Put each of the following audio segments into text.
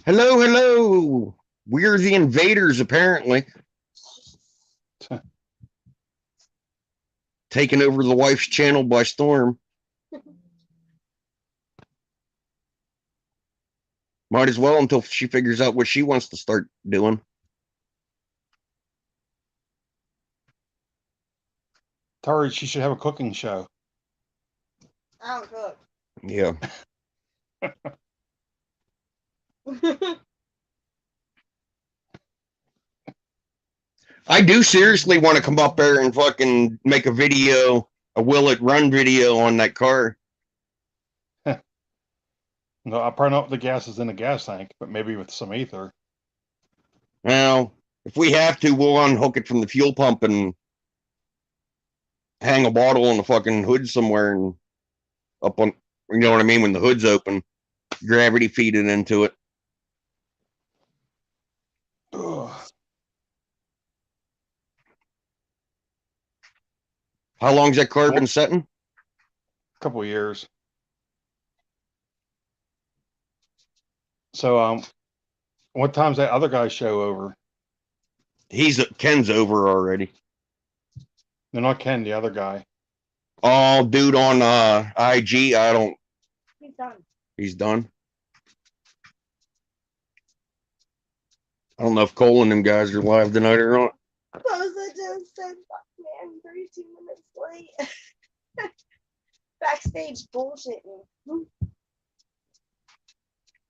Hello, hello. We're the invaders, apparently. Taking over the wife's channel by storm. Might as well until she figures out what she wants to start doing. Tell her she should have a cooking show. I don't cook. Yeah. I do seriously want to come up there and fucking make a video, a will it run video on that car. No, I probably not the gas is in the gas tank, but maybe with some ether. Well, if we have to, we'll unhook it from the fuel pump and hang a bottle on the fucking hood somewhere and up on, you know what I mean, when the hood's open, gravity feed it into it. Ugh. How long's that car been setting? Couple of years. So, what time's that other guy's show over? Ken's over already. No, not Ken, the other guy. Oh, dude on IG, I don't. He's done. He's done. I don't know if Cole and them guys are live tonight or not. Rosa just said, "Fuck man, 32 minutes late." Backstage bullshitting.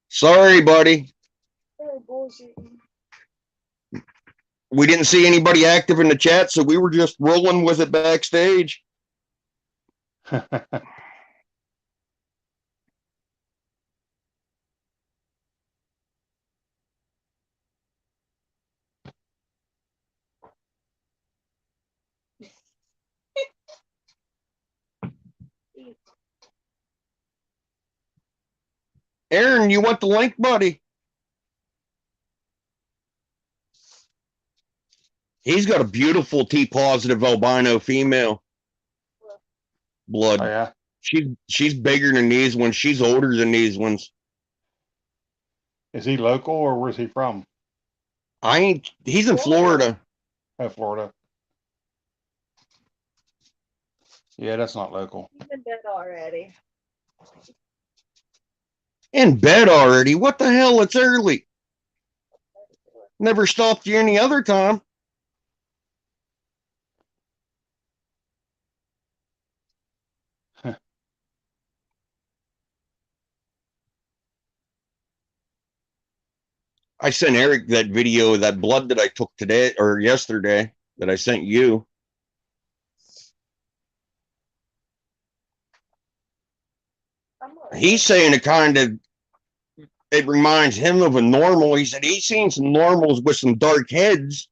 Sorry, buddy. They're bullshitting. We didn't see anybody active in the chat, so we were just rolling with it backstage. Aaron, you want the link, buddy? He's got a beautiful T positive albino female blood. Oh, yeah. She's bigger than these ones. She's older than these ones. Is he local or where's he from? He's in Florida. Oh, Florida. Yeah, that's not local. He's in bed already. In bed already? What the hell? It's early. Never stopped you any other time. I sent Eric that video of that blood that I took today or yesterday that I sent you. He's saying it reminds him of a normal. He said he's seen some normals with some dark heads.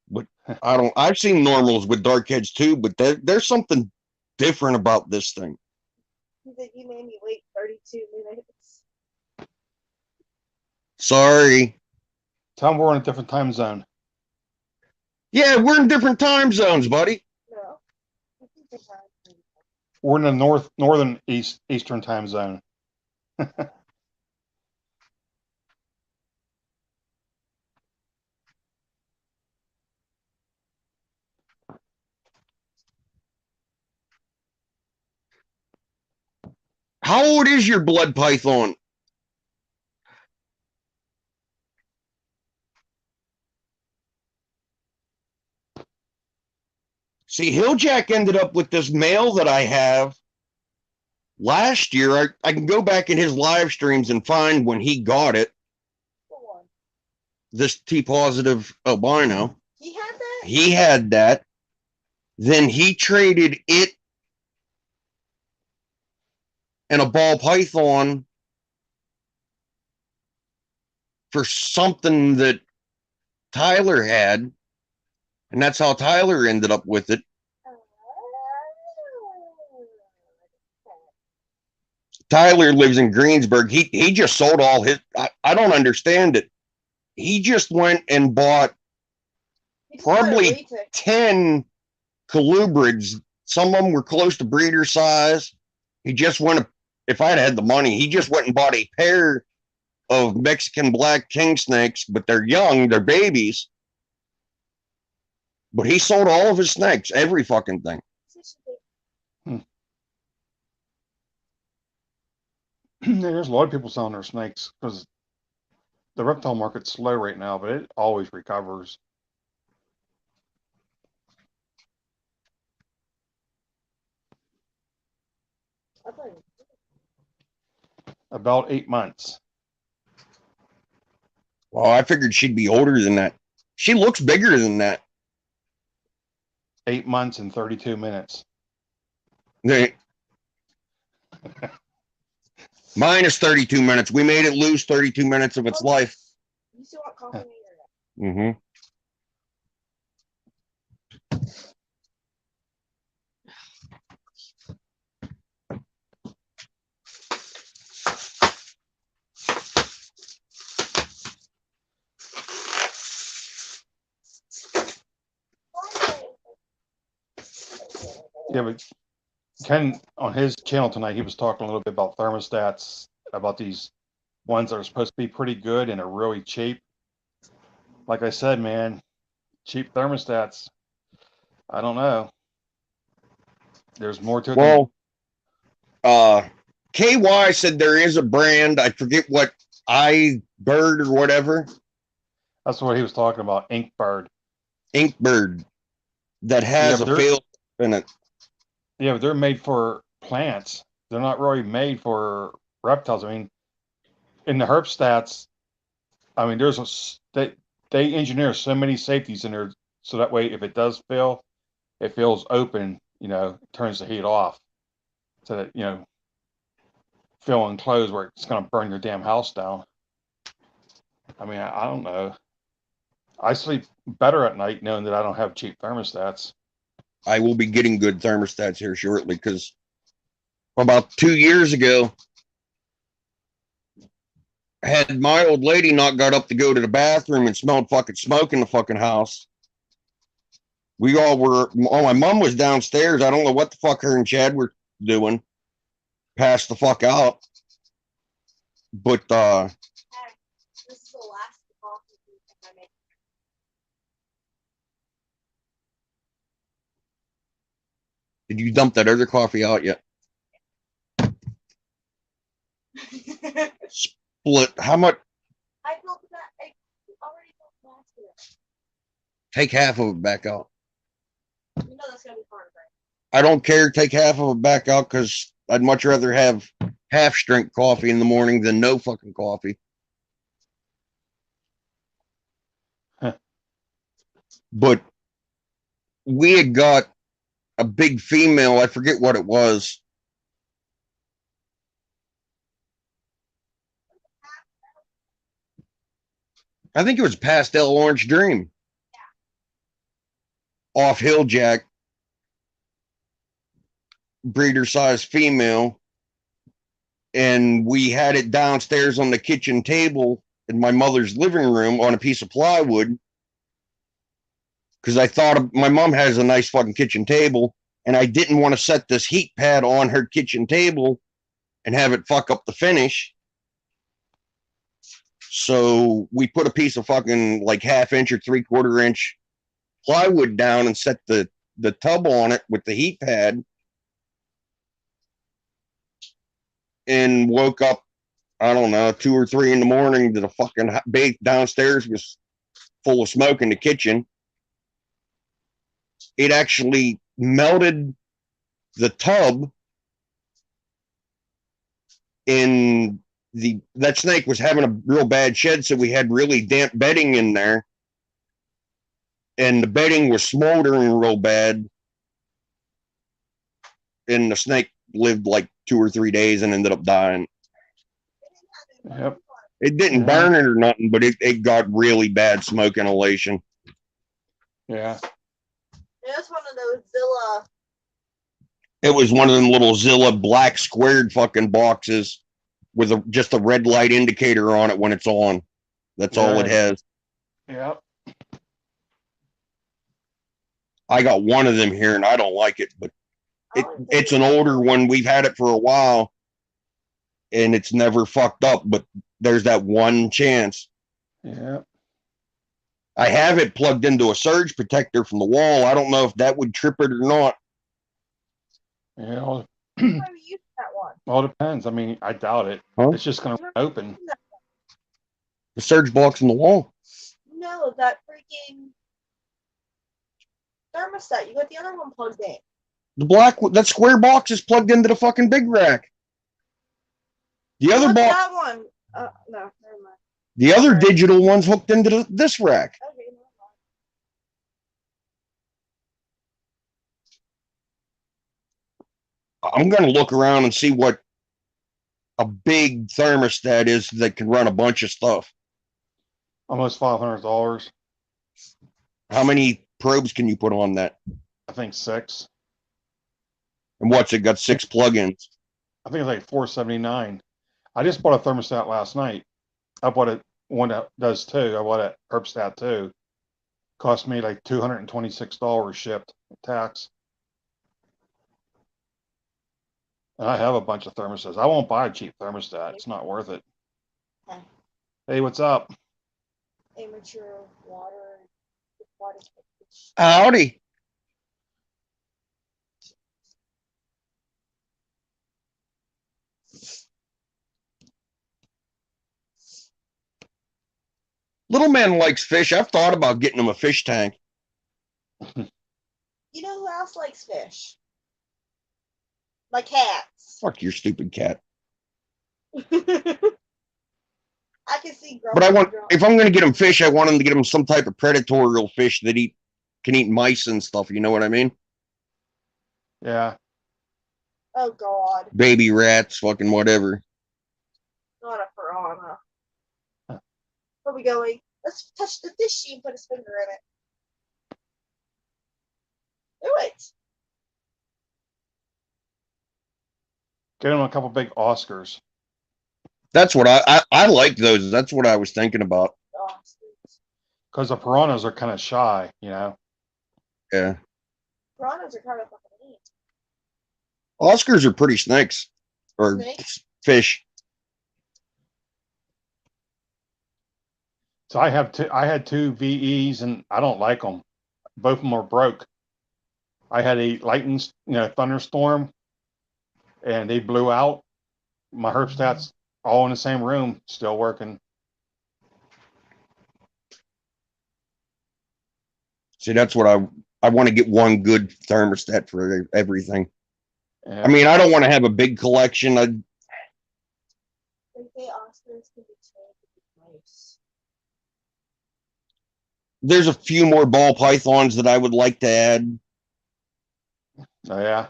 But I've seen normals with dark heads too, but there's something different about this thing. He said you made me wait 32 minutes. Sorry. Tell him we're in a different time zone. Yeah, we're in different time zones, buddy. No. We're in the northern eastern time zone. How old is your blood python? See, Hilljack ended up with this male that I have last year. I can go back in his live streams and find when he got it. This T positive albino. He had that? He had that. Then he traded it and a ball python for something that Tyler had. And that's how Tyler ended up with it. Tyler lives in Greensburg. He just sold all his. I don't understand it. He just went and bought probably 10 colubrids. Some of them were close to breeder size. He just went if I'd had the money, he just went and bought a pair of Mexican black king snakes, but they're young, they're babies. But he sold all of his snakes, every fucking thing. There's a lot of people selling their snakes because the reptile market's slow right now, but it always recovers. About 8 months. Well, I figured she'd be older than that. She looks bigger than that. 8 months and 32 minutes. Minus 32 minutes. We made it lose 32 minutes of its life. You still want coffee? Mm-hmm. Yeah, but Ken, on his channel tonight, he was talking a little bit about thermostats, about these ones that are supposed to be pretty good and are really cheap. Like I said, man, cheap thermostats, I don't know. There's more to it. Well, KY said there is a brand, I forget what, iBird or whatever. That's what he was talking about, Inkbird. Inkbird, that has a fail in it. Yeah, but they're made for plants. They're not really made for reptiles. I mean, in the herpstats, I mean, they engineer so many safeties in there, so that way if it does fail, it feels open. You know, turns the heat off, so that feel enclosed where it's going to burn your damn house down. I mean, I don't know. I sleep better at night knowing that I don't have cheap thermostats. I will be getting good thermostats here shortly because about 2 years ago, had my old lady not got up to go to the bathroom and smelled fucking smoke in the fucking house. We all were, my mom was downstairs. I don't know what the fuck her and Chad were doing. Passed the fuck out. But, This is the last coffee I make. did you dump that other coffee out yet? Split. How much? I built that. I already built last year. Take half of it back out. You know that's gonna be hard, right? I don't care. Take half of it back out because I'd much rather have half strength coffee in the morning than no fucking coffee. Huh. But we had got a big female. I forget what it was. I think it was Pastel Orange Dream. Yeah. Off Hill Jack. Breeder size female. And we had it downstairs on the kitchen table in my mother's living room on a piece of plywood. Because I thought my mom has a nice fucking kitchen table. And I didn't want to set this heat pad on her kitchen table and have it fuck up the finish. So we put a piece of fucking like 1/2 inch or 3/4 inch plywood down and set the tub on it with the heat pad. And woke up, I don't know, 2 or 3 in the morning to the fucking bake downstairs was full of smoke in the kitchen. It actually melted the tub in that snake was having a real bad shed, so we had really damp bedding in there. And the bedding was smoldering real bad. And the snake lived like 2 or 3 days and ended up dying. Yep. It didn't burn it or nothing, but it got really bad smoke inhalation. Yeah. It was one of those Zilla. It was one of them little Zilla black squared fucking boxes with just a red light indicator on it when it's on. That's all it has. Yep. I got one of them here and I don't like it, but it's an older one. We've had it for a while. and it's never fucked up, but there's that one chance. Yeah. I have it plugged into a surge protector from the wall. I don't know if that would trip it or not. Yeah. Well, How do you use that one? well, it depends. I mean, I doubt it. Huh? It's just going to open. The surge block's in the wall. No, that freaking thermostat. You got the other one plugged in. The black, that square box is plugged into the fucking big rack. The other What's box, that one? No, never mind. the other digital one's hooked into this rack. Okay, never mind. I'm gonna look around and see what a big thermostat is that can run a bunch of stuff. Almost $500. How many probes can you put on that? I think 6. And what's it got? 6 plugins. I think it's like $479. I just bought a thermostat last night. I bought one that does 2. I bought a Herbstat 2. Cost me like $226 shipped with tax. And I have a bunch of thermostats. I won't buy a cheap thermostat. It's not worth it. Okay. Hey, what's up? Amateur water. Water. Howdy. Little man likes fish. I've thought about getting him a fish tank. You know who else likes fish? My cats. Fuck your stupid cat. I can see. But I want, if I'm going to get him fish, I want him to get him some type of predatorial fish that can eat mice and stuff. You know what I mean? Yeah. Oh God. Baby rats, fucking whatever. Not a piranha. Where are we going? Let's touch the fishy and put his finger in it. Do it. Get him a couple big Oscars. That's what I like those. That's what I was thinking about. Oh, Because the piranhas are kind of shy, you know? Yeah. piranhas are kind of fucking neat. Oscars are pretty snakes or Snakes? fish. So I had 2 VEs and I don't like them. Both of them are broke. I had a lightning, thunderstorm, and they blew out. My Herbstats all in the same room, still working. See, that's what I want to get one good thermostat for everything. Yeah. I mean, I don't want to have a big collection. Think they Oscars can be trained to be nice. There's a few more ball pythons that I would like to add. Oh, yeah.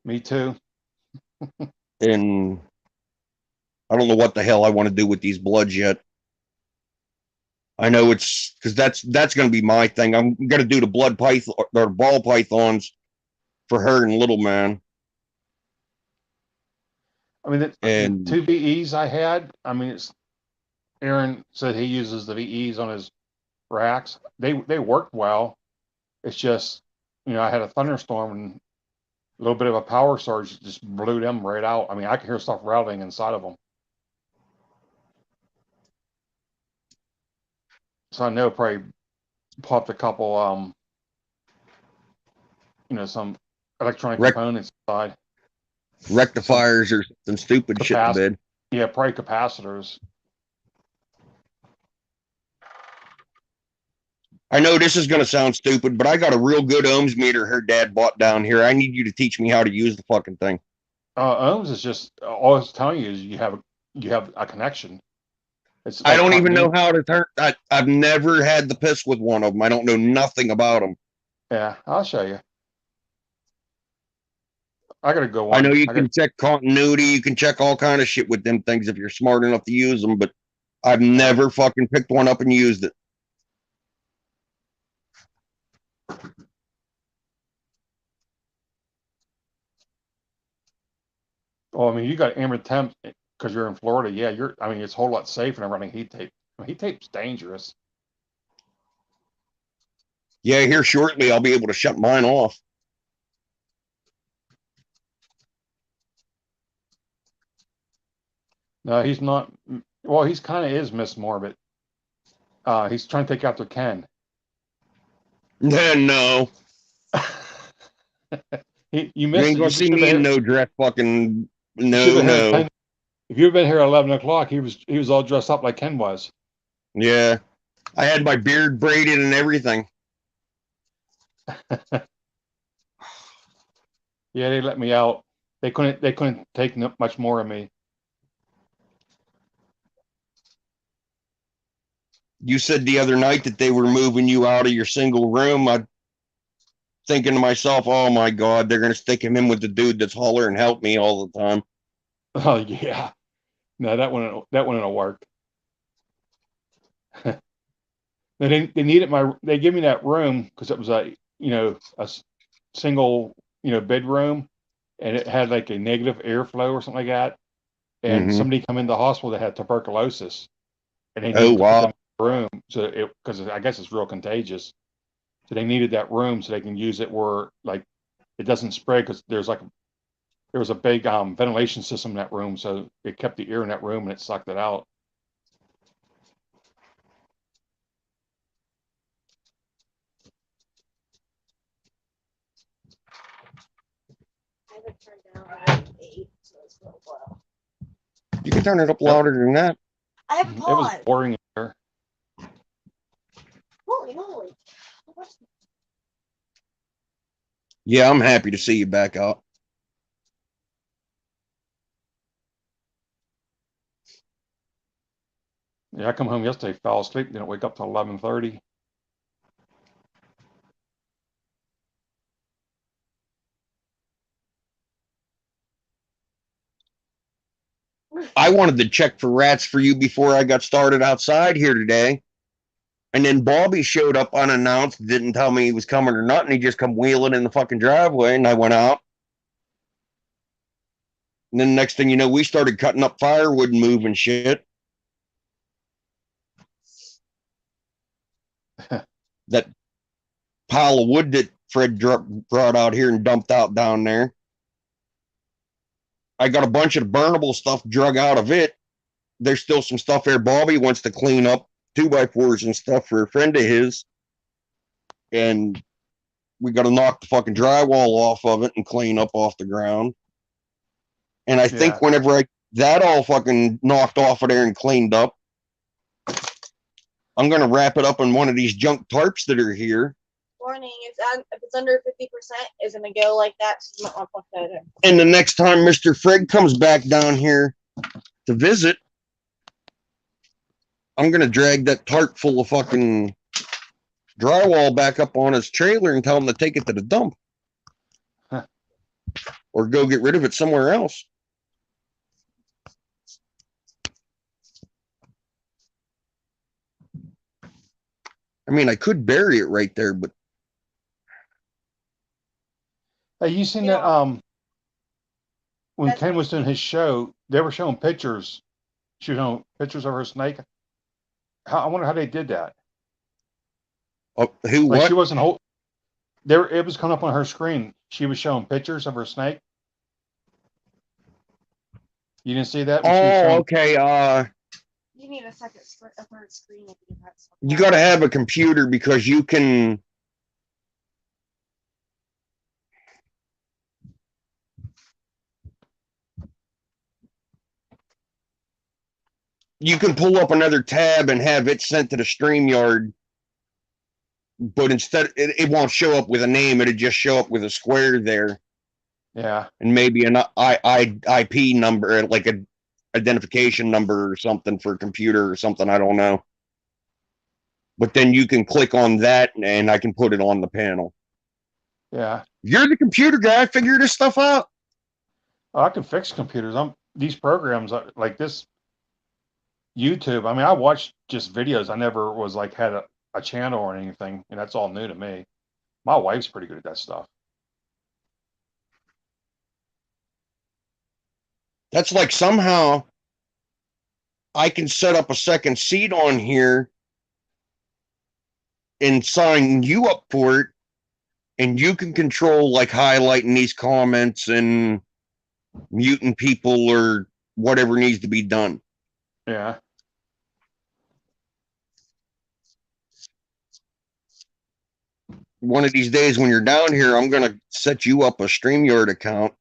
Me too. And I don't know what the hell I want to do with these bloods yet. I know it's because that's going to be my thing. I'm going to do the blood python or ball pythons for her and little man. I mean, And 2 VEs I had. I mean, Aaron said he uses the VEs on his racks. They worked well. It's just, I had a thunderstorm and a little bit of a power surge just blew them right out. I mean, I could hear stuff rattling inside of them. So I know probably popped a couple, some electronic components inside. Rectifiers or some stupid shit in bed. Yeah, probably capacitors. I know this is going to sound stupid, but I got a real good ohms meter her dad bought down here. I need you to teach me how to use the fucking thing. Ohms is just all it's telling you is you have a connection. It's I don't even know how to turn. I've never had the piss with one of them. I don't know nothing about them. Yeah, I'll show you. I gotta go on. I know you can check continuity. You can check all kind of shit with them things if you're smart enough to use them, but I've never fucking picked one up and used it. Well, I mean, you got ambient temp because you're in Florida. Yeah, it's a whole lot safer than running heat tape. Heat tape's dangerous. Yeah, here shortly I'll be able to shut mine off. No, he's not. Well, he's kind of is Miss Morbid. He's trying to take after Ken. No, You you missed ain't it. gonna You see should have me in been here. no dress fucking You should no have been here at no. 10. If you'd been here at 11 o'clock, he was all dressed up like Ken was. Yeah. I had my beard braided and everything. Yeah, they let me out. They couldn't take much more of me. You said the other night that they were moving you out of your single room. I thinking to myself, oh my God, they're gonna stick him in with the dude that's hollering help me all the time. Oh yeah. No, that wouldn't work. They needed they gave me that room because it was a single bedroom, and it had like a negative airflow or something like that. And Mm-hmm. somebody come in the hospital that had tuberculosis, and they Oh needed to put them wow. in the room because I guess it's real contagious. So they needed that room so they can use it where like it doesn't spread because there was a big ventilation system in that room, so it kept the air in that room and it sucked it out. I have it turned down to 8, so it's a little low. You can turn it up Yep. louder than that. I have a It was pod. boring in there. Holy moly. Yeah, I'm happy to see you back out. Yeah, I come home yesterday, fell asleep, didn't wake up till 11:30. I wanted to check for rats for you before I got started outside here today. And then Bobby showed up unannounced, didn't tell me he was coming or nothing. He just come wheeling in the fucking driveway, and I went out. And then next thing you know, we started cutting up firewood and moving shit. That pile of wood that Fred brought out here and dumped out down there. I got a bunch of burnable stuff drug out of it. There's still some stuff there. Bobby wants to clean up 2x4s and stuff for a friend of his. And we got to knock the fucking drywall off of it and clean up off the ground. And I think Yeah. whenever that all fucking knocked off of there and cleaned up, I'm going to wrap it up in one of these junk tarps that are here. Warning, if it's under 50%, it's gonna go like that. So you might want to plug that in. And the next time Mr. Fred comes back down here to visit, I'm going to drag that tarp full of fucking drywall back up on his trailer and tell him to take it to the dump. Huh. Or go get rid of it somewhere else. I mean, I could bury it right there, but Hey, you seen You that know, when that's Ken was doing his show, they were showing pictures. She was showing pictures of her snake. I wonder how they did that. who, Like she what? wasn't hold there. It was coming up on her screen. She was showing pictures of her snake. You didn't see that when she was Oh, showing. okay. you need a second a third screen if you have something. You got to have a computer because you can. You can pull up another tab and have it sent to the StreamYard, but instead it won't show up with a name. It'll just show up with a square there Yeah. and maybe an IP number, like a identification number or something for a computer or something. I don't know. But then you can click on that and I can put it on the panel. Yeah. You're the computer guy. Figure this stuff out. Oh, I can fix computers. These programs like this YouTube. I mean, I watched just videos. I never was like had a channel or anything, and that's all new to me. My wife's pretty good at that stuff. That's like somehow I can set up a second seat on here and sign you up for it, and you can control like highlighting these comments and muting people or whatever needs to be done. Yeah. One of these days when you're down here, I'm going to set you up a StreamYard account.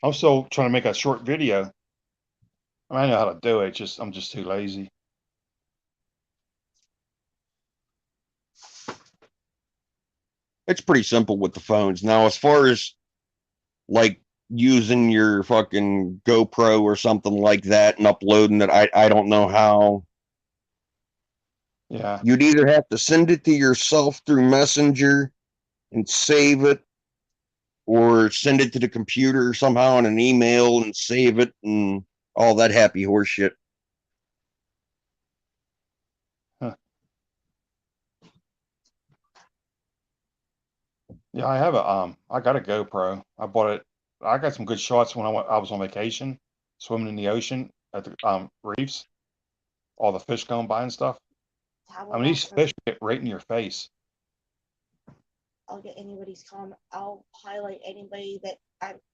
I'm still trying to make a short video. I know how to do it. I'm just too lazy. It's pretty simple with the phones. Now, as far as like using your fucking GoPro or something like that and uploading it, I don't know how. Yeah. You'd either have to send it to yourself through Messenger and save it, or send it to the computer somehow in an email and save it and all that happy horse shit. Huh. Yeah, I have I got a GoPro. I bought it. I got some good shots when I was on vacation, swimming in the ocean at the reefs, all the fish going by and stuff. I mean, these fish get right in your face. I'll get anybody's comment. I'll highlight anybody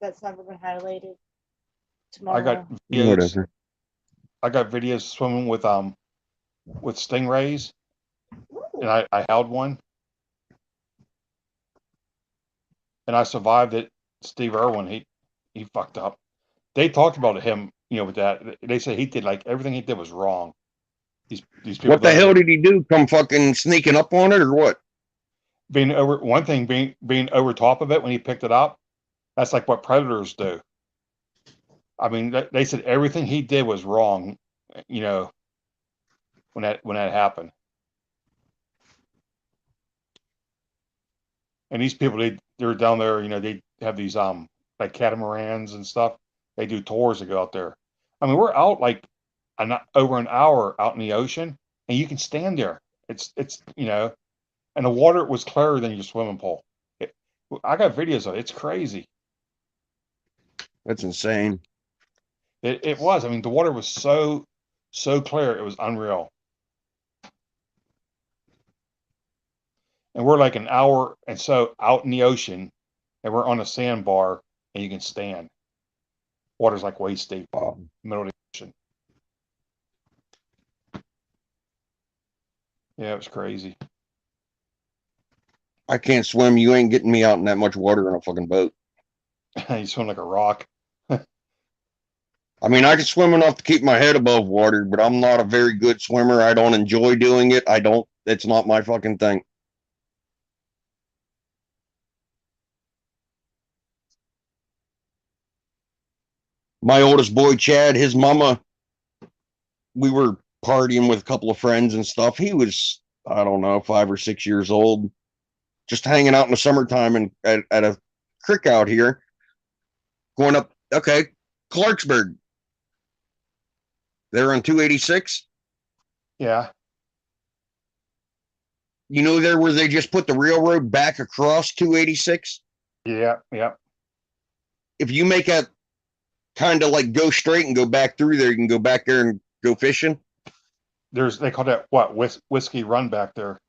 that's never been highlighted tomorrow. I got videos. Whatever. I got videos swimming with stingrays, Ooh. and I held one, and I survived it. Steve Irwin, he fucked up. They talked about him, with that. They said he did like everything he did was wrong. These people. What the hell did he do? Come fucking sneaking up on it or what? Being over top of it when he picked it up. That's like what predators do. I mean, they said everything he did was wrong, when that happened. And these people, they're down there, they have these like catamarans and stuff. They do tours to go out there. I mean, we're out like over an hour out in the ocean, and you can stand there. It's and the water was clearer than your swimming pool. I got videos of it. It's crazy. That's insane. It was. I mean, the water was so clear. It was unreal. And we're like an hour and so out in the ocean, and we're on a sandbar, and you can stand. Water's like waist deep, middle of the ocean. Yeah, it was crazy. I can't swim. You ain't getting me out in that much water in a fucking boat. You swim like a rock. I mean, I can swim enough to keep my head above water, but I'm not a very good swimmer. I don't enjoy doing it. It's not my fucking thing. My oldest boy, Chad, his mama, we were partying with a couple of friends and stuff. He was, I don't know, 5 or 6 years old, just hanging out in the summertime and at a creek out here, going up, okay, Clarksburg. They're on 286. Yeah. You know there where they just put the railroad back across 286? Yeah, yeah. If you make a kind of like go straight and go back through there, you can go back there and go fishing. They call that what? Whiskey Run back there.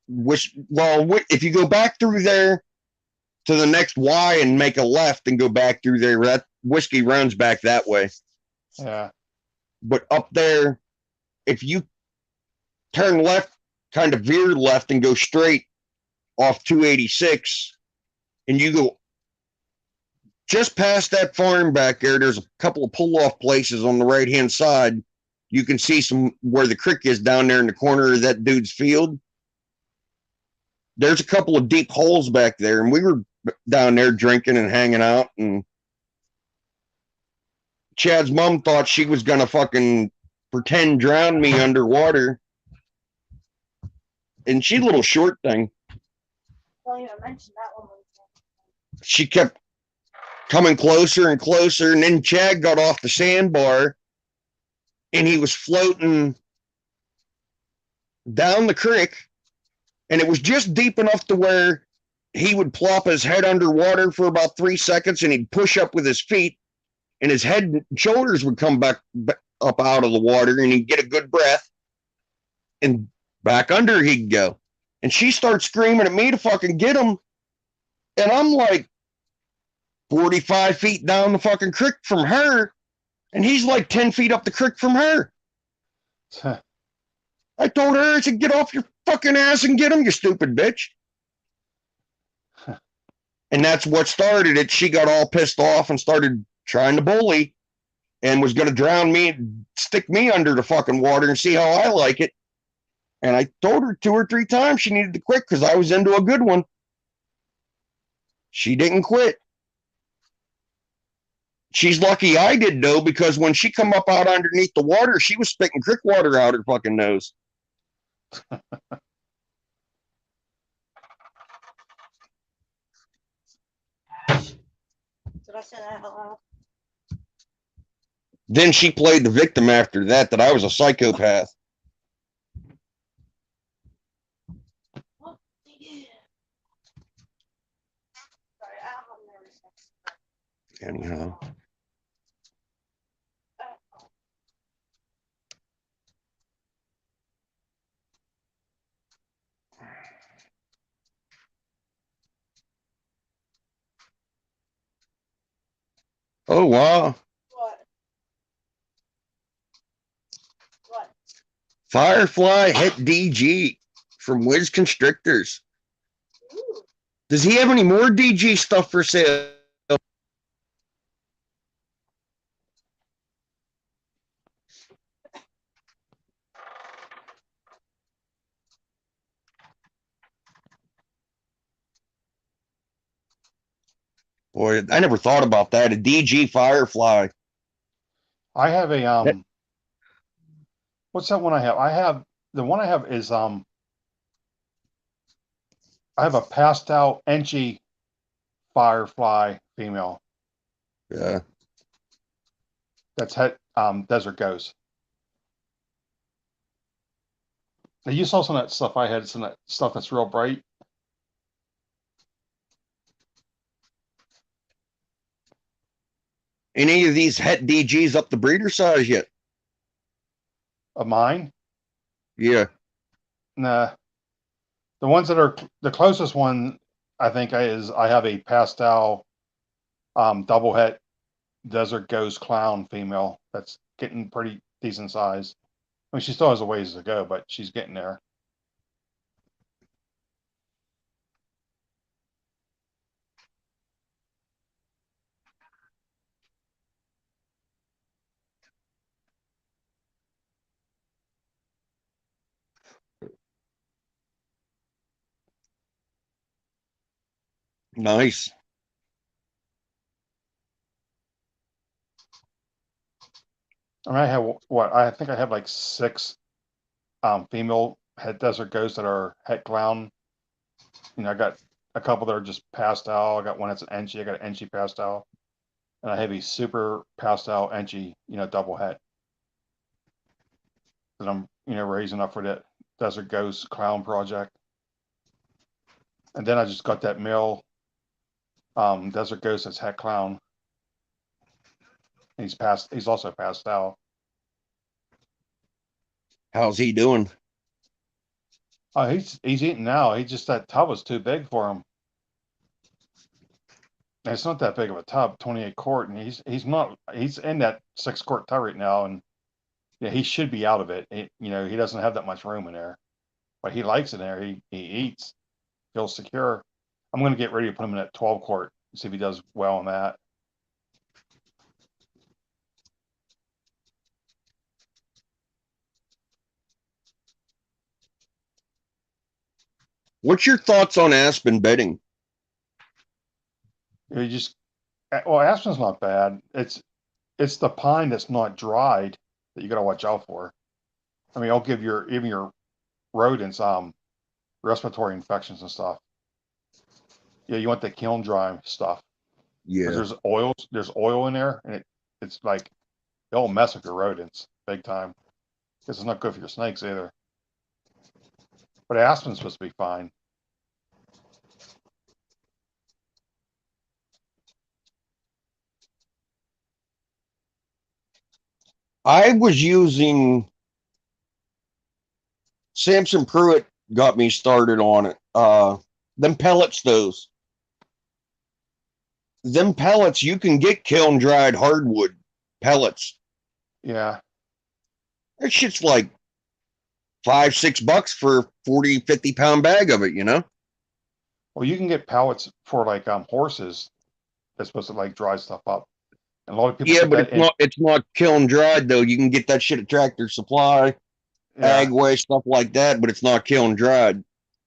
If you go back through there to the next Y and make a left and go back through there, that Whiskey Run's back that way. Yeah. But up there, if you turn left, kind of veer left and go straight off 286, and you go just past that farm back there, there's a couple of pull-off places on the right-hand side. You can see where the creek is down there in the corner of that dude's field. There's a couple of deep holes back there, and we were down there drinking and hanging out, and Chad's mom thought she was going to fucking pretend drown me underwater. And she, little short thing, Don't even mention that one. she kept coming closer and closer, and then Chad got off the sandbar, and he was floating down the creek, and it was just deep enough to where he would plop his head underwater for about 3 seconds, and he'd push up with his feet, and his head and shoulders would come back up out of the water, and he'd get a good breath. And Back under he'd go. And she starts screaming at me to fucking get him. And I'm like 45 feet down the fucking creek from her. And he's like 10 feet up the creek from her. I told her, I said, get off your fucking ass and get him, you stupid bitch. And that's what started it. She got all pissed off and started trying to bully and was going to drown me, stick me under the fucking water and see how I like it. And I told her 2 or 3 times she needed to quit because I was into a good one. She didn't quit. She's lucky I did though, because when she come up out underneath the water, she was spitting creek water out her fucking nose. Did I say that out loud? Then she played the victim after that I was a psychopath. Oh, yeah. Sorry, I have nervous. Anyhow. Oh, wow. What? What? Firefly Het DG from Wiz Constrictors. Ooh. Does he have any more DG stuff for sale? Boy, I never thought about that. A DG Firefly. I have a what's that one I have? I have the one I have is I have a passed out Enchi Firefly female. Yeah. That's Desert Ghost. Now you saw some of that stuff I had, some of that stuff that's real bright. Any of these Het DGs up the breeder size yet? Of mine? Yeah. Nah. The ones that are the closest one, I think, I have a pastel double het Desert Ghost Clown female that's getting pretty decent size. I mean, she still has a ways to go, but she's getting there. Nice. I mean, I have what I think I have like 6 female het Desert Ghosts that are het clown. You know, I got a couple that are just pastel. I got one that's an Enchi. I got an Enchi pastel, and I have a super pastel Enchi, double het that I'm, raising up for that Desert Ghost Clown project. And then I just got that male Desert Ghost that's het clown. He's also pastel. How's he doing? Oh, he's eating now. He just that tub was too big for him. And it's not that big of a tub, 28 quart, and he's in that 6-quart tub right now, and yeah, he should be out of it. He doesn't have that much room in there, but he likes it in there. He eats, feels secure. I'm gonna get ready to put him in that 12-quart, see if he does well on that. What's your thoughts on aspen bedding? Aspen's not bad. It's the pine that's not dried that you got to watch out for. I mean, I'll give even your rodents respiratory infections and stuff. Yeah, you want the kiln dry stuff. Yeah. There's oil in there, and it's like it'll mess with your rodents big time. Because it's not good for your snakes either. But aspen's supposed to be fine. I was using Samson Pruitt got me started on it. Them pellet stoves. Them pellets, you can get kiln dried hardwood pellets. Yeah. That shit's like $5-6 for a 40-50 pound bag of it, you know? Well, you can get pallets for like horses that's supposed to like dry stuff up. And a lot of people Yeah, put but that in. it's not kiln dried though. You can get that shit at Tractor Supply, Yeah. Agway, stuff like that, but it's not kiln dried.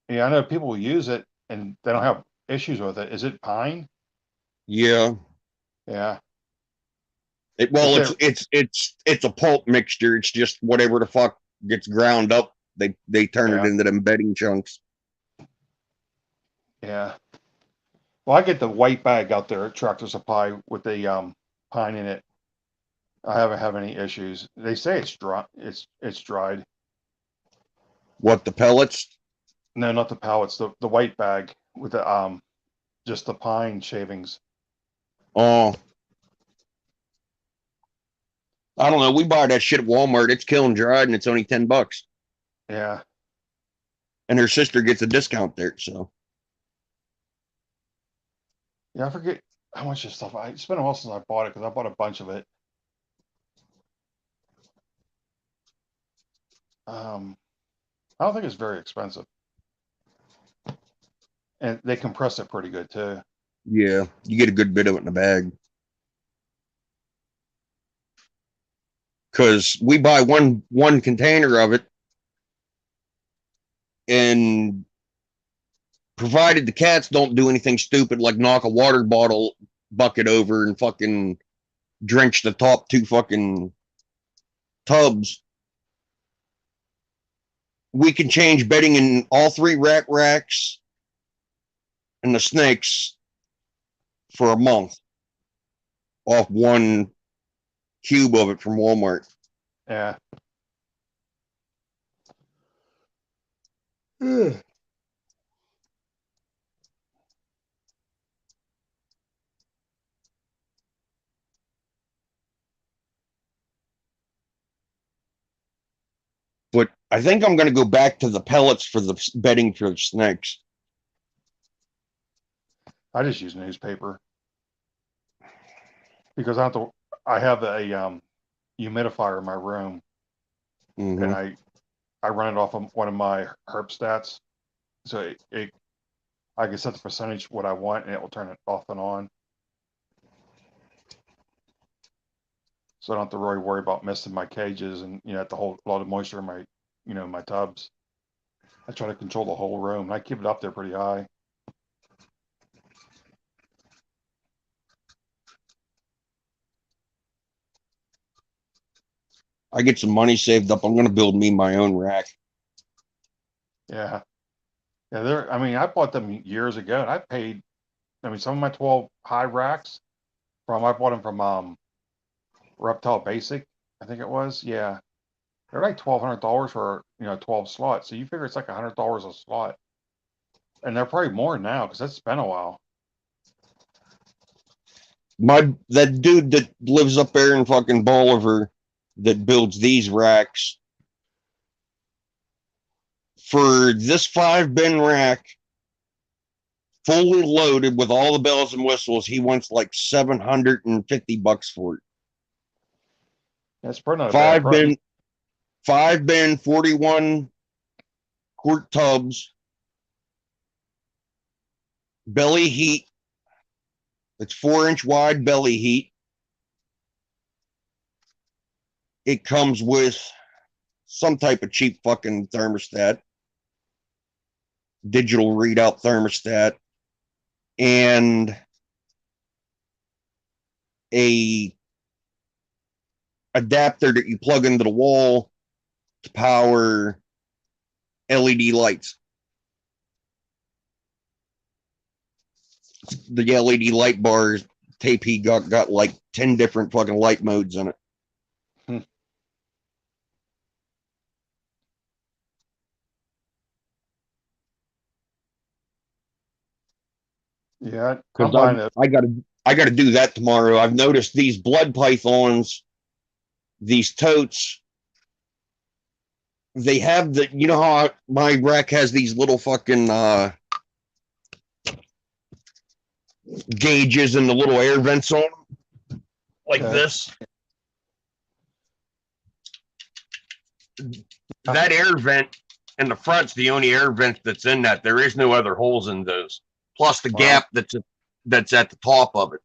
Yeah, I know people use it and they don't have issues with it. Is it pine? Yeah. Yeah. Well, It's a, it's a pulp mixture. It's just whatever the fuck gets ground up. They turn it yeah. into them bedding chunks. Yeah. Well, I get the white bag out there at Tractor Supply with the pine in it. I haven't had any issues. They say it's dry. It's dried. What, the pellets? No, not the pallets. The white bag with the just the pine shavings. Oh, I don't know. We buy that shit at Walmart. It's kiln dried and it's only $10. Yeah. And her sister gets a discount there. So Yeah, I forget how much this stuff. It's been a while since I bought it because I bought a bunch of it. I don't think it's very expensive, and they compress it pretty good too. yeah, you get a good bit of it in the bag. Because we buy one container of it, and provided the cats don't do anything stupid like knock a water bottle bucket over and fucking drench the top 2 fucking tubs, we can change bedding in all 3 racks and the snakes for a month off 1 cube of it from Walmart. Yeah. But I think I'm going to go back to the pellets for the bedding for the snakes. I just use newspaper because I have a humidifier in my room, Mm-hmm. and I run it off of one of my herb stats, so I can set the percentage what I want, and it will turn it off and on. So I don't have to really worry about missing my cages and have to hold a lot of moisture in my my tubs. I try to control the whole room, and I keep it up there pretty high. I get some money saved up. I'm going to build me my own rack. Yeah. Yeah, I mean, I bought them years ago, and I paid. I mean, some of my 12 high racks I bought them from Reptile Basic, I think it was. Yeah, they're like $1,200 for 12 slots. So you figure it's like $100 a slot, and they're probably more now because it's been a while. That dude that lives up there in fucking Bolivar that builds these racks, for this 5-bin rack, fully loaded with all the bells and whistles, he wants like $750 for it. That's pretty not a bad price. 5-bin 41 quart tubs, belly heat. It's 4-inch wide belly heat. It comes with some type of cheap fucking thermostat, digital readout thermostat, and a adapter that you plug into the wall to power LED lights. The LED light bars tape he got like 10 different fucking light modes in it. Yeah, I'm buying it. I gotta do that tomorrow. I've noticed these blood pythons, these totes, they have the, you know how my rack has these little fucking gauges and the little air vents on them, like Okay. this. That air vent in the front's the only air vent that's in that. There is no other holes in those. Plus the Wow. gap that's at the top of it.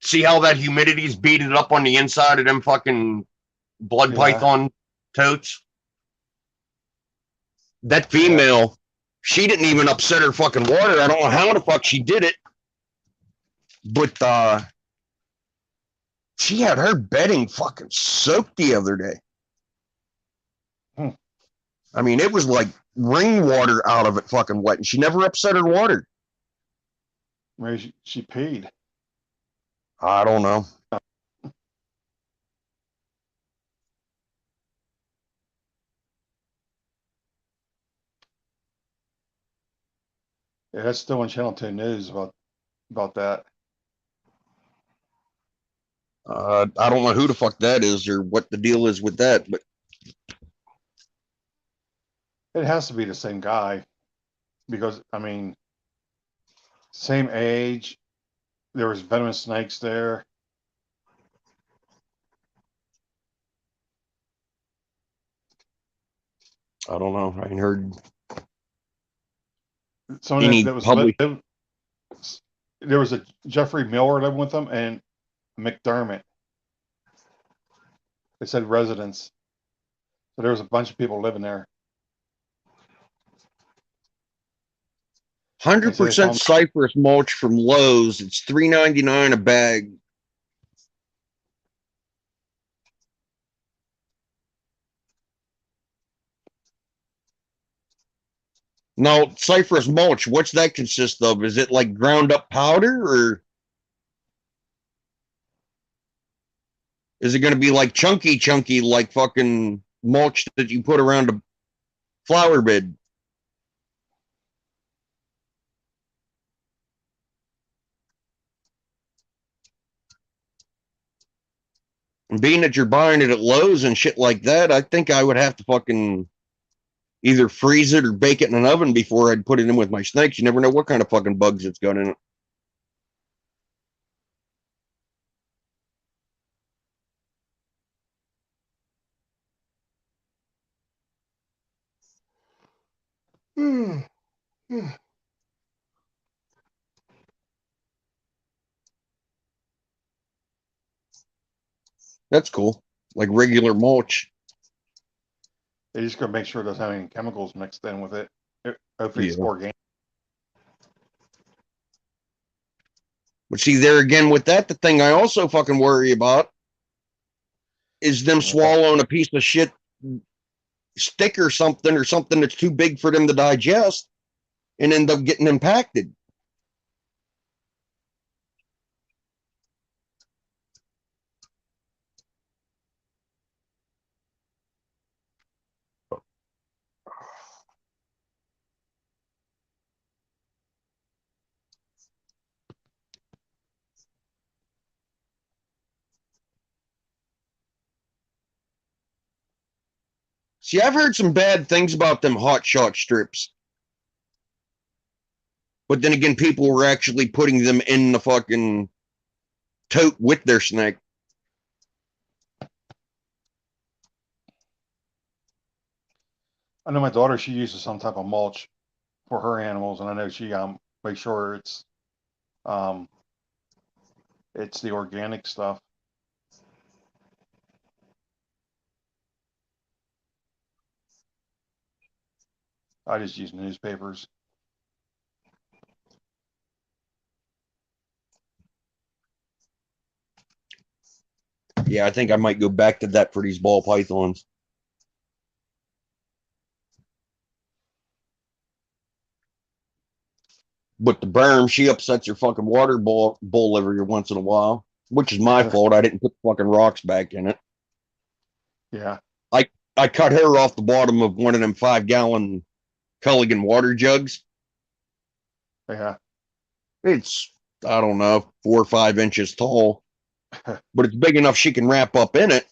See how that humidity's beating up on the inside of them fucking blood Yeah. python totes? That female, she didn't even upset her fucking water. I don't know how the fuck she did it. But she had her bedding fucking soaked the other day. I mean, it was like rainwater out of it fucking wet, and she never upset her water. Maybe she peed. I don't know. Yeah, that's still on Channel 2 News about that. I don't know who the fuck that is or what the deal is with that, but It has to be the same guy because, I mean, same age. There was venomous snakes there. I don't know. I ain't heard Someone any that was public. there was a Jeffrey Miller living with them and McDermott. They said residents. So there was a bunch of people living there. 100% cypress mulch from Lowe's. It's $3.99 a bag. Now, cypress mulch, what's that consist of? Is it like ground up powder, or is it going to be like chunky, like fucking mulch that you put around a flower bed? And being that you're buying it at Lowe's and shit like that, I think I would have to fucking either freeze it or bake it in an oven before I'd put it in with my snakes. You never know what kind of fucking bugs it's got in it. That's cool. Like regular mulch. They just gotta make sure it doesn't have any chemicals mixed in with it. Hopefully it's Yeah. organic. But see, there again with that, the thing I also fucking worry about is them swallowing a piece of shit stick or something that's too big for them to digest and end up getting impacted. See, I've heard some bad things about them hot shot strips. But then again, people were actually putting them in the fucking tote with their snake. I know my daughter, she uses some type of mulch for her animals, and I know she makes sure it's the organic stuff. I just use newspapers. Yeah, I think I might go back to that for these ball pythons. But the berm, she upsets her fucking water bowl every once in a while, which is my fault. I didn't put the fucking rocks back in it. Yeah. I cut her off the bottom of one of them 5-gallon Culligan water jugs. Yeah. It's, I don't know, 4 or 5 inches tall. but it's big enough she can wrap up in it.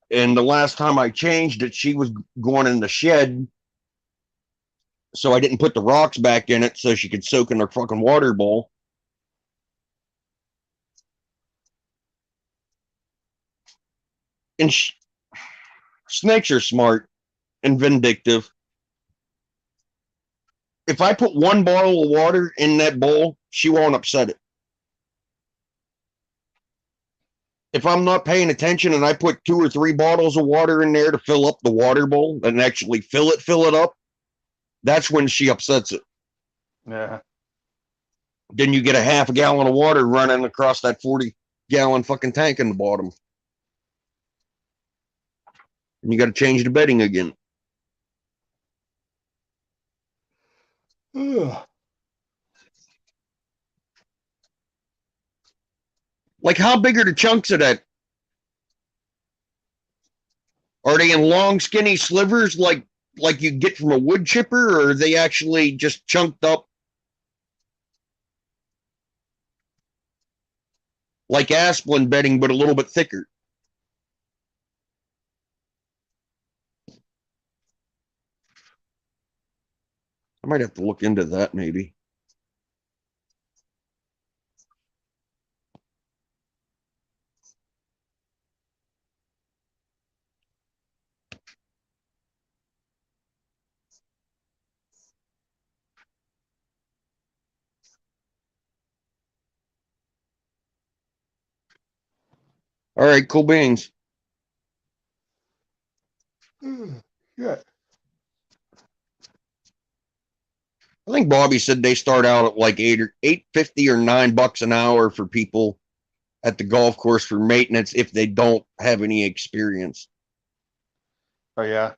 And the last time I changed it, she was going in the shed. So I didn't put the rocks back in it so she could soak in her fucking water bowl. And snakes are smart and vindictive. If I put one bottle of water in that bowl, she won't upset it. If I'm not paying attention and I put 2 or 3 bottles of water in there to fill up the water bowl and actually fill it up, that's when she upsets it. Yeah. Then you get a half a gallon of water running across that 40-gallon fucking tank in the bottom. And you got to change the bedding again. Ugh. Like, how big are the chunks of that? Are they in long, skinny slivers like you get from a wood chipper, or are they actually just chunked up like Asplin bedding, but a little bit thicker? I might have to look into that, maybe. All right, cool beans. Yeah. I think Bobby said they start out at like $8.50 or $9 an hour for people at the golf course for maintenance if they don't have any experience. Oh yeah.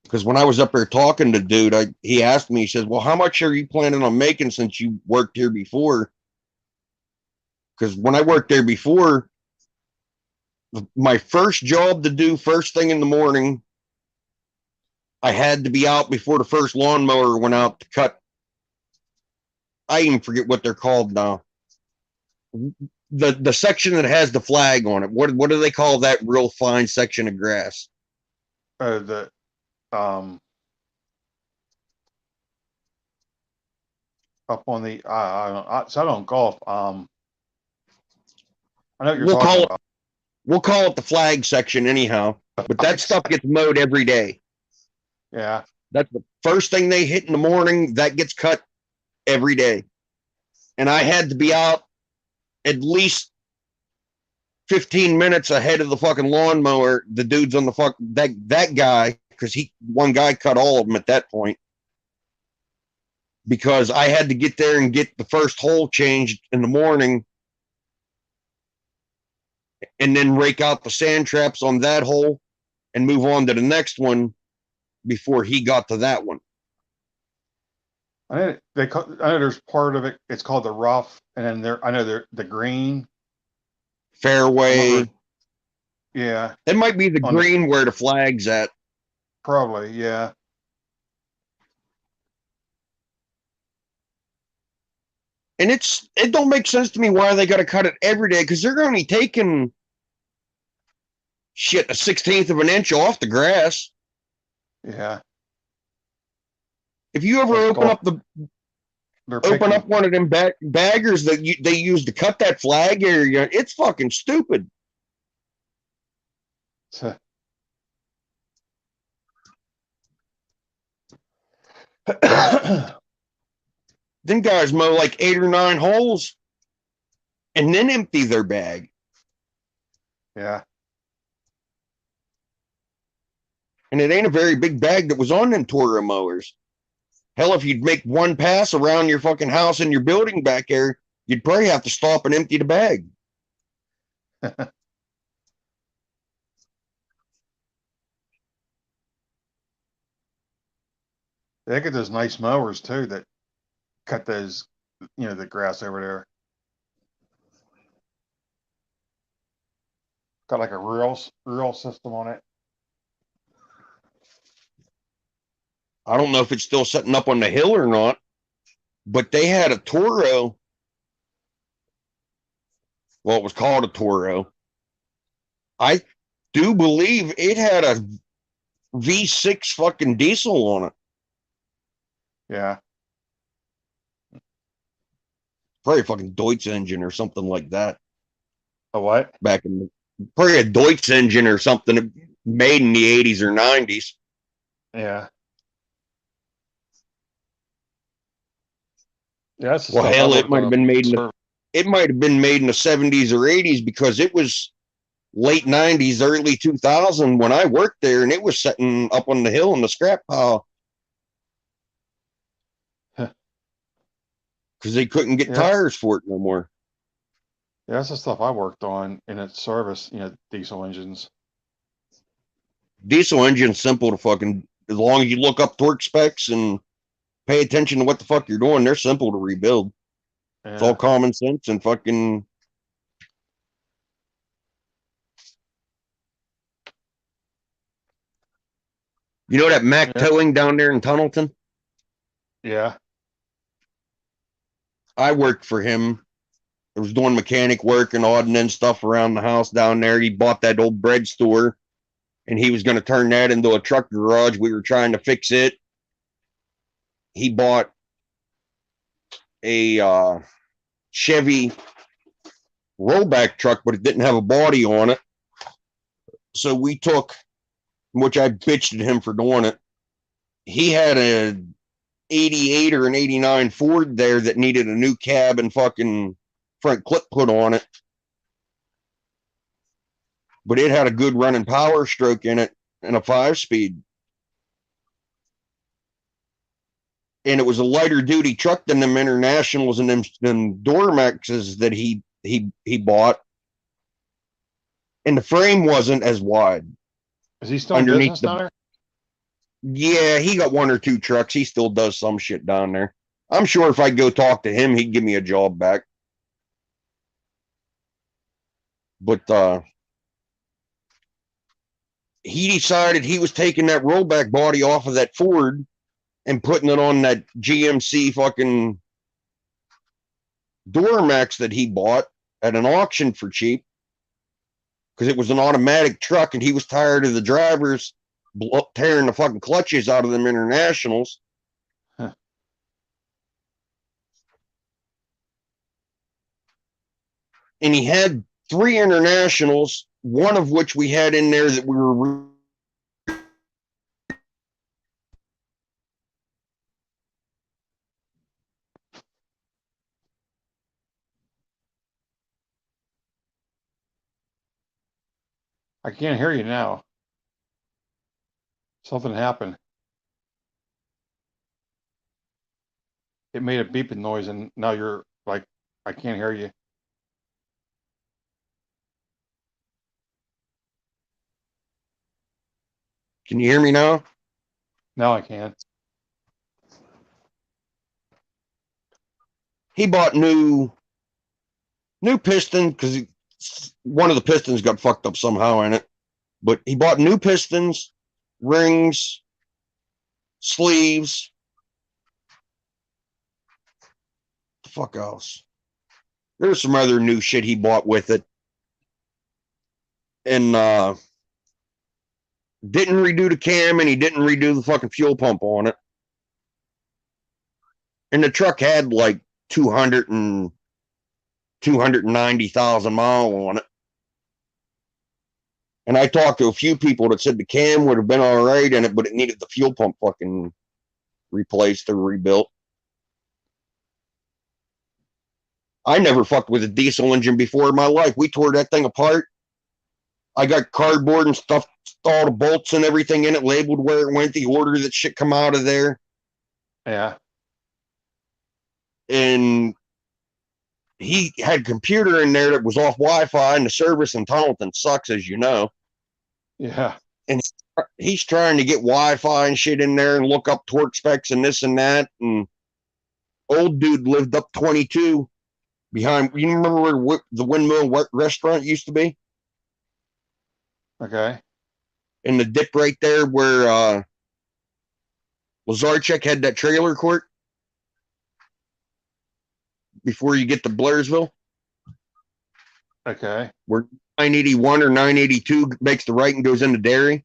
Because when I was up there talking to dude, he asked me, he says, well, how much are you planning on making since you worked here before? Because when I worked there before, my first job to do first thing in the morning, I had to be out before the first lawnmower went out to cut. I even forget what they're called now. The section that has the flag on it. What do they call that real fine section of grass? The up on the so I don't golf. I know what you're We'll talking call it about. we'll call it the flag section anyhow. But that stuff gets mowed every day. Yeah. That's the first thing they hit in the morning. That gets cut every day. And I had to be out at least 15 minutes ahead of the fucking lawnmower. The dude's on the that guy, because one guy cut all of them at that point. Because I had to get there and get the first hole changed in the morning and then rake out the sand traps on that hole and move on to the next one before he got to that one. I know there's part of it. It's called the rough, and then I know the green Fairway. Yeah. It might be the green where the flag's at. Probably, yeah. And it don't make sense to me why they got to cut it every day, because they're only taking a 1/16 of an inch off the grass. Yeah. If you ever open up one of them baggers that they use to cut that flag area, it's fucking stupid. Then guys mow like 8 or 9 holes and then empty their bag. Yeah. And it ain't a very big bag that was on them Toro mowers. Hell, if you'd make one pass around your fucking house and your building back there, you'd probably have to stop and empty the bag. They get those nice mowers too that cut those, the grass over there. Got like a reel system on it. I don't know if it's still setting up on the hill or not, but they had a Toro. Well, it was called a Toro. I do believe it had a V6 fucking diesel on it. Yeah. Probably a fucking Deutz engine or something like that. A what? Back in probably a Deutz engine or something made in the 80s or 90s. Yeah. Yeah, that's the Well, stuff I hell, it worked might have on. been made in the, it might have been made in the 70s or 80s because it was late 90s, early 2000 when I worked there, and it was sitting up on the hill in the scrap pile because they couldn't get Yeah. tires for it no more. Yeah, that's the stuff I worked on in its service, diesel engines. Diesel engine's simple to fucking, as long as you look up torque specs and pay attention to what the fuck you're doing, they're simple to rebuild. It's all Yeah. common sense and fucking. You know that Mac Yeah. Towing down there in Tunnelton? Yeah. I worked for him. I was doing mechanic work and odd and end stuff around the house down there. He bought that old bread store and he was going to turn that into a truck garage. We were trying to fix it. He bought a Chevy rollback truck, but it didn't have a body on it. So we took, which I bitched at him for doing it. He had a 88 or an 89 Ford there that needed a new cab and fucking front clip put on it. But it had a good running power stroke in it and a 5-speed. And it was a lighter duty truck than them Internationals and them Duramaxes that he bought. And the frame wasn't as wide. Is he still in business down there? Yeah, he got one or two trucks. He still does some shit down there. I'm sure if I go talk to him, he'd give me a job back. But he decided he was taking that rollback body off of that Ford and putting it on that GMC fucking Duramax that he bought at an auction for cheap because it was an automatic truck and he was tired of the drivers tearing the fucking clutches out of them Internationals. Huh. And he had 3 Internationals, one of which we had in there that we were I can't hear you now. Something happened. It made a beeping noise, and now you're like, I can't hear you. Can you hear me now? Now I can. He bought new piston because one of the pistons got fucked up somehow in it. But he bought new pistons, rings, sleeves. The fuck else? There's some other new shit he bought with it. And didn't redo the cam and he didn't redo the fucking fuel pump on it. And the truck had like 290,000 miles on it. And I talked to a few people that said the cam would have been all right in it, but it needed the fuel pump fucking replaced or rebuilt. I never fucked with a diesel engine before in my life. We tore that thing apart. I got cardboard and stuff, all the bolts and everything in it, labeled where it went, the order that shit come out of there. Yeah. And he had a computer in there that was off Wi-Fi, and the service in Tunnelton sucks, as you know. Yeah. And he's trying to get Wi-Fi and shit in there and look up torque specs and this and that. And old dude lived up 22 behind. You remember where the Windmill restaurant used to be? Okay. In the dip right there where Lazarchek had that trailer court before you get to Blairsville, Okay. where 981 or 982 makes the right and goes into Derry.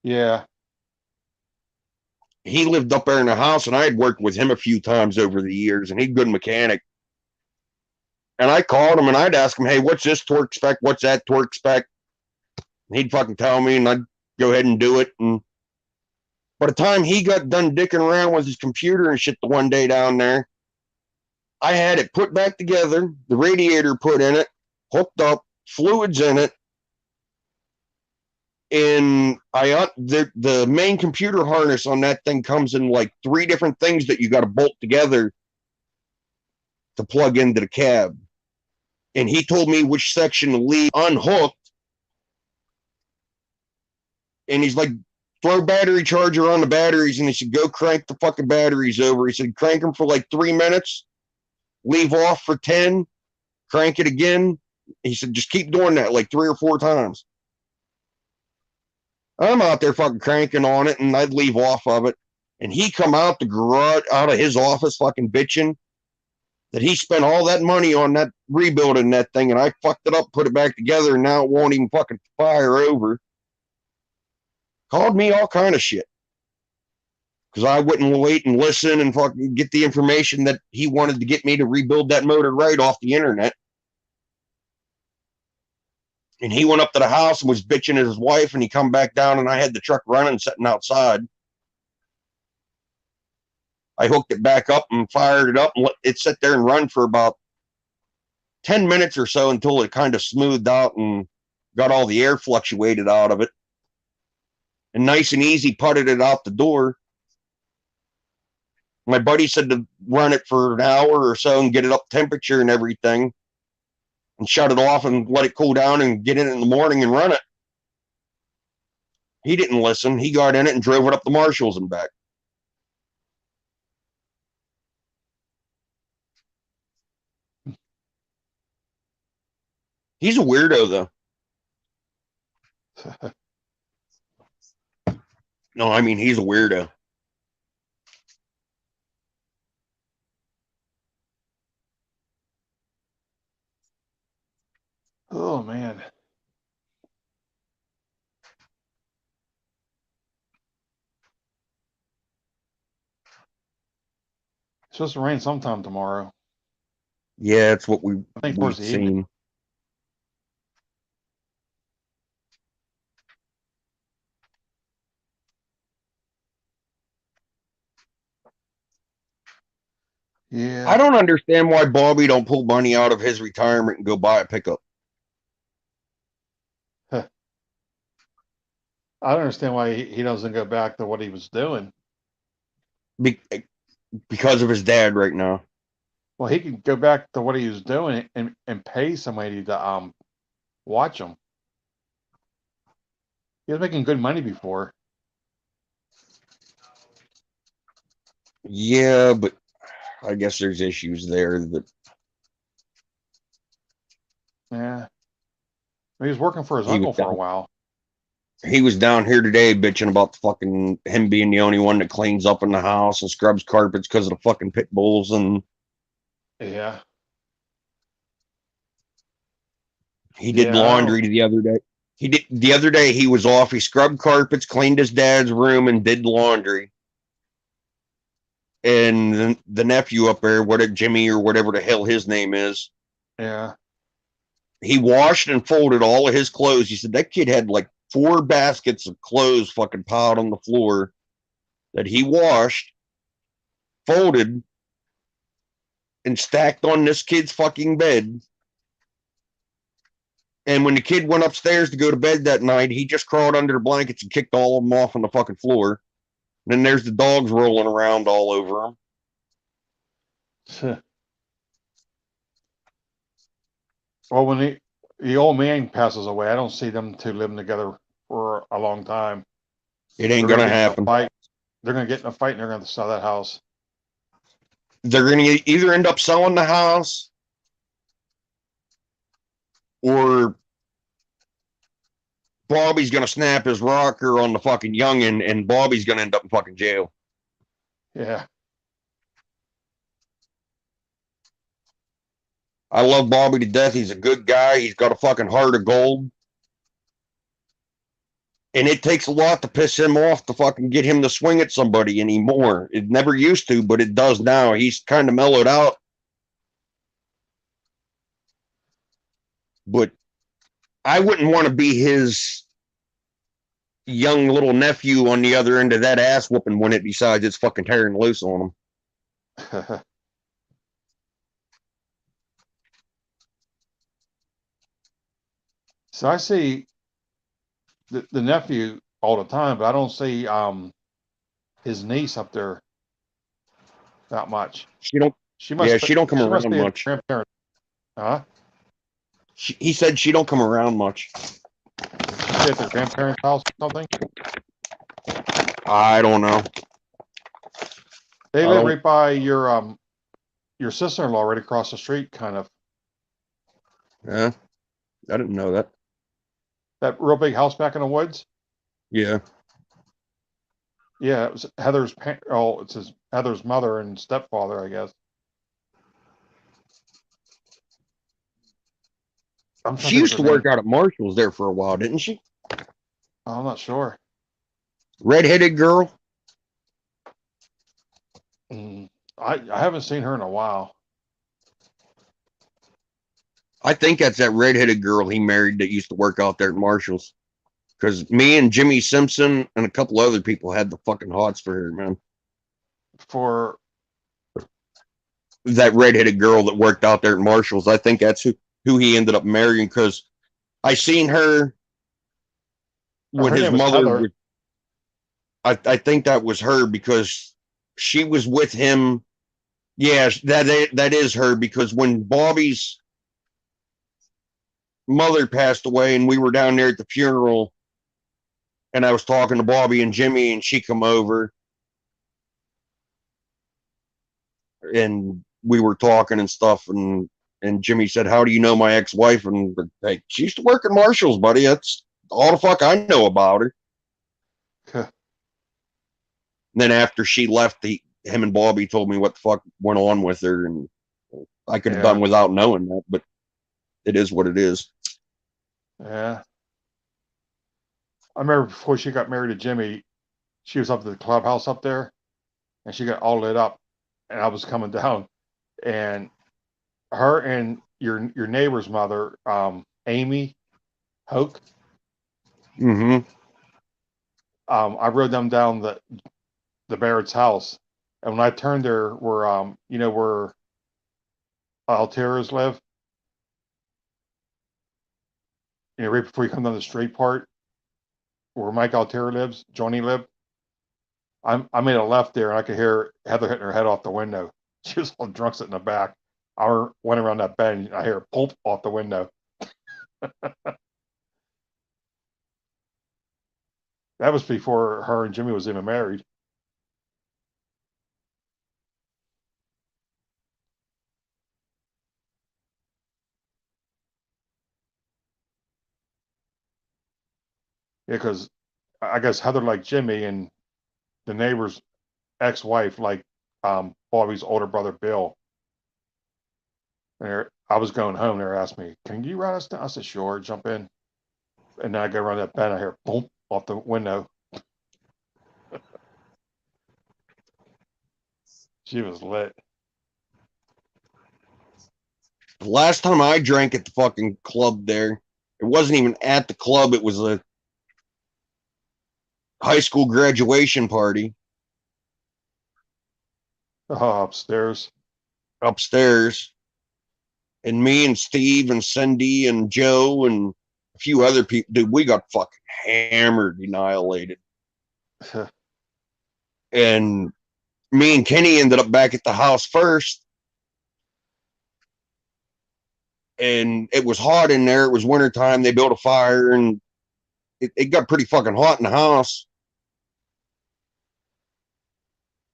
Yeah. He lived up there in the house, and I had worked with him a few times over the years, and he's a good mechanic. And I called him, and I'd ask him, hey, what's this torque spec? What's that torque spec? And he'd fucking tell me, and I'd go ahead and do it. And by the time he got done dicking around with his computer and shit the one day down there, I had it put back together, the radiator put in it, hooked up, fluids in it, and the main computer harness on that thing comes in like 3 different things that you got to bolt together to plug into the cab. And he told me which section to leave unhooked. And he's like, throw battery charger on the batteries. And he said, go crank the fucking batteries over. He said, crank them for like 3 minutes, leave off for 10, crank it again. He said, just keep doing that like 3 or 4 times. I'm out there fucking cranking on it, and I'd leave off of it. And he come out the garage, out of his office fucking bitching that he spent all that money on that rebuilding that thing, and I fucked it up, put it back together, and now it won't even fucking fire over. Called me all kind of shit. Because I wouldn't wait and listen and fucking get the information that he wanted to get me to rebuild that motor right off the internet. And he went up to the house and was bitching at his wife, and he come back down, and I had the truck running, sitting outside. I hooked it back up and fired it up, and let it sit there and run for about 10 minutes or so until it kind of smoothed out and got all the air fluctuated out of it. And nice and easy putted it out the door. My buddy said to run it for an hour or so and get it up temperature and everything, and shut it off and let it cool down and get in the morning and run it. He didn't listen. He got in it and drove it up the Marshalls and back. He's a weirdo, though. No, I mean, he's a weirdo. Oh man. It's supposed to rain sometime tomorrow. Yeah, it's what I think we've towards the evening. seen. Yeah. I don't understand why Bobby don't pull money out of his retirement and go buy a pickup. I don't understand why he doesn't go back to what he was doing. Because of his dad right now. Well, he could go back to what he was doing and pay somebody to watch him. He was making good money before. Yeah, but I guess there's issues there that Yeah. He was working for his uncle for a while. he was down here today bitching about the fucking him being the only one that cleans up in the house and scrubs carpets because of the fucking pit bulls. And Yeah. he did laundry the other day. The other day he was off. He scrubbed carpets, cleaned his dad's room, and did laundry. And the nephew up there, Jimmy or whatever the hell his name is. Yeah. He washed and folded all of his clothes. He said that kid had like 4 baskets of clothes fucking piled on the floor that he washed, folded, and stacked on this kid's fucking bed. And when the kid went upstairs to go to bed that night, he just crawled under the blankets and kicked all of them off on the fucking floor. And then there's the dogs rolling around all over him. Well, when the old man passes away, I don't see them two living together for a long time. It ain't gonna happen. They're gonna get in a fight and they're gonna sell that house. They're gonna either end up selling the house or Bobby's gonna snap his rocker on the fucking youngin, and Bobby's gonna end up in fucking jail. Yeah. I love Bobby to death. He's a good guy. He's got a fucking heart of gold. And it takes a lot to piss him off to fucking get him to swing at somebody anymore. It never used to, but it does now. He's kind of mellowed out. But I wouldn't want to be his young little nephew on the other end of that ass whooping when it decides it's fucking tearing loose on him. So I see the nephew all the time, but I don't see his niece up there that much. She don't. She must. Yeah, she don't come She must around be a much. grandparent. Huh? He said she don't come around much. She at their grandparents' house or something. I don't know. They I live don't- right by your sister-in-law, right across the street, kind of. Yeah, I didn't know that. That real big house back in the woods. Yeah, Yeah, it was Heather's. Oh, it's Heather's mother and stepfather, I guess. I'm trying she think of used to her work name. out at Marshall's there for a while, didn't she? I'm not sure. Redheaded girl. I haven't seen her in a while. I think that's that redheaded girl he married that used to work out there at Marshall's. Because me and Jimmy Simpson and a couple other people had the fucking hots for her, man. For That redheaded girl that worked out there at Marshall's. I think that's who he ended up marrying. Because I seen her when her his name was mother Heather. was. I think that was her because she was with him. Yeah, that is her because when Bobby's mother passed away and we were down there at the funeral and I was talking to Bobby and Jimmy and she come over and we were talking and stuff and Jimmy said, "How do you know my ex-wife?" And like, she used to work at Marshall's, buddy. That's all the fuck I know about her. And then after she left, him and Bobby told me what the fuck went on with her, and I could have Yeah. done without knowing that, but it is what it is. Yeah. I remember before she got married to Jimmy, she was up at the clubhouse up there, and she got all lit up, and I was coming down, and her and your neighbor's mother, Amy Hoke, Mm-hmm. I rode them down the Barrett's house, and when I turned there, where you know where Altera's live, you know, right before you come down the straight part, where Mike Altera lives, Johnny lived. I made a left there, and I could hear Heather hitting her head off the window. She was all drunk sitting in the back. I went around that bend, and I hear a pulp off the window. That was before her and Jimmy was even married. Yeah, because I guess Heather liked Jimmy, and the neighbor's ex-wife liked Bobby's older brother Bill. And I was going home. They asked me, "Can you ride us down?" I said, "Sure." Jump in, and then I go around that bend. I hear boom off the window. She was lit. The last time I drank at the fucking club there, it wasn't even at the club. It was a high school graduation party Oh, upstairs. upstairs. And me and Steve and Cindy and Joe and a few other people, dude, we got fucking hammered, annihilated. And me and Kenny ended up back at the house first. And it was hot in there. It was wintertime. They built a fire and it got pretty fucking hot in the house.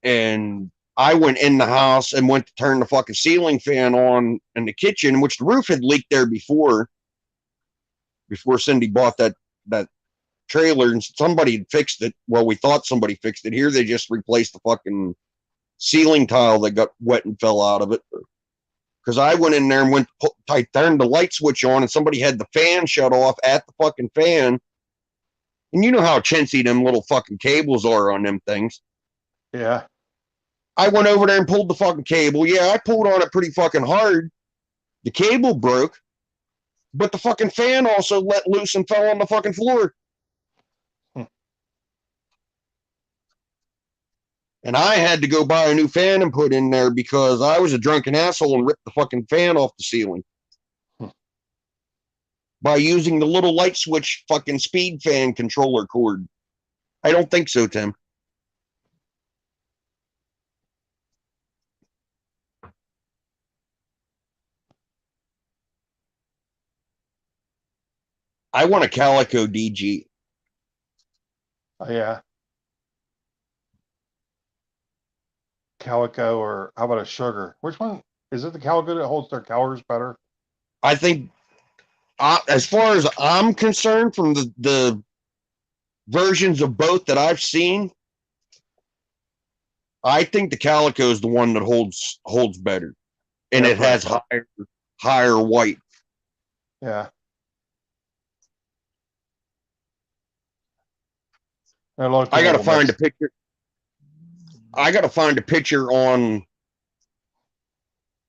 And I went in the house and went to turn the fucking ceiling fan on in the kitchen, which the roof had leaked there before Cindy bought that trailer, and somebody had fixed it. Well, we thought somebody fixed it. Here they just replaced the fucking ceiling tile that got wet and fell out of it. Because I went in there and I turned the light switch on and somebody had the fan shut off at the fucking fan. And you know how chintzy them little fucking cables are on them things. Yeah. I went over there and pulled the fucking cable. Yeah, I pulled on it pretty fucking hard. The cable broke, but the fucking fan also let loose and fell on the fucking floor. And I had to go buy a new fan and put in there because I was a drunken asshole and ripped the fucking fan off the ceiling. By using the little light switch fucking speed fan controller cord. I don't think so, Tim. I want a Calico DG. Oh, yeah. Calico, or how about a Sugar? Which one? Is it the Calico that holds their colors better? I think, as far as I'm concerned, from the versions of both that I've seen, I think the Calico is the one that holds better, and it has higher white. Yeah. I gotta find a picture. I gotta find a picture on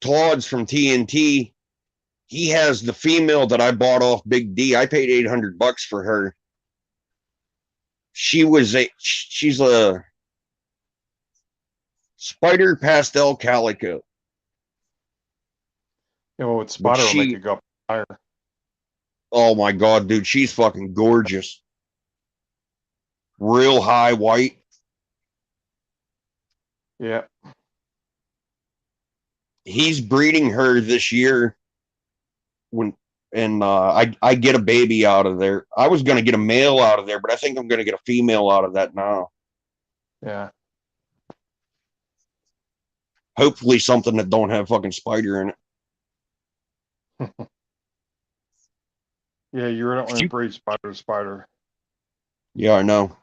Todd's from TNT. He has the female that I bought off Big D. I paid $800 for her. She's a Spider Pastel Calico. Yeah, well, with Spider will make it go higher. Oh my god, dude, she's fucking gorgeous. Real high white. Yeah. He's breeding her this year. I get a baby out of there. I was gonna get a male out of there, but I think I'm gonna get a female out of that now. Yeah. Hopefully something that don't have fucking spider in it. Yeah, you don't want to breed spider to spider. Yeah, I know.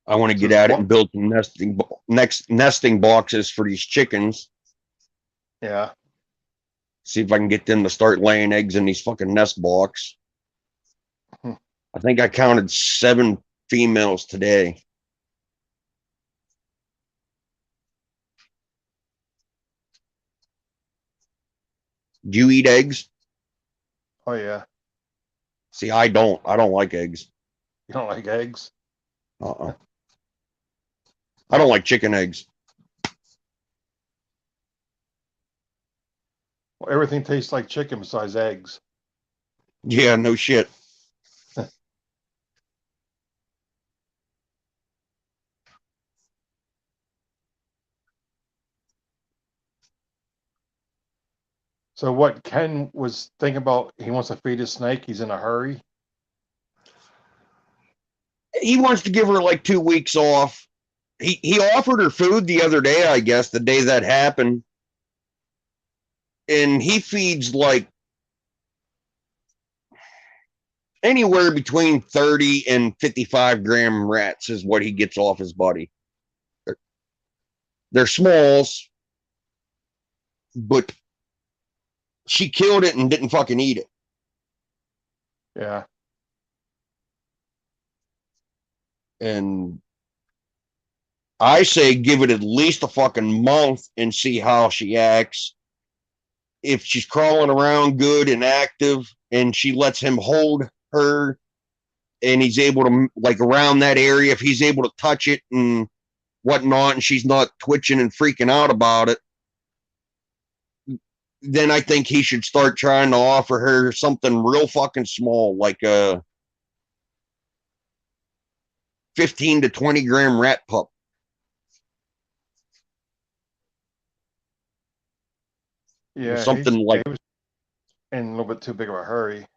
I want to get at it and build some nesting boxes for these chickens. Yeah. See if I can get them to start laying eggs in these fucking nest box. I think I counted 7 females today. Do you eat eggs? Oh, yeah. See, I don't. I don't like eggs. You don't like eggs? I don't like chicken eggs. Well, everything tastes like chicken besides eggs. Yeah, no shit. So what Ken was thinking about, he wants to feed his snake, he's in a hurry. He wants to give her like 2 weeks off. He offered her food the other day, I guess, the day that happened. And he feeds like anywhere between 30 and 55 gram rats is what he gets off his body. They're smalls, but she killed it and didn't fucking eat it. Yeah. And I say give it at least a fucking month and see how she acts. If she's crawling around good and active and she lets him hold her and he's able to, like, around that area, if he's able to touch it and whatnot and she's not twitching and freaking out about it, then I think he should start trying to offer her something real fucking small, like a 15 to 20 gram rat pup. Yeah. Something like, he was in a little bit too big of a hurry.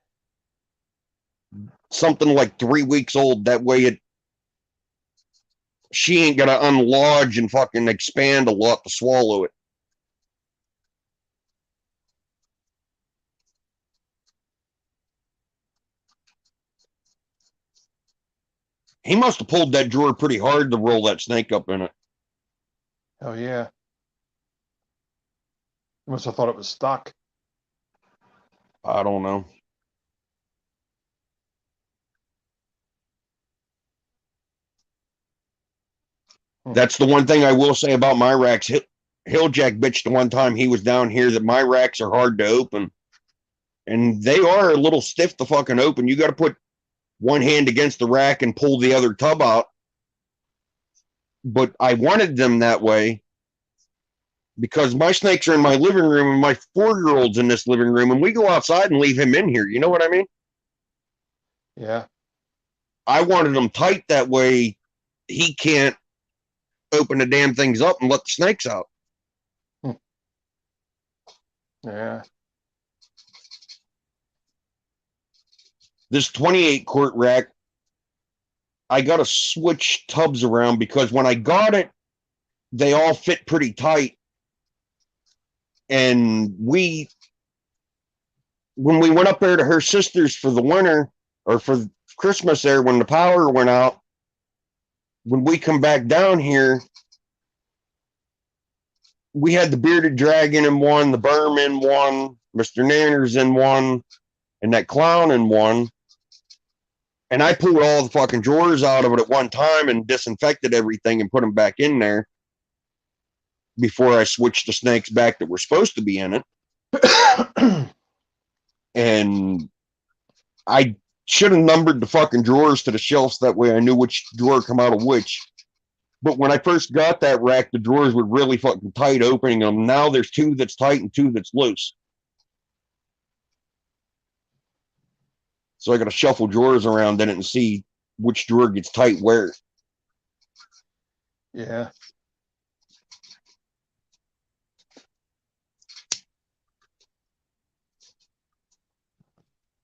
something like 3 weeks old. That way she ain't gonna unlodge and fucking expand a lot to swallow it. He must have pulled that drawer pretty hard to roll that snake up in it. Oh yeah. You must have thought it was stuck. I don't know. That's the one thing I will say about my racks. Hilljack bitched the one time he was down here that my racks are hard to open. And they are a little stiff to fucking open. You got to put one hand against the rack and pull the other tub out. But I wanted them that way because my snakes are in my living room and my 4-year-old's in this living room and we go outside and leave him in here. You know what I mean? Yeah. I wanted them tight that way he can't open the damn things up and let the snakes out. Yeah. This 28 quart rack, I got to switch tubs around because when I got it, they all fit pretty tight. And when we went up there to her sister's for the winter or for Christmas there, when the power went out, when we come back down here, we had the bearded dragon in one, the berm in one, Mr. Nanners in one, and that clown in one. And I pulled all the fucking drawers out of it at one time and disinfected everything and put them back in there before I switched the snakes back that were supposed to be in it. And I should have numbered the fucking drawers to the shelves. That way I knew which drawer come out of which. But when I first got that rack, the drawers were really fucking tight opening them. Now there's 2 that's tight and 2 that's loose. So I got to shuffle drawers around in it and see which drawer gets tight where. Yeah.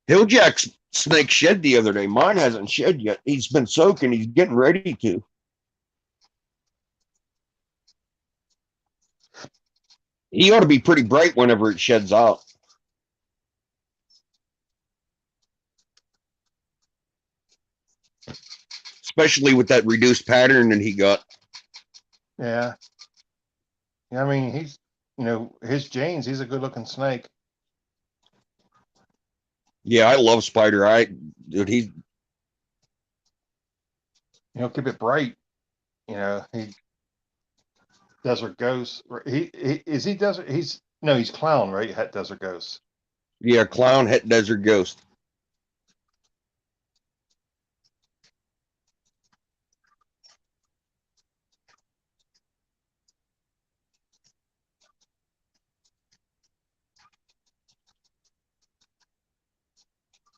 Hilljack's snake shed the other day. Mine hasn't shed yet. He's been soaking. He's getting ready to. He ought to be pretty bright whenever it sheds out. Especially with that reduced pattern that he got. Yeah. Yeah, I mean, he's, his Jane's, he's a good looking snake. Yeah, I love Spider. Dude, Keep it bright. He Desert Ghost. Is he Desert? He's Clown, right? Desert Ghost. yeah, Clown Het Desert Ghost.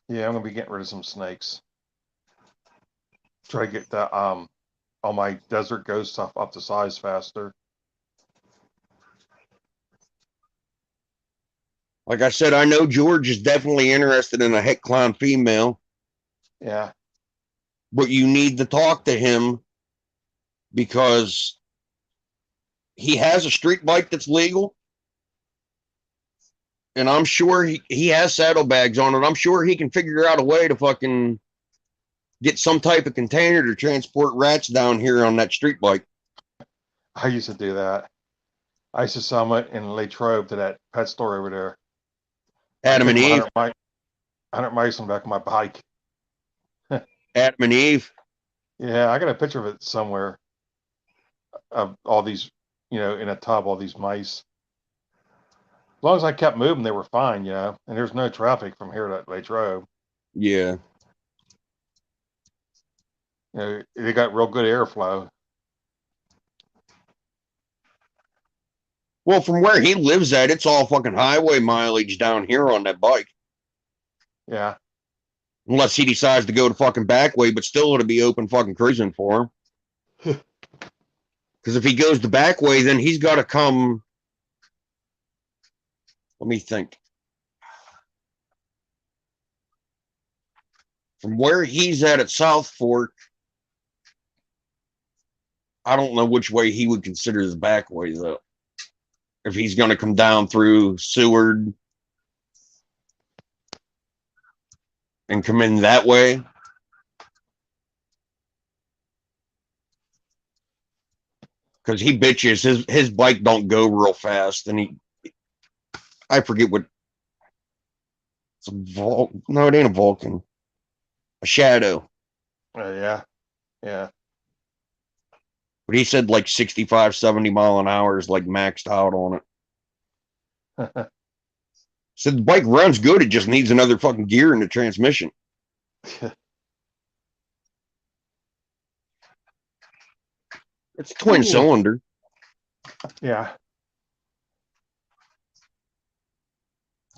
Yeah, I'm gonna be getting rid of some snakes. Try to get the all my Desert Ghost stuff up to size faster. Like I said, I know George is definitely interested in a Het Clown female. Yeah. But you need to talk to him because he has a street bike that's legal. And I'm sure he has saddlebags on it. I'm sure he can figure out a way to fucking get some type of container to transport rats down here on that street bike. I used to do that. I used to sell them in Latrobe to that pet store over there. Adam and Eve. 100 mice on the back of my bike. Adam and Eve. Yeah, I got a picture of it somewhere. Of all these, in a tub, all these mice. As long as I kept moving, they were fine, and there's no traffic from here to Latrobe. Yeah. They got real good airflow. Well, from where he lives at, it's all fucking highway mileage down here on that bike. Yeah. Unless he decides to go the fucking back way, but still it'll be open fucking cruising for him. Because if he goes the back way, then he's got to come. Let me think. From where he's at South Fork, I don't know which way he would consider his back way though. If he's going to come down through Seward and come in that way. Because he bitches, his bike don't go real fast, and I forget what. It's a no, it ain't a Vulcan. A Shadow. Yeah. Yeah. But he said like 65, 70 mile an hour is like maxed out on it. Said the bike runs good, it just needs another fucking gear in the transmission. It's twin Ooh. cylinder. Yeah.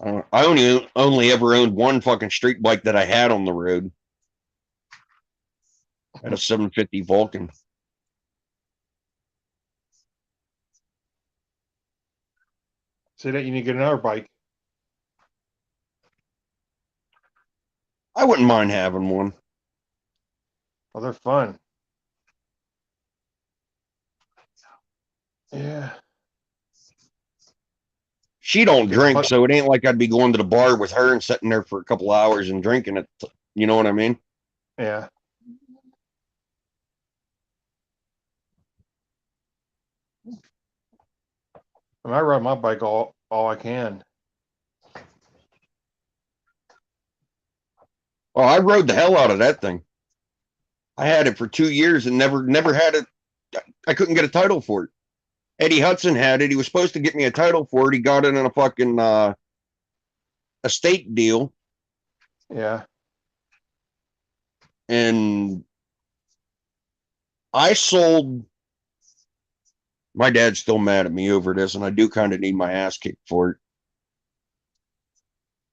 I only ever owned one fucking street bike that I had on the road. I had a 750 Vulcan. Say that you need to get another bike. I wouldn't mind having one. Oh, they're fun. Yeah. She don't drink, so it ain't like I'd be going to the bar with her and sitting there for a couple hours and drinking it. You know what I mean? Yeah. I ride my bike all I can. Oh, I rode the hell out of that thing. I had it for 2 years and never had it. I couldn't get a title for it. Eddie Hudson had it. He was supposed to get me a title for it. He got it in a fucking estate deal. Yeah. And I sold. My dad's still mad at me over this, and I do kind of need my ass kicked for it.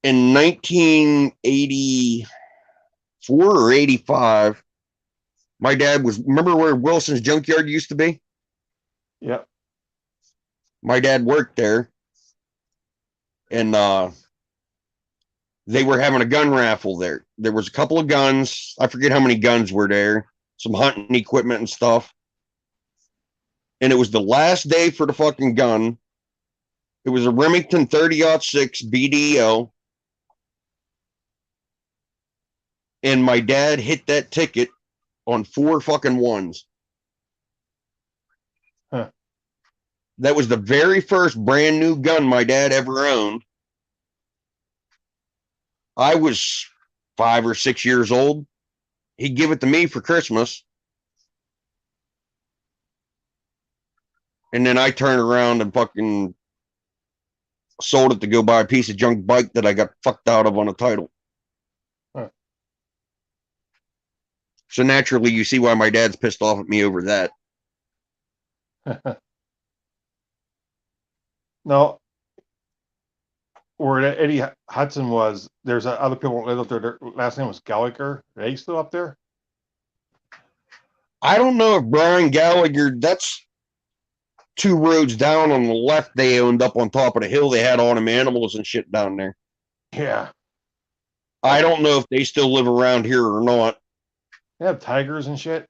In 1984 or 85, my dad was, remember where Wilson's Junkyard used to be? Yep. My dad worked there, and they were having a gun raffle there. There was a couple of guns. I forget how many guns were there, some hunting equipment and stuff. And it was the last day for the fucking gun. It was a Remington 30-06 BDO. And my dad hit that ticket on 4 fucking ones. Huh. That was the very first brand new gun my dad ever owned. I was 5 or 6 years old. He'd give it to me for Christmas. And then I turned around and fucking sold it to go buy a piece of junk bike that I got fucked out of on a title. Huh. So naturally, you see why my dad's pissed off at me over that. No, where Eddie Hudson was, there's other people that live up there. Their last name was Gallagher. Are they still up there? I don't know if Brian Gallagher, that's 2 roads down on the left. They owned up on top of the hill. They had all them animals and shit down there. Yeah. I don't know if they still live around here or not. They have tigers and shit.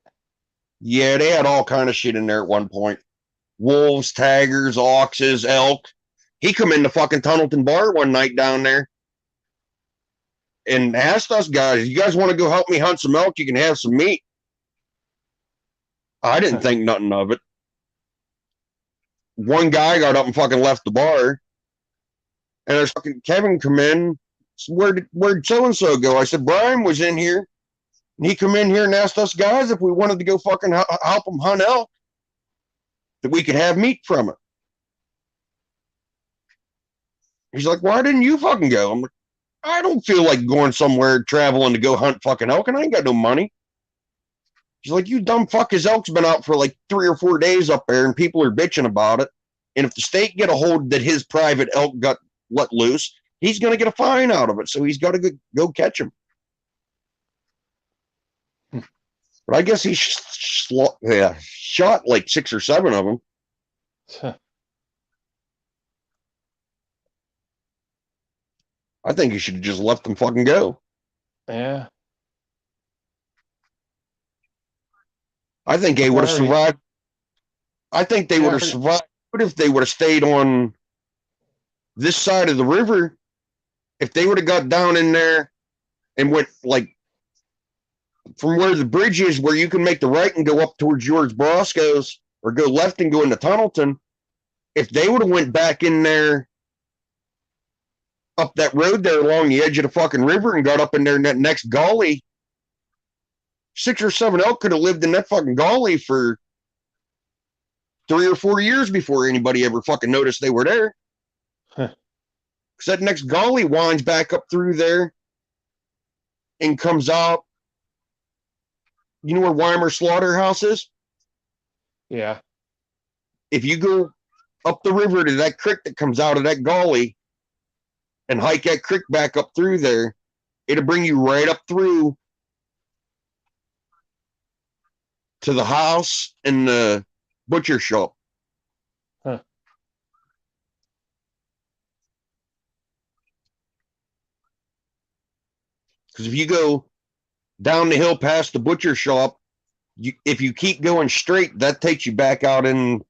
Yeah, they had all kind of shit in there at one point. Wolves, tigers, oxes, elk. He come in the fucking Tunnelton bar one night down there and asked us guys, you guys want to go help me hunt some elk? You can have some meat. I didn't think nothing of it. One guy got up and fucking left the bar. And there's fucking Kevin come in. Where'd so-and-so go? I said, Brian was in here. And he come in here and asked us guys if we wanted to go fucking help him hunt elk, that we could have meat from it. He's like, why didn't you fucking go? I'm like, I don't feel like going somewhere traveling to go hunt fucking elk, and I ain't got no money. He's like, you dumb fuck, his elk's been out for like 3 or 4 days up there, and people are bitching about it. And if the state get a hold that his private elk got let loose, he's going to get a fine out of it. So he's got to go catch him. But I guess he shot like 6 or 7 of them. I think he should have just let them fucking go. Yeah. I think they would have survived. I think they would have survived. What if they would have stayed on this side of the river? If they would have got down in there and went like from where the bridge is, where you can make the right and go up towards George Brosco's, or go left and go into Tunnelton. If they would have went back in there up that road there along the edge of the fucking river and got up in there in that next gully, 6 or 7 elk could have lived in that fucking gully for 3 or 4 years before anybody ever fucking noticed they were there. Huh. Because that next gully winds back up through there and comes out. You know where Weimer Slaughterhouse is? Yeah. If you go up the river to that creek that comes out of that gully and hike that creek back up through there, it'll bring you right up through to the house and the butcher shop. Huh. Because if you go down the hill past the butcher shop, if you keep going straight, that takes you back out in,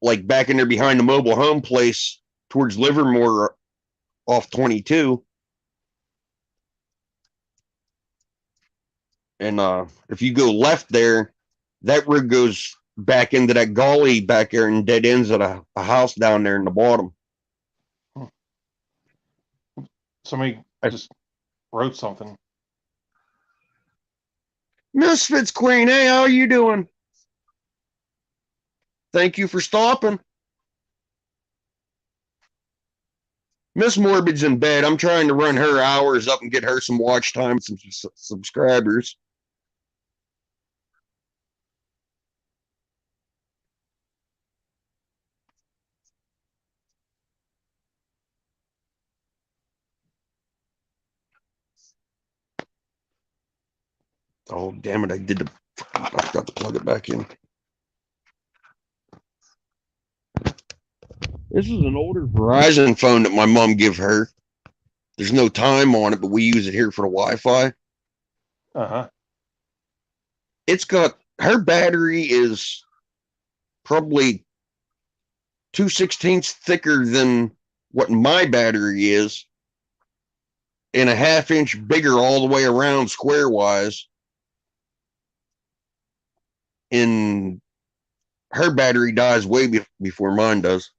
like back in there behind the mobile home place towards Livermore off 22. And if you go left there, that road goes back into that gully back there and dead ends at a house down there in the bottom. Somebody just wrote something. Misfits Queen, hey, how are you doing? Thank you for stopping. Miss Morbid's in bed. I'm trying to run her hours up and get her some watch time, some subscribers. Oh, damn it. I forgot to plug it back in. This is an older Verizon phone that my mom gave her. There's no time on it, but we use it here for the Wi-Fi. Uh-huh. It's got, her battery is probably 2/16 thicker than what my battery is, and a 1/2 inch bigger all the way around square wise. And her battery dies way before mine does.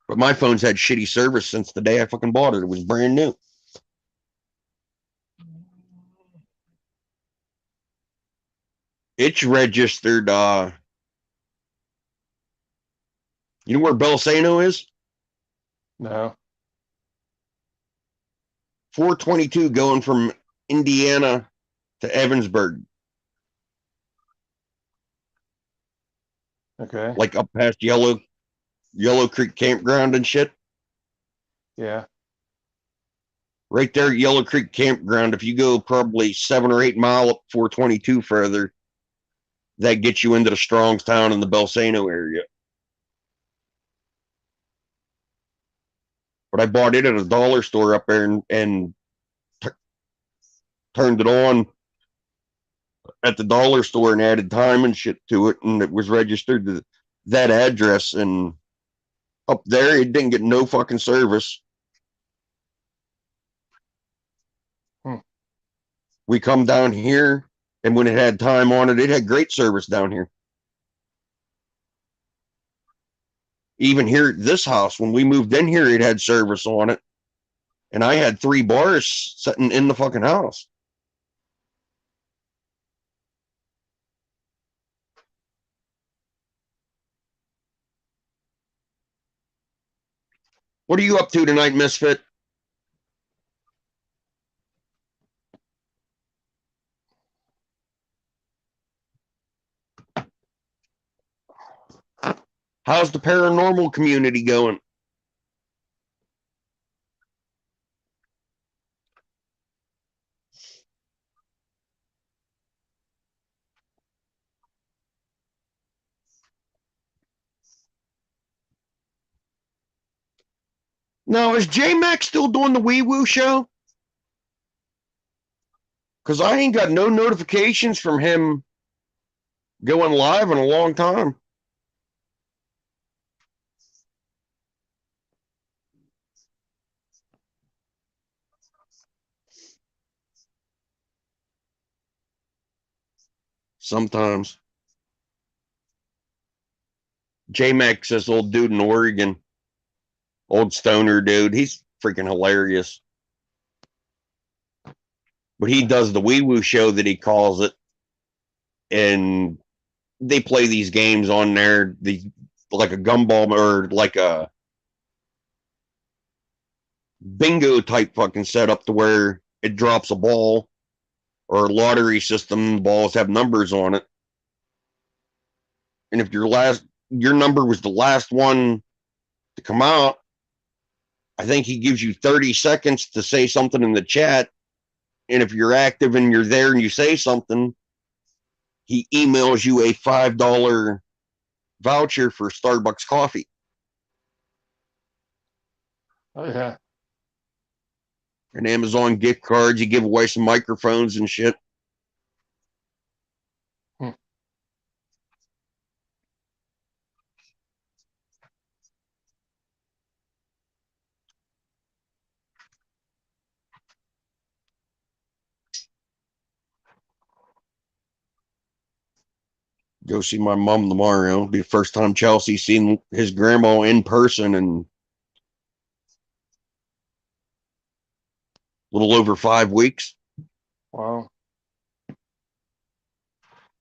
But my phone's had shitty service since the day I fucking bought it. It was brand new. It's registered, you know where Belsano is? No. 422 going from Indiana to Evansburg. Okay. Like up past Yellow Creek Campground and shit. Yeah. Right there at Yellow Creek Campground, if you go probably 7 or 8 mile up 422 further, that gets you into the Strongstown and the Belsano area. But I bought it at a dollar store up there and turned it on at the dollar store and added time and shit to it, and it was registered to that address. And up there, it didn't get no fucking service. We come down here, and when it had time on it, it had great service down here. Even here at this house, when we moved in here, it had service on it. And I had 3 bars sitting in the fucking house. What are you up to tonight, Misfit? How's the paranormal community going? No, is J Mac still doing the Wee Woo show? Because I ain't got no notifications from him going live in a long time. Sometimes. J-Max, this old dude in Oregon, old stoner dude, he's freaking hilarious. But he does the wee woo show that he calls it, and they play these games on there, like a gumball or like a bingo type fucking setup to where it drops a ball or a lottery system. Balls have numbers on it, and if your number was the last one to come out, I think he gives you 30 seconds to say something in the chat. And if you're active and you're there and you say something, he emails you a $5 voucher for Starbucks coffee. Oh yeah. And Amazon gift cards. You give away some microphones and shit. Go see my mom tomorrow. It'll be the first time Chelsea's seen his grandma in person in a little over 5 weeks. Wow.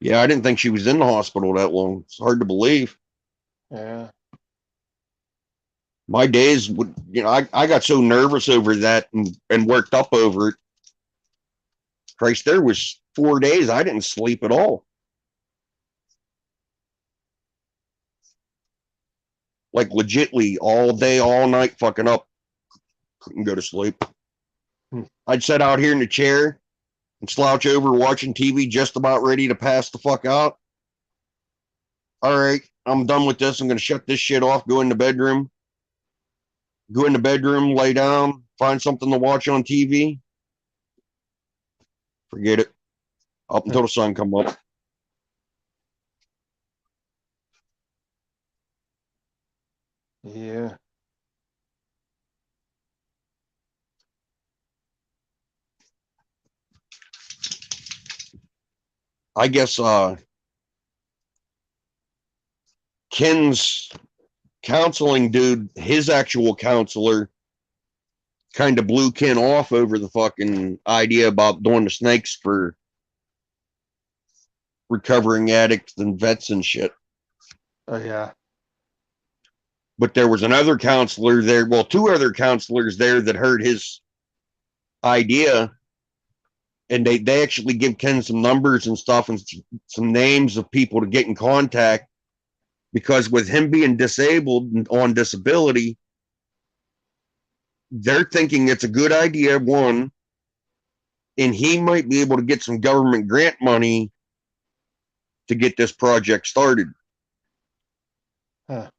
Yeah, I didn't think she was in the hospital that long. It's hard to believe. Yeah. My days would, I got so nervous over that and worked up over it. Christ, there was 4 days I didn't sleep at all. Like legitly all day, all night, fucking up. Couldn't go to sleep. I'd sit out here in the chair and slouch over watching TV, just about ready to pass the fuck out. All right, I'm done with this. I'm going to shut this shit off, go in the bedroom, lay down, find something to watch on TV. Forget it. Up until the sun come up. Yeah. I guess Ken's counseling dude, his actual counselor, kind of blew Ken off over the fucking idea about doing the snakes for recovering addicts and vets and shit. Oh yeah. But there was another counselor there, well, 2 other counselors there that heard his idea, and they actually give Ken some numbers and stuff and some names of people to get in contact, because with him being disabled and on disability, they're thinking it's a good idea, one, and he might be able to get some government grant money to get this project started. Huh.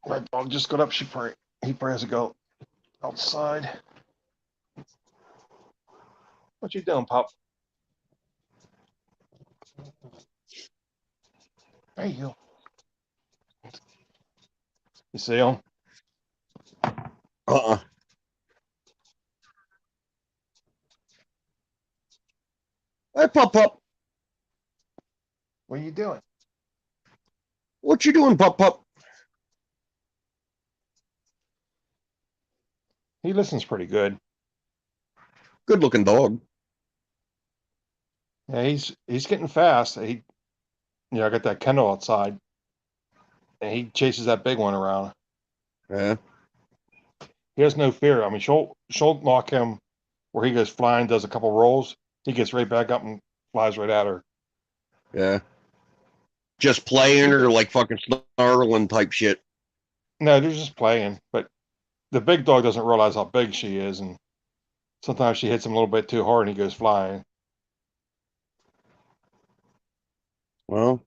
My dog just got up. He probably has to go outside. What you doing, Pop? There you go. You see him? Hey, Pup Pup. What are you doing? What you doing, Pup Pup? He listens pretty good. Good looking dog. Yeah, he's getting fast. I got that kennel outside, and he chases that big one around. Yeah. He has no fear. I mean, she'll knock him where he goes flying, does a couple rolls. He gets right back up and flies right at her. Yeah. Just playing or like fucking snarling type shit? No, they're just playing. But the big dog doesn't realize how big she is, and sometimes she hits him a little bit too hard and he goes flying. Well,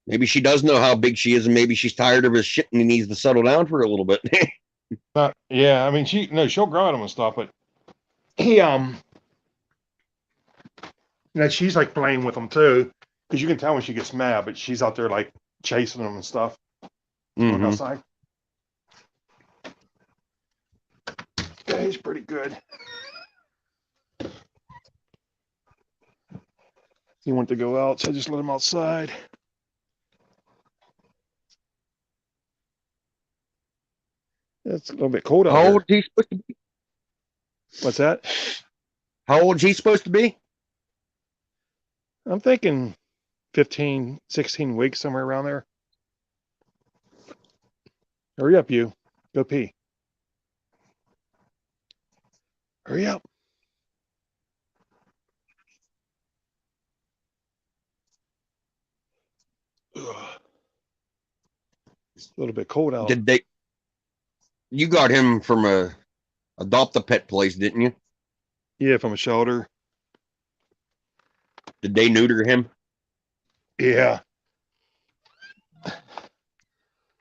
maybe she does know how big she is, and maybe she's tired of his shit and he needs to settle down for a little bit. Yeah, I mean, she'll grow at him and stuff, but he, she's like playing with him too, because you can tell when she gets mad, but she's out there like chasing him and stuff. Look Mhm. outside. Yeah, he's pretty good. He went to go out, so I just let him outside. It's a little bit cold out How here. old is he supposed to be? What's that? How old is he supposed to be? I'm thinking 15, 16 weeks, somewhere around there. Hurry up, you. Go pee. Hurry up. Ugh. It's a little bit cold out. Did they? You got him from a adopt a pet place, didn't you? Yeah, from a shelter. Did they neuter him? Yeah.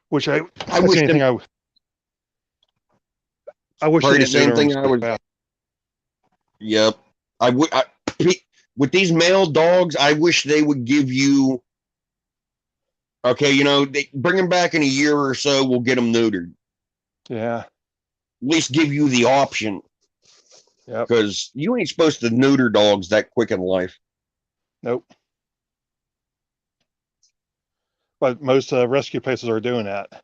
Which I I that's wish the only thing I wish Probably they the didn't same neuter him thing I so was. fast. Yep. I would. With these male dogs, I wish they would give you. Okay, they bring them back in a year or so. We'll get them neutered. Yeah. At least give you the option, Yep. because you ain't supposed to neuter dogs that quick in life. Nope. But most rescue places are doing that.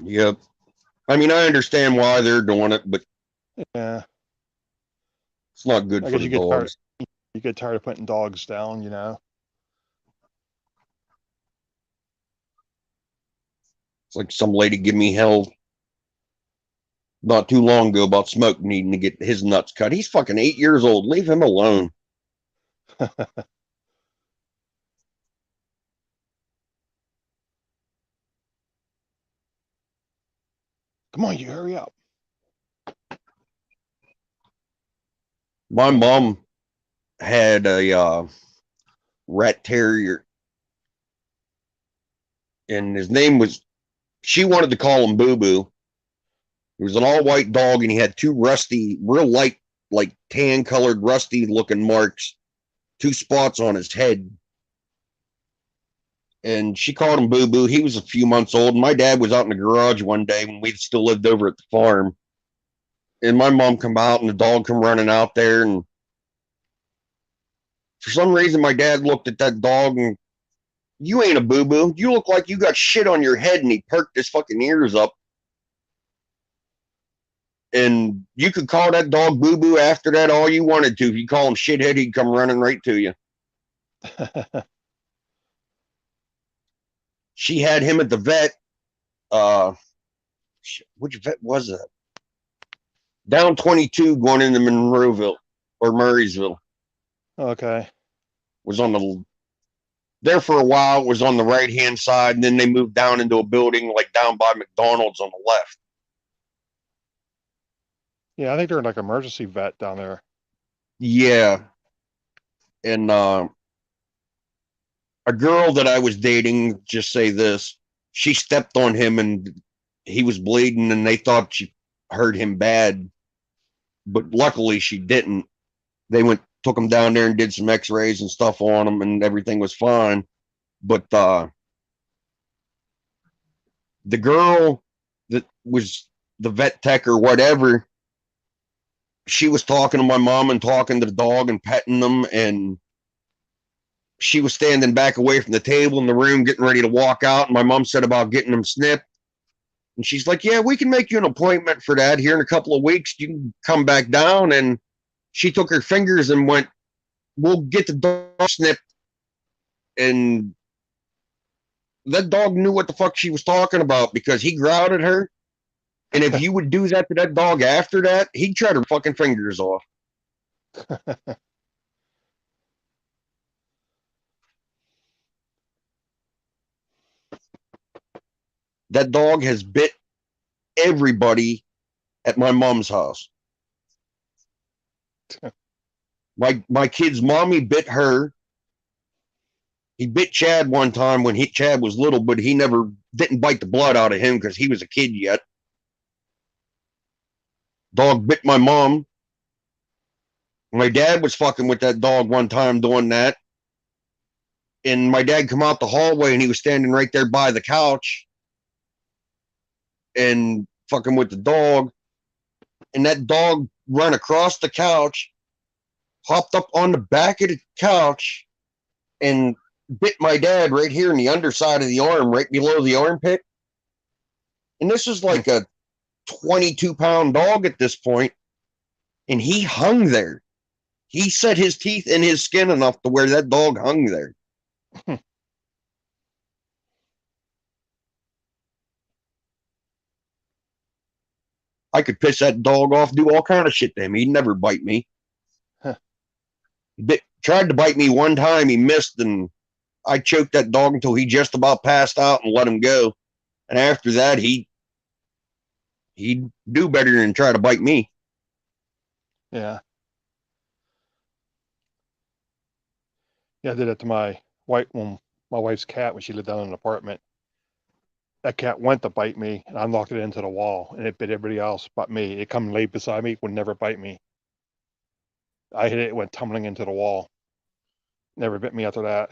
Yep. I mean, I understand why they're doing it, but Yeah. it's not good I for guess the dogs. you get tired of putting dogs down, It's like some lady give me hell not too long ago about Smoke needing to get his nuts cut. He's fucking 8 years old. Leave him alone. Come on, you hurry up. My mom had a rat terrier, and his name was. She wanted to call him Boo Boo. He was an all white dog, and he had two rusty, real light, like tan colored, rusty looking marks, two spots on his head. And she called him Boo Boo. He was a few months old. My dad was out in the garage one day when we still lived over at the farm. And my mom come out, and the dog come running out there. And for some reason, my dad looked at that dog, and you ain't a Boo Boo. You look like you got shit on your head. And he perked his fucking ears up. And you could call that dog Boo Boo after that all you wanted to. If you call him shithead, he'd come running right to you. She had him at the vet. Which vet was that? Down 22 going into Monroeville or Murraysville. Okay. Was on the there for a while. It was on the right hand side, and then they moved down into a building like down by McDonald's on the left. Yeah, I think they're like emergency vet down there. Yeah, and a girl that I was dating, just say this, she stepped on him and he was bleeding, and they thought she hurt him bad, but luckily she didn't. They took him down there and did some x-rays and stuff on him, and everything was fine. But the girl that was the vet tech or whatever, she was talking to my mom and talking to the dog and petting them, and she was standing back away from the table in the room getting ready to walk out, and my mom said about getting them snipped. And she's like, yeah, we can make you an appointment for that here in a couple of weeks. You can come back down. And she took her fingers and went, we'll get the dog snipped. And that dog knew what the fuck she was talking about, because he growled at her. And if you would do that to that dog after that, he'd try her fucking fingers off. That dog has bit everybody at my mom's house. My kid's mommy bit her. He bit Chad one time when Chad was little, but he never didn't bite the blood out of him because he was a kid yet. Dog bit my mom. My dad was fucking with that dog one time doing that. And my dad come out the hallway and he was standing right there by the couch and fucking with the dog. And that dog ran across the couch, hopped up on the back of the couch, and bit my dad right here in the underside of the arm, right below the armpit. And this is like a 22-pound dog at this point, and he hung there. He set his teeth in his skin enough to where that dog hung there. I could piss that dog off, do all kind of shit to him. He'd never bite me. Huh. Tried to bite me one time. He missed, and I choked that dog until he just about passed out and let him go. And after that, he'd do better than try to bite me. Yeah. Yeah, I did it to my wife's cat when she lived down in an apartment. That cat went to bite me, and I knocked it into the wall, and it bit everybody else but me. It come and laid beside me, would never bite me. I hit it, it went tumbling into the wall. Never bit me after that.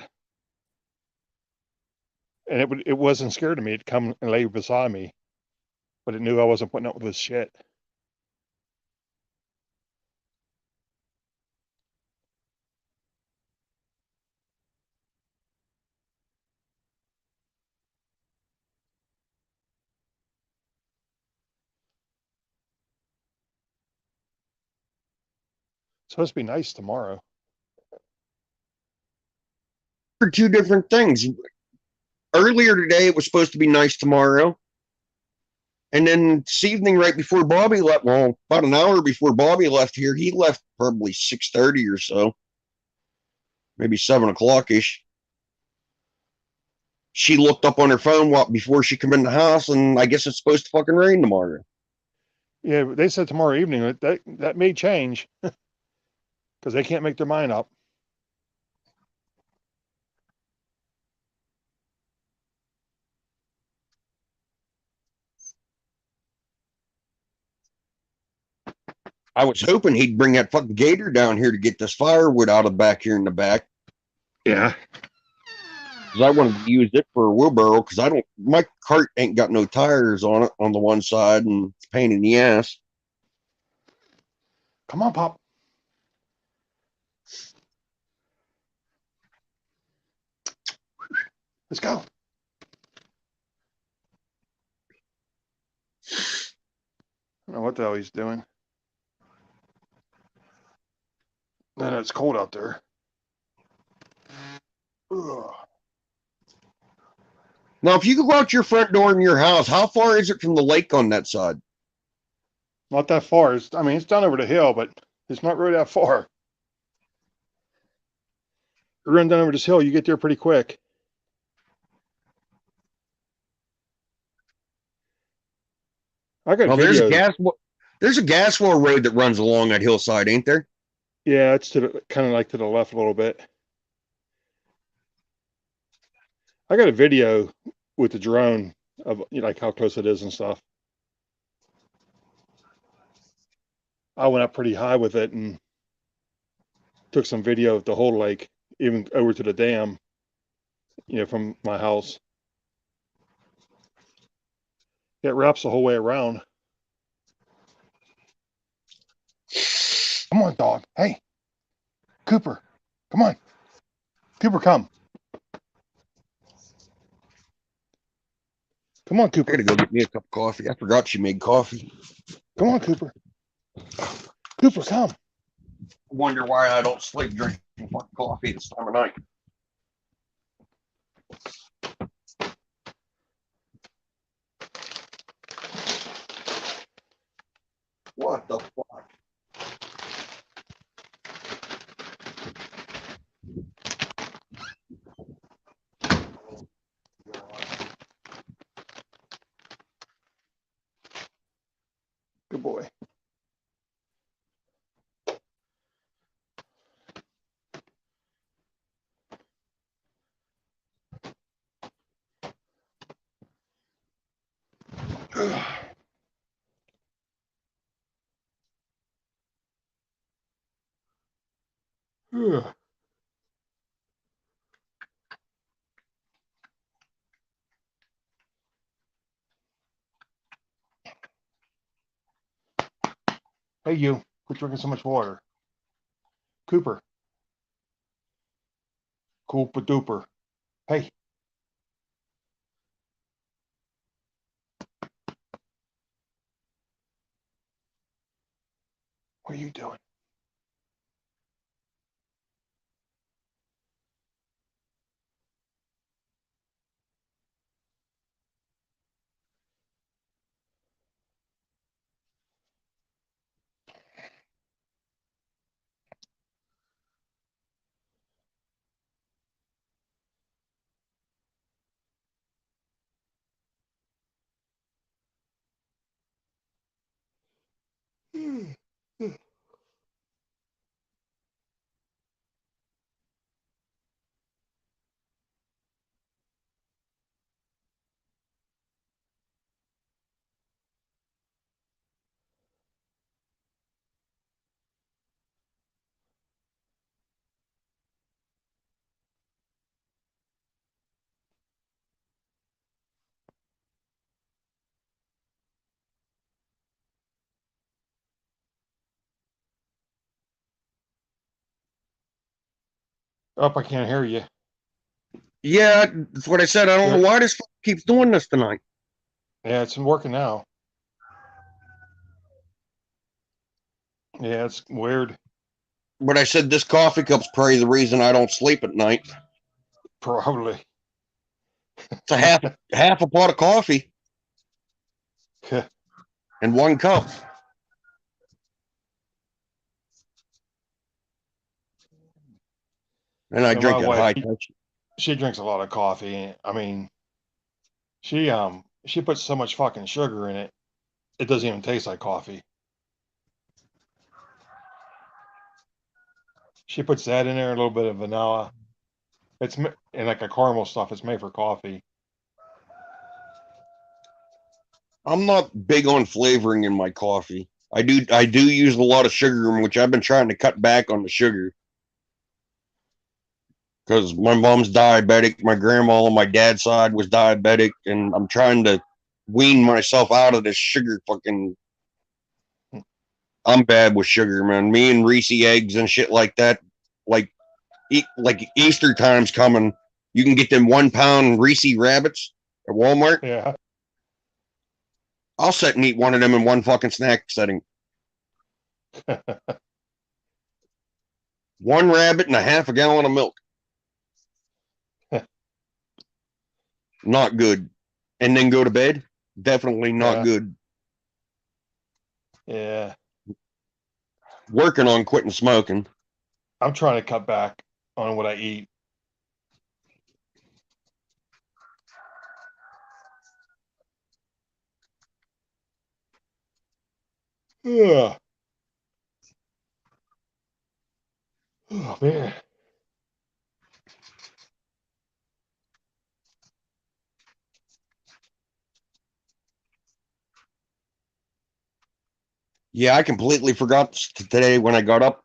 And it wasn't scared of me. It come and lay beside me, but it knew I wasn't putting up with this shit. It's supposed to be nice tomorrow. For two different things. Earlier today, it was supposed to be nice tomorrow. And then this evening, right before Bobby left, well, about an hour before Bobby left here, he left probably 6:30 or so, maybe 7 o'clock ish. She looked up on her phone before she come in the house, and I guess it's supposed to fucking rain tomorrow. Yeah, they said tomorrow evening. That may change because they can't make their mind up. I was hoping he'd bring that fucking gator down here to get this firewood out of back here in the back. Yeah. Because I wanted to use it for a wheelbarrow because my cart ain't got no tires on it on the one side, and it's a pain in the ass. Come on, Pop. Let's go. I don't know what the hell he's doing. No, it's cold out there. Ugh. Now, if you go out your front door in your house, how far is it from the lake on that side? Not that far. It's down over the hill, but it's not really that far. You run down over this hill, you get there pretty quick. I got Well, videos. there's a gas well road that runs along that hillside, ain't there? Yeah, it's kind of like to the left a little bit. I got a video with the drone of like how close it is and stuff. I went up pretty high with it and took some video of the whole lake, even over to the dam, from my house. It wraps the whole way around. Come on, dog. Hey, Cooper, come on. Cooper, come. Come on, I Cooper. gotta go get me a cup of coffee. I forgot she made coffee. Come on, Cooper. Cooper, come. Wonder why I don't sleep drinking coffee this time of night. What the fuck? Good boy. Ugh. Hey, you, quit drinking so much water. Cooper. Cooper duper. Hey. What are you doing? Up, I can't hear you. Yeah, that's what I said. I don't know why this keeps doing this tonight. Yeah, it's working now. Yeah, it's weird. But I said this coffee cup's probably the reason I don't sleep at night. Probably. It's a half a pot of coffee in one cup. And I And drink my it wife, high tension. she drinks a lot of coffee. I mean, she puts so much fucking sugar in it, it doesn't even taste like coffee. She puts that in there, a little bit of vanilla. It's and like a caramel stuff. It's made for coffee. I'm not big on flavoring in my coffee. I do use a lot of sugar, which I've been trying to cut back on the sugar. Because my mom's diabetic, my grandma on my dad's side was diabetic, and I'm trying to wean myself out of this sugar fucking. I'm bad with sugar, man. Me and Reese eggs and shit like that. Like Easter time's coming. You can get them 1 pound Reese rabbits at Walmart. Yeah. I'll sit and eat one of them in one fucking snack setting. One rabbit and a half a gallon of milk. Not good. And then go to bed. Definitely not Yeah. good. Yeah. Working on quitting smoking. I'm trying to cut back on what I eat. Yeah. Oh man. Yeah, I completely forgot today when I got up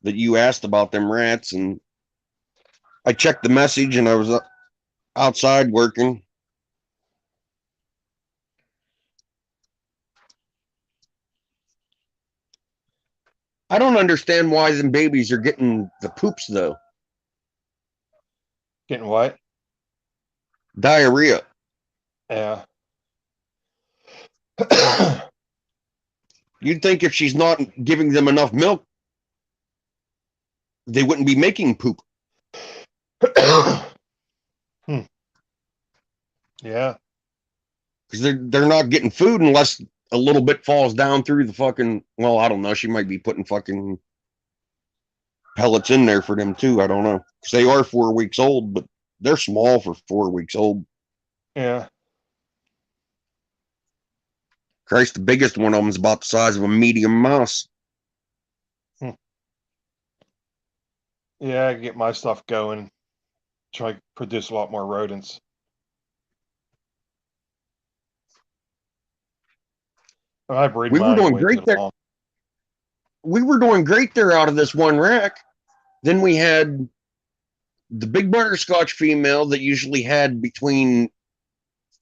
that you asked about them rats, and I checked the message and I was outside working. I don't understand why them babies are getting the poops though. Getting what? Diarrhea. Yeah. You'd think if she's not giving them enough milk, they wouldn't be making poop. Yeah. Because they're not getting food unless a little bit falls down through the fucking. Well, I don't know. She might be putting fucking pellets in there for them too. I don't know. Because they are 4 weeks old, but they're small for 4 weeks old. Yeah. Christ, the biggest one of them is about the size of a medium mouse. Yeah, I get my stuff going. Try to produce a lot more rodents. I breed We were mine doing anyway. great there. We were doing great there out of this one rack. Then we had the big butterscotch female that usually had between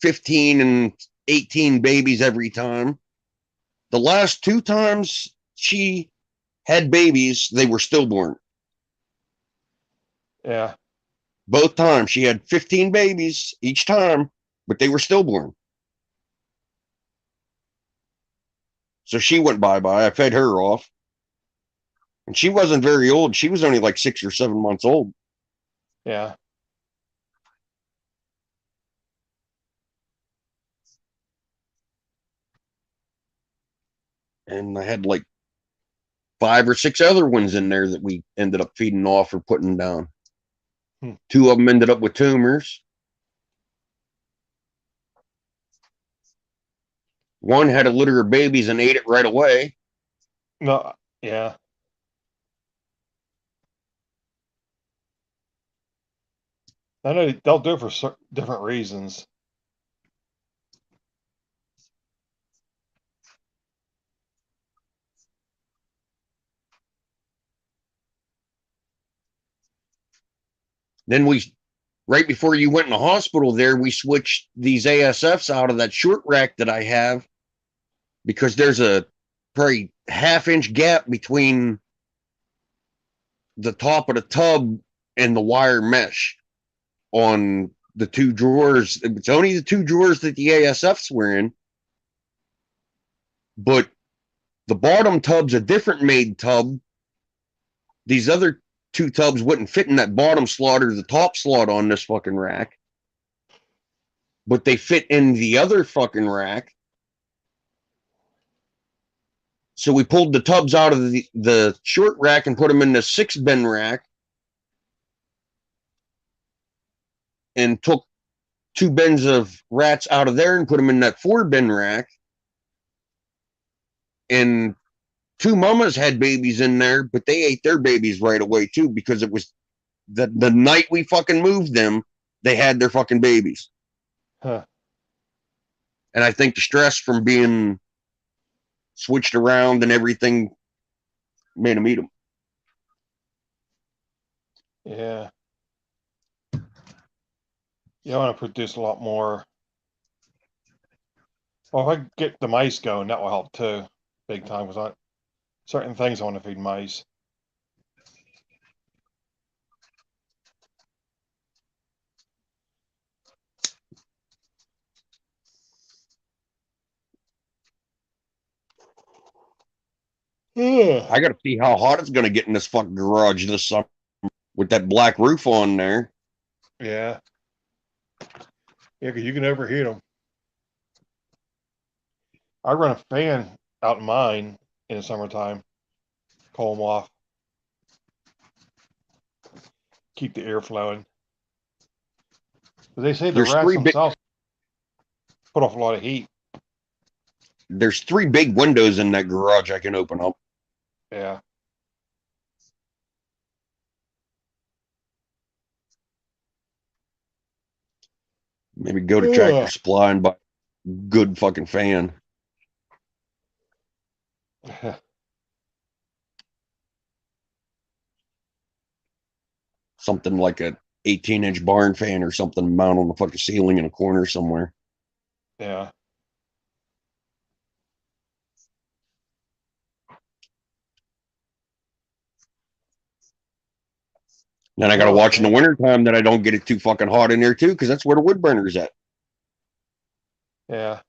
15 and 18 babies every time. The last two times she had babies, they were stillborn. Yeah. Both times she had 15 babies each time, but they were stillborn. So she went bye-bye. I fed her off. And she wasn't very old. She was only like 6 or 7 months old. Yeah. And I had like 5 or 6 other ones in there that we ended up feeding off or putting down. Hmm. 2 of them ended up with tumors. One had a litter of babies and ate it right away. No. Yeah. I know they'll do it for different reasons. Then right before you went in the hospital there, we switched these ASFs out of that short rack that I have because there's a probably half-inch gap between the top of the tub and the wire mesh on the 2 drawers. It's only the 2 drawers that the ASFs were in, but the bottom tub's a different made tub. These other 2 tubs wouldn't fit in that bottom slot or the top slot on this fucking rack, but they fit in the other fucking rack. So we pulled the tubs out of the short rack and put them in the 6 bin rack and took 2 bins of rats out of there and put them in that 4 bin rack. And 2 mamas had babies in there, but they ate their babies right away too, because it was the night we fucking moved them, they had their fucking babies. Huh. And I think the stress from being switched around and everything made them eat them. Yeah. You want to produce a lot more. Well, if I get the mice going, that will help too, big time. Because certain things I want to feed mice. I got to see how hot it's going to get in this fucking garage this summer with that black roof on there. Yeah. Yeah, because you can overheat them. I run a fan out in mine in the summertime. Cool them off. Keep the air flowing. But they say the There's rats 3 big themselves put off a lot of heat. there's 3 big windows in that garage I can open up. Yeah. Maybe go to Tractor Supply and buy a good fucking fan. Something like a 18-inch barn fan or something mounted on the fucking ceiling in a corner somewhere. Yeah. Then I got to Oh, watch in man. the wintertime that I don't get it too fucking hot in there too, because that's where the wood burner's at. Yeah.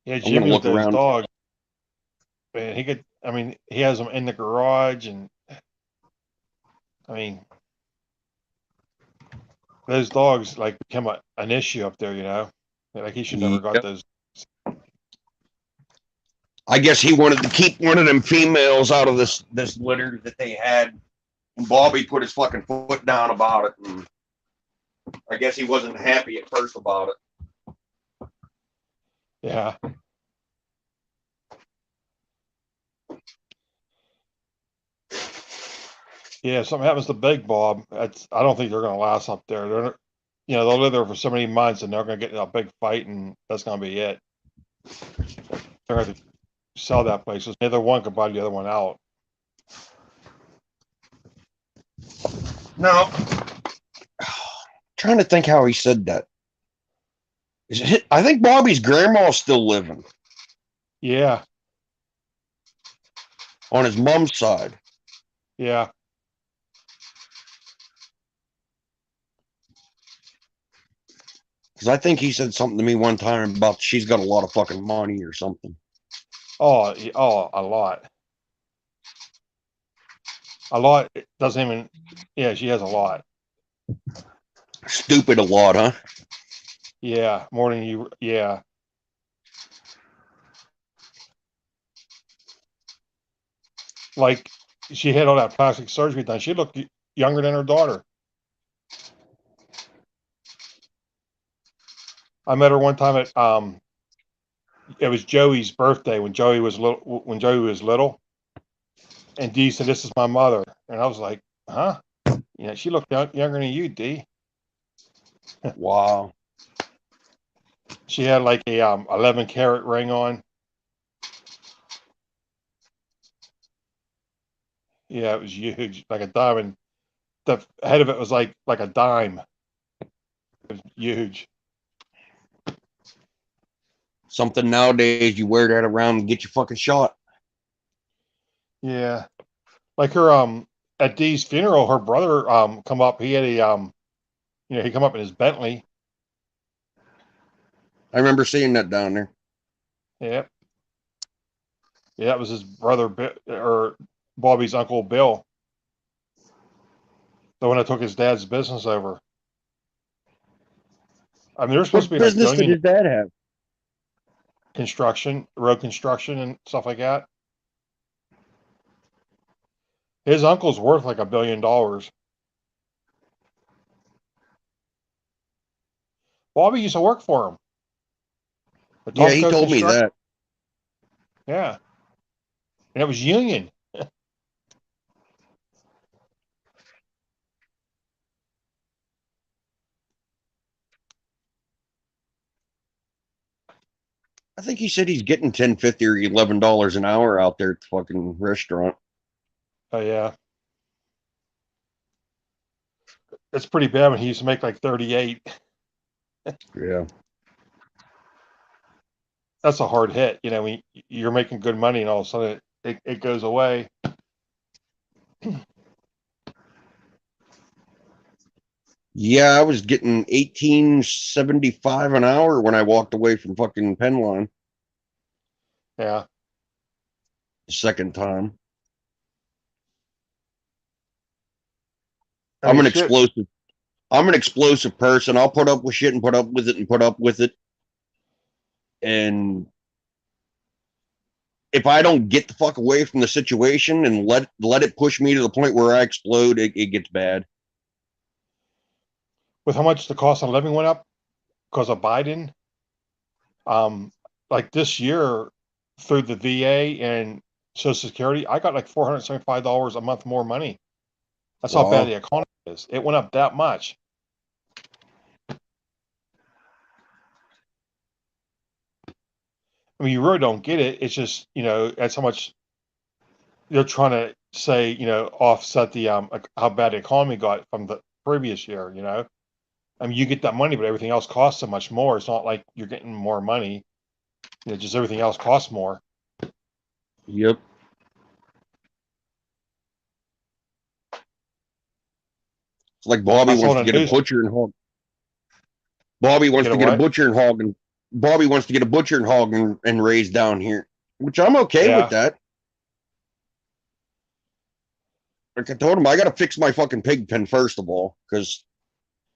Yeah, I'm gonna Jimmy with look those around. dogs, man, he has them in the garage, and I mean, those dogs like become an issue up there, you know? Like he should never got Yep. those. I guess he wanted to keep one of them females out of this litter that they had. And Bobby put his fucking foot down about it. And I guess he wasn't happy at first about it. Yeah. Yeah, if something happens to Big Bob, I don't think they're gonna last up there. They'll live there for so many months and they're gonna get in a big fight and that's gonna be it. They're gonna have to sell that place. 'Cause neither one could buy the other one out. No. Trying to think how he said that. I think Bobby's grandma's still living Yeah, on his mom's side. yeah. Because I think he said something to me one time about she's got a lot of fucking money or something. Oh, a lot. A lot. It doesn't even. Yeah, she has a lot. Stupid a lot, huh? Yeah, more than you. Yeah. Like she had all that plastic surgery done. She looked younger than her daughter. I met her one time at it was Joey's birthday when Joey was little. And Dee said, "This is my mother," and I was like, "Huh?" Yeah, she looked younger than you, Dee. Wow. She had like a 11-carat ring on. Yeah, it was huge, like a diamond. The head of it was like a dime. It was huge. Something nowadays you wear that around and get your fucking shot. Yeah, like her at Dee's funeral, her brother come up. He had a he come up in his Bentley. I remember seeing that down there. Yeah, yeah, that was his brother or Bobby's uncle Bill, the one that took his dad's business over. I mean, they're supposed to What be like business did billion his dad have? construction, road construction, and stuff like that. His uncle's worth like $1 billion. Bobby used to work for him. The Yeah, Top he Coat told me Construction. that. Yeah, and it was union. I think he said he's getting $10.50 or $11 an hour out there at the fucking restaurant. Oh yeah, it's pretty bad when he used to make like 38. Yeah. That's a hard hit. When you're making good money and all of a sudden it goes away. Yeah, I was getting $18.75 an hour when I walked away from fucking Penline Yeah. the second time. I I'm mean, an shit. explosive. I'm an explosive person. I'll put up with shit and put up with it and put up with it. And if I don't get the fuck away from the situation and let it push me to the point where I explode, it gets bad. With how much the cost of living went up because of Biden, like this year through the VA and Social Security, I got like $475 a month more money. That's how bad Wow. the economy is. It went up that much. I mean, you really don't get it. It's just, that's how much they're trying to say, offset the how bad the economy got from the previous year. I mean, you get that money, but everything else costs so much more. It's not like you're getting more money. Just everything else costs more. Yep. It's like Bobby I saw wants on to the get a news. butcher and hog. Bobby wants Get to a get a what? butcher and hog, and Bobby wants to get a butcher and hog and raised down here, which I'm okay with Yeah. that. Like I told him, I got to fix my fucking pig pen first of all, because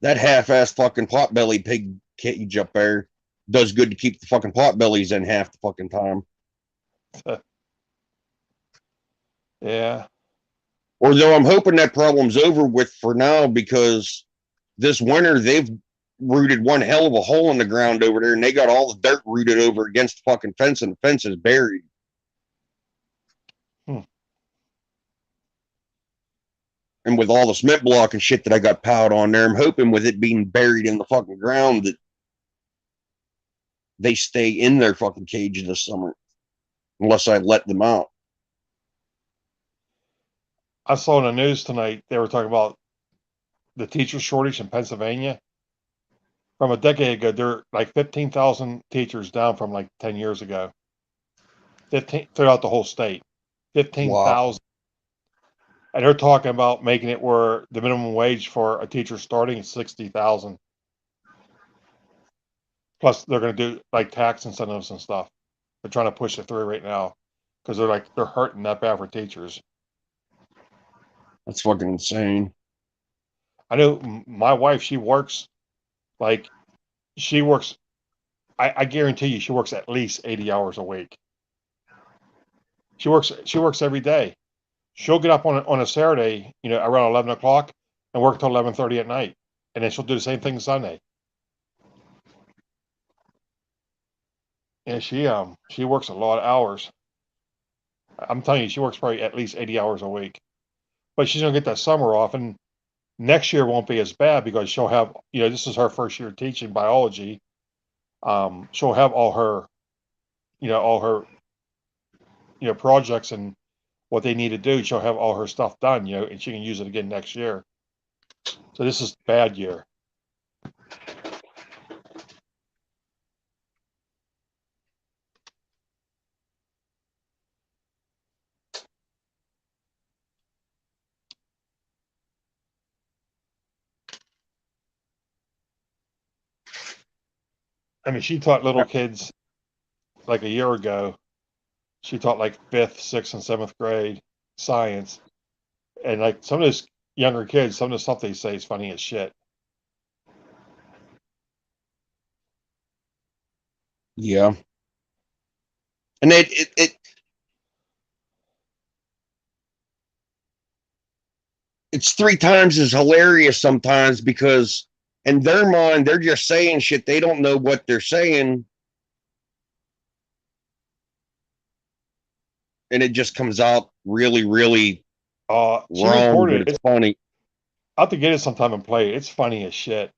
that half-ass fucking potbelly pig cage up there does good to keep the fucking potbellies in half the fucking time. Yeah. Although I'm hoping that problem's over with for now, because this winter they've rooted one hell of a hole in the ground over there, and they got all the dirt rooted over against the fucking fence, and the fence is buried. Hmm. And with all the cement block and shit that I got piled on there, I'm hoping with it being buried in the fucking ground that they stay in their fucking cage this summer, unless I let them out. I saw in the news tonight they were talking about the teacher shortage in Pennsylvania. From a decade ago, there are like 15,000 teachers down from like 10 years ago. 15 throughout the whole state. 15,000. And they're talking about making it where the minimum wage for a teacher starting is 60,000. Plus, they're going to do like tax incentives and stuff. They're trying to push it through right now because they're hurting that bad for teachers. That's fucking insane. I know my wife. She works. I guarantee you, she works at least 80 hours a week. She works every day. She'll get up on a Saturday, around 11 o'clock and work till 11:30 at night. And then she'll do the same thing Sunday. Yeah, she works a lot of hours. I'm telling you, she works probably at least 80 hours a week. But she's gonna get that summer off, and next year won't be as bad because she'll have, this is her first year teaching biology. She'll have all her projects and what they need to do. She'll have all her stuff done, and she can use it again next year. So this is bad year. I mean, she taught little kids like a year ago. She taught like 5th, 6th, and 7th grade science. And like some of those younger kids, some of the stuff they say is funny as shit. Yeah. And it's 3 times as hilarious sometimes because in their mind, they're just saying shit. They don't know what they're saying. And it just comes out really, really She wrong, recorded but it. it's funny. I'll have to get it sometime and play it. It's funny as shit.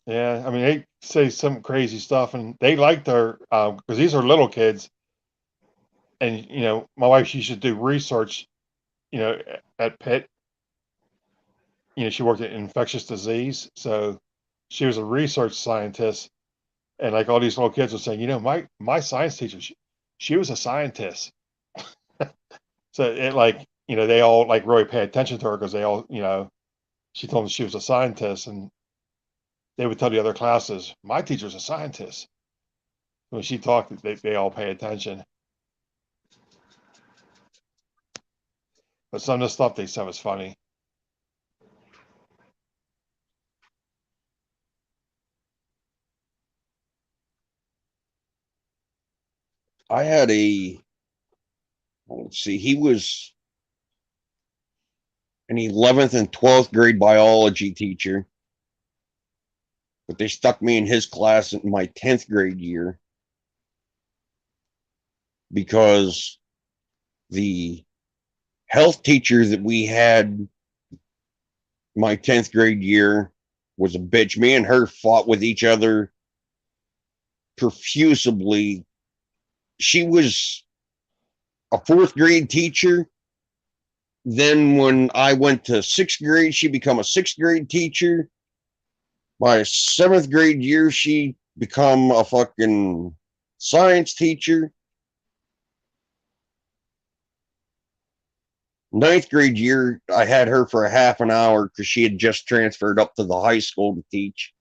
Yeah, I mean, they say some crazy stuff, and they like their because these are little kids, and my wife, she should do research, at Pitt. She worked in infectious disease, so she was a research scientist, and like all these little kids were saying, my science teacher, she was a scientist. So it like, they all like really pay attention to her because they all, she told them she was a scientist, and they would tell the other classes, my teacher's a scientist. When she talked, they all pay attention. But some of the stuff they said was funny. I had let's see, he was an 11th and 12th grade biology teacher, but they stuck me in his class in my 10th grade year because the health teacher that we had my 10th grade year was a bitch. Me and her fought with each other profusely. She was a 4th grade teacher. Then when I went to 6th grade, she became a 6th grade teacher. By 7th grade year, she become a fucking science teacher. 9th grade year, I had her for a half an hour because she had just transferred up to the high school to teach.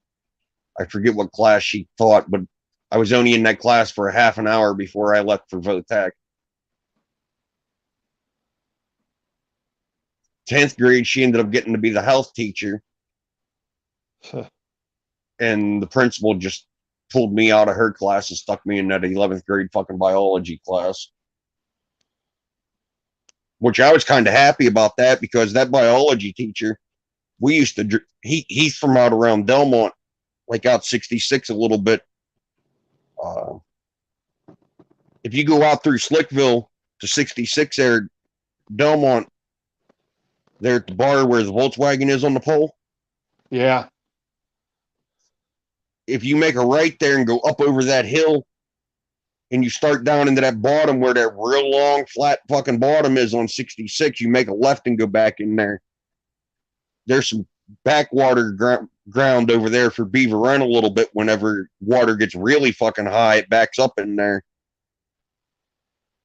I forget what class she taught, but I was only in that class for a half an hour before I left for Votech. 10th grade, she ended up getting to be the health teacher. And the principal just pulled me out of her class and stuck me in that 11th grade fucking biology class. Which I was kind of happy about that because that biology teacher, we used to, he's from out around Delmont, like out 66 a little bit. If you go out through Slickville to 66 there, Belmont, there at the bar where the Volkswagen is on the pole. Yeah. If you make a right there and go up over that hill, and you start down into that bottom where that real long flat fucking bottom is on 66, you make a left and go back in there. There's some backwater ground over there for Beaver Run a little bit. Whenever water gets really fucking high, it backs up in there.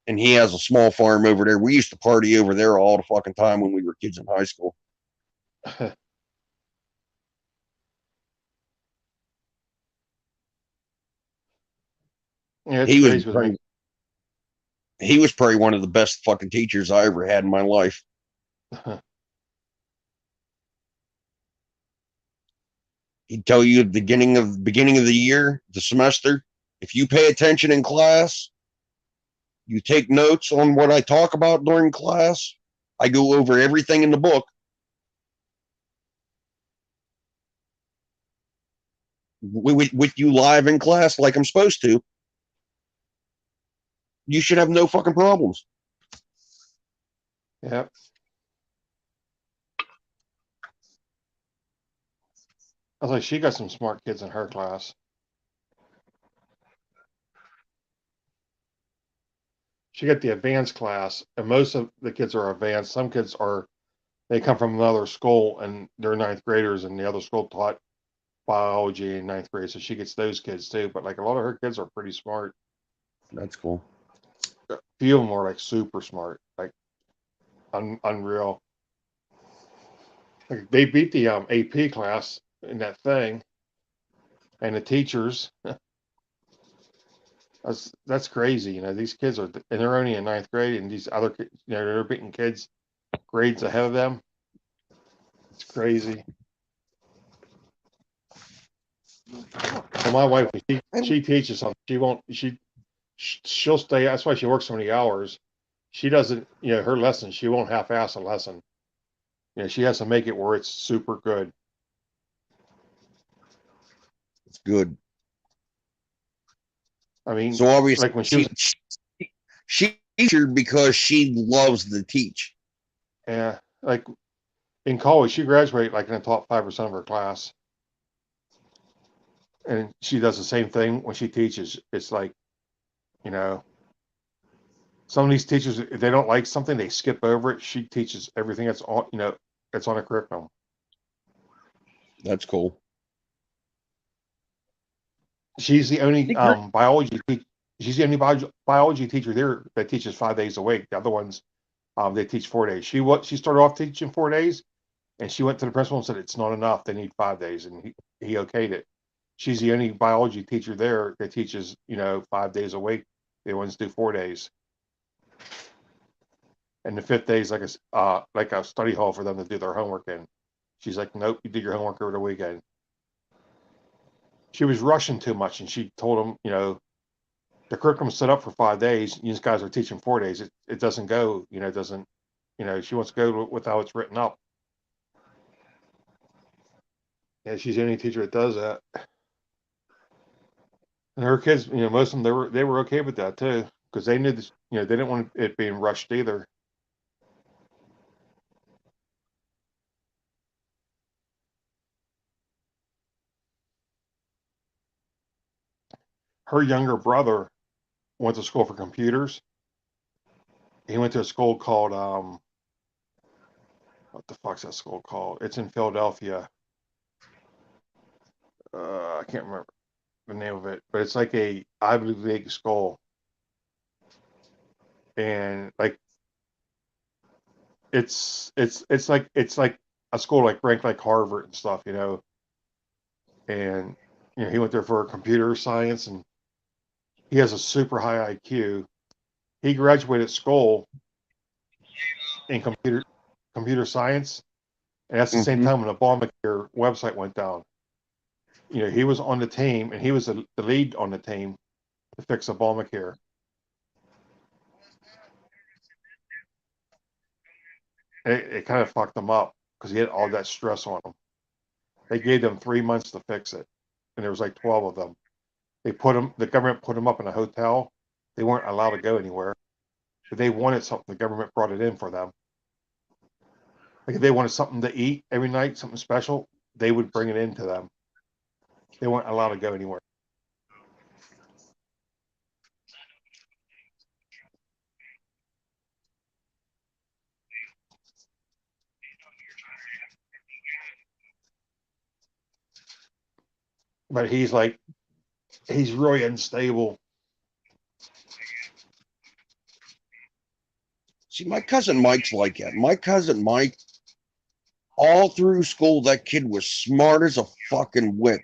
And he has a small farm over there. We used to party over there all the fucking time when we were kids in high school. Yeah, it's He was crazy with me. he was probably one of the best fucking teachers I ever had in my life. He'd tell you at the beginning of the year, the semester, if you pay attention in class, you take notes on what I talk about during class. I go over everything in the book. With you live in class like I'm supposed to, you should have no fucking problems. Yeah. I was like, she got some smart kids in her class. She got the advanced class, and most of the kids are advanced. Some kids are, they come from another school and they're ninth graders, and the other school taught biology in ninth grade, so she gets those kids too. But like a lot of her kids are pretty smart. That's cool. A few of them are like super smart, like unreal. Like they beat the AP class in that thing, and the teachers. That's crazy. You know, these kids are, and they're only in ninth grade, and these other, they're beating kids grades ahead of them. It's crazy. Well, my wife, she teaches something. She won't. She'll stay. That's why she works so many hours. She doesn't. Her lessons. She won't half-ass a lesson. She has to make it where it's super good. It's good. I mean, so obviously, like when she teacher because she loves to teach. Yeah, like in college, she graduated like in the top 5% of her class, and she does the same thing when she teaches. It's like, you know, some of these teachers, if they don't like something, they skip over it. She teaches everything that's on, that's on a curriculum. That's cool. She's the only biology. She's the only biology teacher there that teaches 5 days a week. The other ones, they teach 4 days. She started off teaching 4 days, and she went to the principal and said it's not enough. They need 5 days, and he okayed it. She's the only biology teacher there that teaches 5 days a week. The ones do 4 days, and the 5th day is like a study hall for them to do their homework in. She's like, nope, you do your homework over the weekend. She was rushing too much, and she told them, the curriculum's set up for 5 days. You guys are teaching 4 days. It doesn't go, it doesn't, she wants to go with how it's written up. Yeah, she's the only teacher that does that. And her kids, most of them, they were okay with that too, because they knew this, they didn't want it being rushed either. Her younger brother went to school for computers. He went to a school called what the fuck's that school called? It's in Philadelphia. I can't remember the name of it, but it's like a Ivy League school, and like it's like a school like ranked like Harvard and stuff, and he went there for computer science, and he has a super high IQ. He graduated school in computer science, and that's the same time when the Obamacare website went down. He was on the team, and he was the lead on the team to fix Obamacare. It kind of fucked him up because he had all that stress on him. They gave them 3 months to fix it, and there was like 12 of them. The government put them up in a hotel. They weren't allowed to go anywhere. if they wanted something, the government brought it in for them. Like if they wanted something to eat every night, something special, they would bring it in to them. They weren't allowed to go anywhere. But he's really unstable. See, my cousin Mike's like that. My cousin Mike, all through school, that kid was smart as a fucking whip.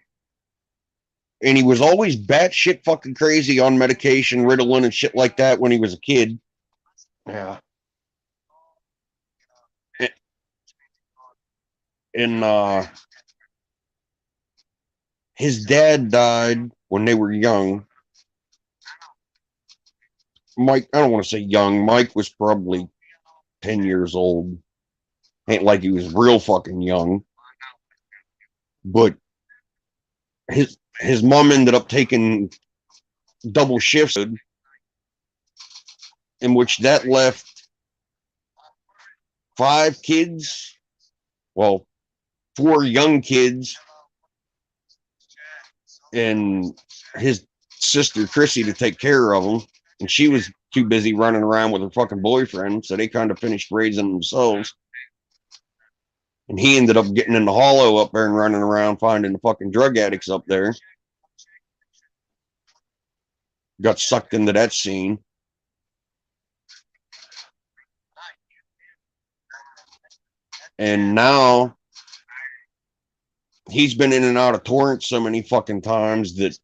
And he was always batshit fucking crazy on medication, Ritalin and shit like that when he was a kid. Yeah. And his dad died when they were young. Mike, I don't want to say young. Mike was probably 10 years old. Ain't like he was real fucking young. But his mom ended up taking double shifts, in which that left 5 kids. Well, 4 young kids and his sister Chrissy to take care of them. And she was too busy running around with her fucking boyfriend, so they kind of finished raising themselves. And he ended up getting in the hollow up there and running around finding the fucking drug addicts up there. Got sucked into that scene. And now he's been in and out of Torrance so many fucking times that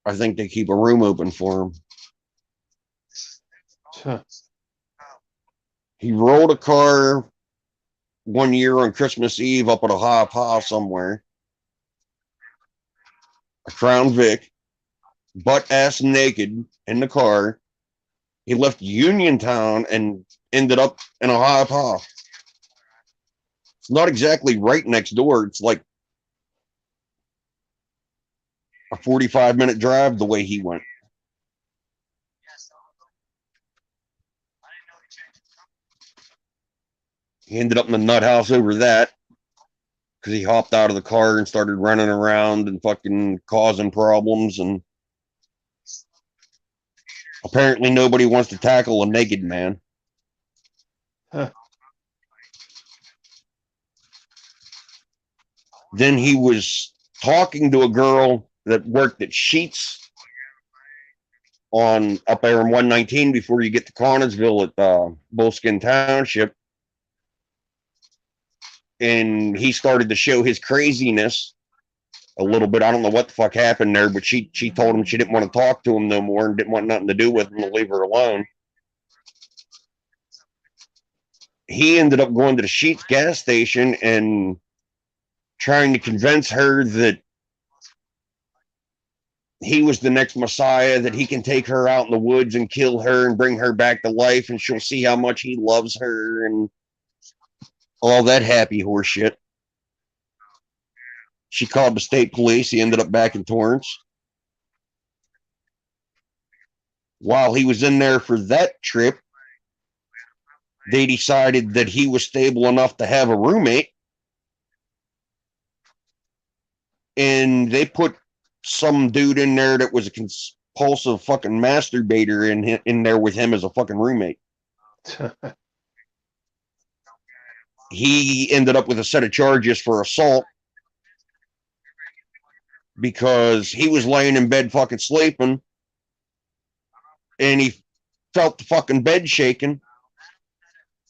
I think they keep a room open for him. He rolled a car one year on Christmas Eve up at a high pile somewhere. A Crown Vic, butt ass naked in the car. He left Uniontown and ended up in a high pile. It's not exactly right next door. It's like a 45-minute drive the way he went. He ended up in the nut house over that because he hopped out of the car and started running around and fucking causing problems. And apparently nobody wants to tackle a naked man. Huh. Then he was talking to a girl that worked at Sheets on up there in 119 before you get to Connersville at Bullskin Township. And he started to show his craziness a little bit. I don't know what the fuck happened there, but she told him she didn't want to talk to him no more and didn't want nothing to do with him, to leave her alone. He ended up going to the Sheets gas station and trying to convince her that he was the next Messiah, that he can take her out in the woods and kill her and bring her back to life, and she'll see how much he loves her and all that happy horse shit. She called the state police. He ended up back in Torrance. While he was in there for that trip, they decided that he was stable enough to have a roommate. And they put some dude in there that was a compulsive fucking masturbator in there with him as a fucking roommate. He ended up with a set of charges for assault because he was laying in bed fucking sleeping and he felt the fucking bed shaking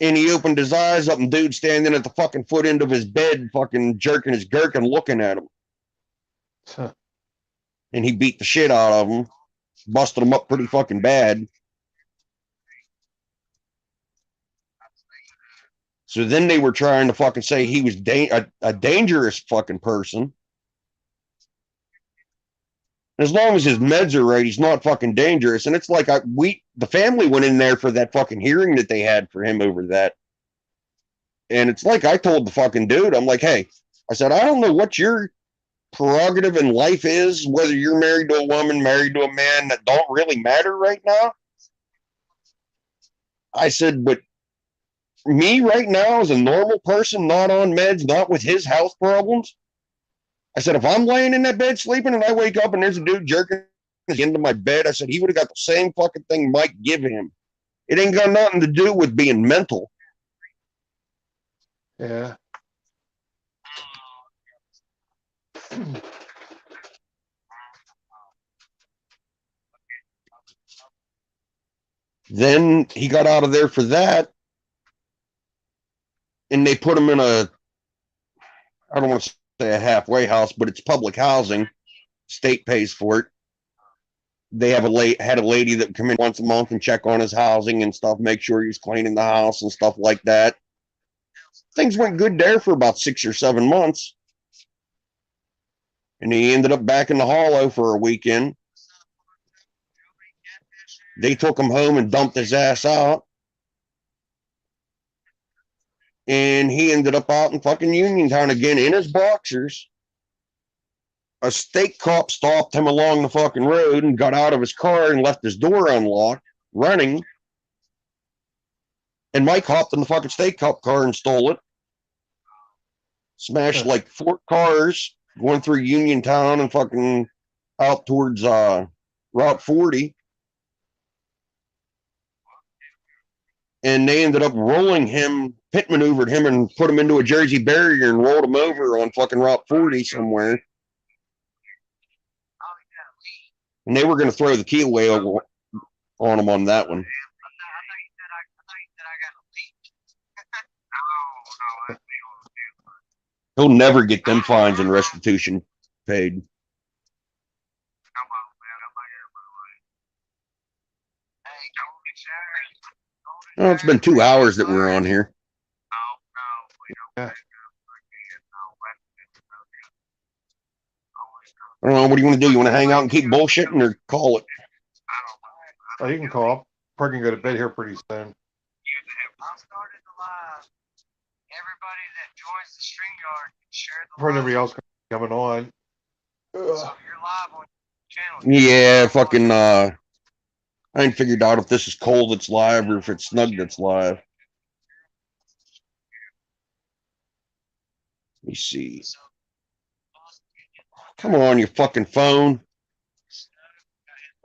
and he opened his eyes up and dude standing at the fucking foot end of his bed fucking jerking his gherkin looking at him. And he beat the shit out of him, busted him up pretty fucking bad. So then they were trying to fucking say he was a dangerous fucking person. As long as his meds are right, he's not fucking dangerous. And it's like the family went in there for that fucking hearing that they had for him over that. And it's like I told the fucking dude, I'm like, hey, I said, I don't know what your prerogative in life is, whether you're married to a woman, married to a man, that don't really matter right now. I said, but me right now as a normal person, not on meds, not with his health problems, I said, if I'm laying in that bed sleeping and I wake up and there's a dude jerking into my bed, I said, he would have got the same fucking thing Mike give him. It ain't got nothing to do with being mental. Yeah. Then he got out of there for that. And they put him in a, I don't want to say a halfway house, but it's public housing. State pays for it. They have had a lady that would come in once a month and check on his housing and stuff, make sure he's cleaning the house and stuff like that. Things went good there for about 6 or 7 months. And he ended up back in the hollow for a weekend. They took him home and dumped his ass out. And he ended up out in fucking Uniontown again in his boxers. A state cop stopped him along the fucking road and got out of his car and left his door unlocked, running. And Mike hopped in the fucking state cop car and stole it. Smashed like 4 cars going through Uniontown and fucking out towards Route 40. And they ended up rolling him, pit maneuvered him and put him into a Jersey barrier and rolled him over on fucking Route 40 somewhere. And they were going to throw the key away on him on that one. He'll never get them fines and restitution paid. Oh, it's been 2 hours that we're on here. Yeah. I don't know. What do you want to do? You want to hang out and keep bullshitting or call it? Oh, you can call. Probably can go to bed here pretty soon. I started the live. Everybody that joins the StreamYard can share the Probably live. nobody else coming on. So you're live on your channel. Yeah, fucking I ain't figured out if this is Cole that's live or if it's Snug that's live. Let me see. Come on, your fucking phone.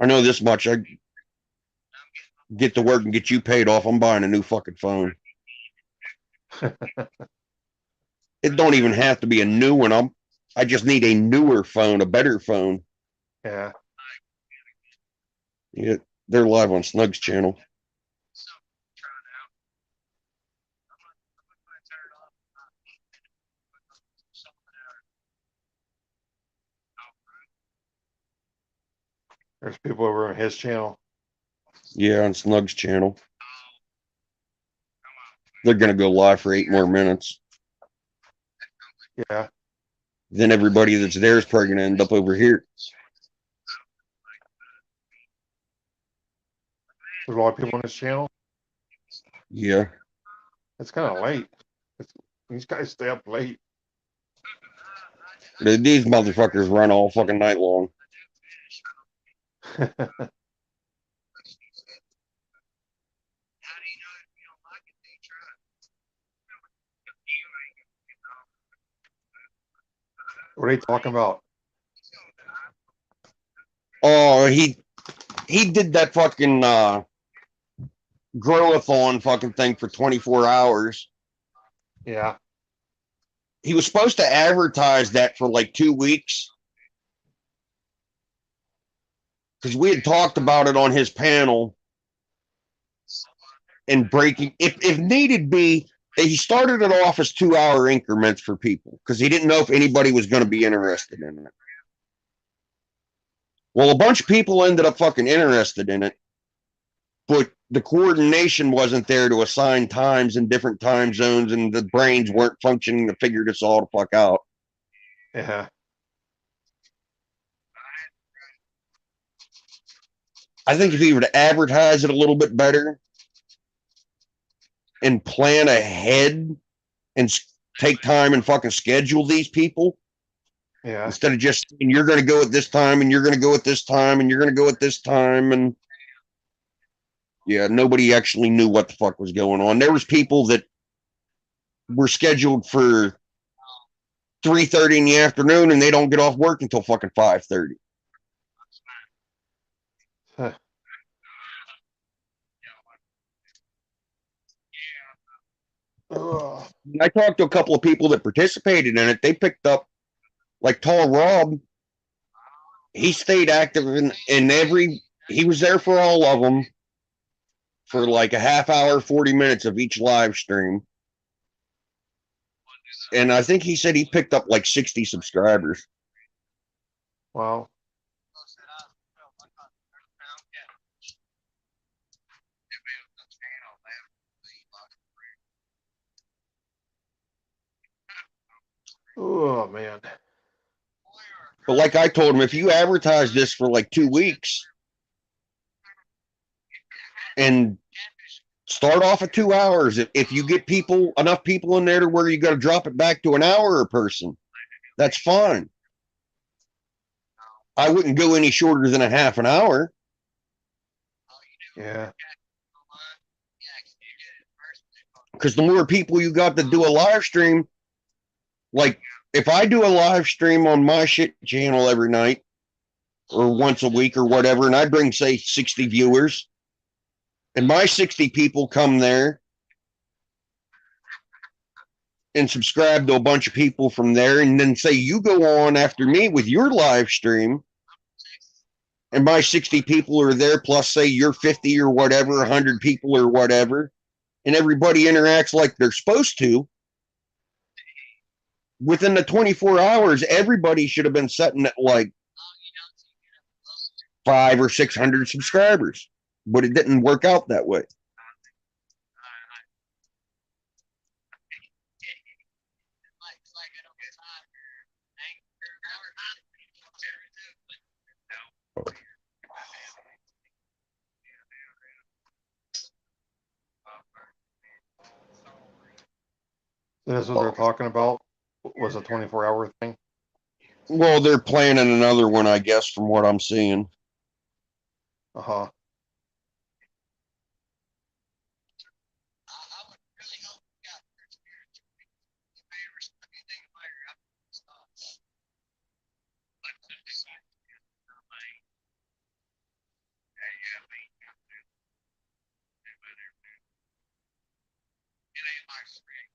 I know this much. I get to work and get you paid off. I'm buying a new fucking phone. It don't even have to be a new one. I just need a newer phone, a better phone. Yeah. Yeah, they're live on Snug's channel. There's people over on his channel. Yeah, on Snug's channel. They're gonna go live for 8 more minutes. Yeah. Then everybody that's there is probably gonna end up over here. There's a lot of people on his channel. Yeah. It's kind of late. These guys stay up late. These motherfuckers run all fucking night long. What are they talking about? Oh, he did that fucking grow-a-thon fucking thing for 24 hours. Yeah. He was supposed to advertise that for like 2 weeks. Because we had talked about it on his panel. And breaking, if needed be, he started it off as 2-hour increments for people. Because he didn't know if anybody was going to be interested in it. Well, a bunch of people ended up fucking interested in it. But the coordination wasn't there to assign times in different time zones, and the brains weren't functioning to figure this all the fuck out. Yeah. I think if he were to advertise it a little bit better and plan ahead and take time and fucking schedule these people, Yeah. Instead of just saying, you're going to go at this time and you're going to go at this time and you're going to go at this time. And yeah, nobody actually knew what the fuck was going on. There was people that were scheduled for 3:30 in the afternoon and they don't get off work until fucking 5:30. Huh. Ugh. I talked to a couple of people that participated in it. They picked up, like Tall Rob, he stayed active in every, he was there for all of them for like a half hour, 40 minutes of each live stream. And I think he said he picked up like 60 subscribers. Wow. Oh man. But like I told him, if you advertise this for like 2 weeks and start off at 2 hours, if you get people, enough people in there to where you got to drop it back to an hour a person, that's fine. I wouldn't go any shorter than a half an hour. Yeah. Because the more people you got to do a live stream, like if I do a live stream on my shit channel every night or once a week or whatever, and I bring, say, 60 viewers, and my 60 people come there and subscribe to a bunch of people from there, and then say you go on after me with your live stream, and my 60 people are there, plus say you're 50 or whatever, 100 people or whatever, and everybody interacts like they're supposed to, within the 24 hours, everybody should have been sitting at like 500 or 600 subscribers, but it didn't work out that way. This is what they're talking about. Was a 24-hour thing. Well, they're planning another one, I guess, from what I'm seeing. Uh-huh.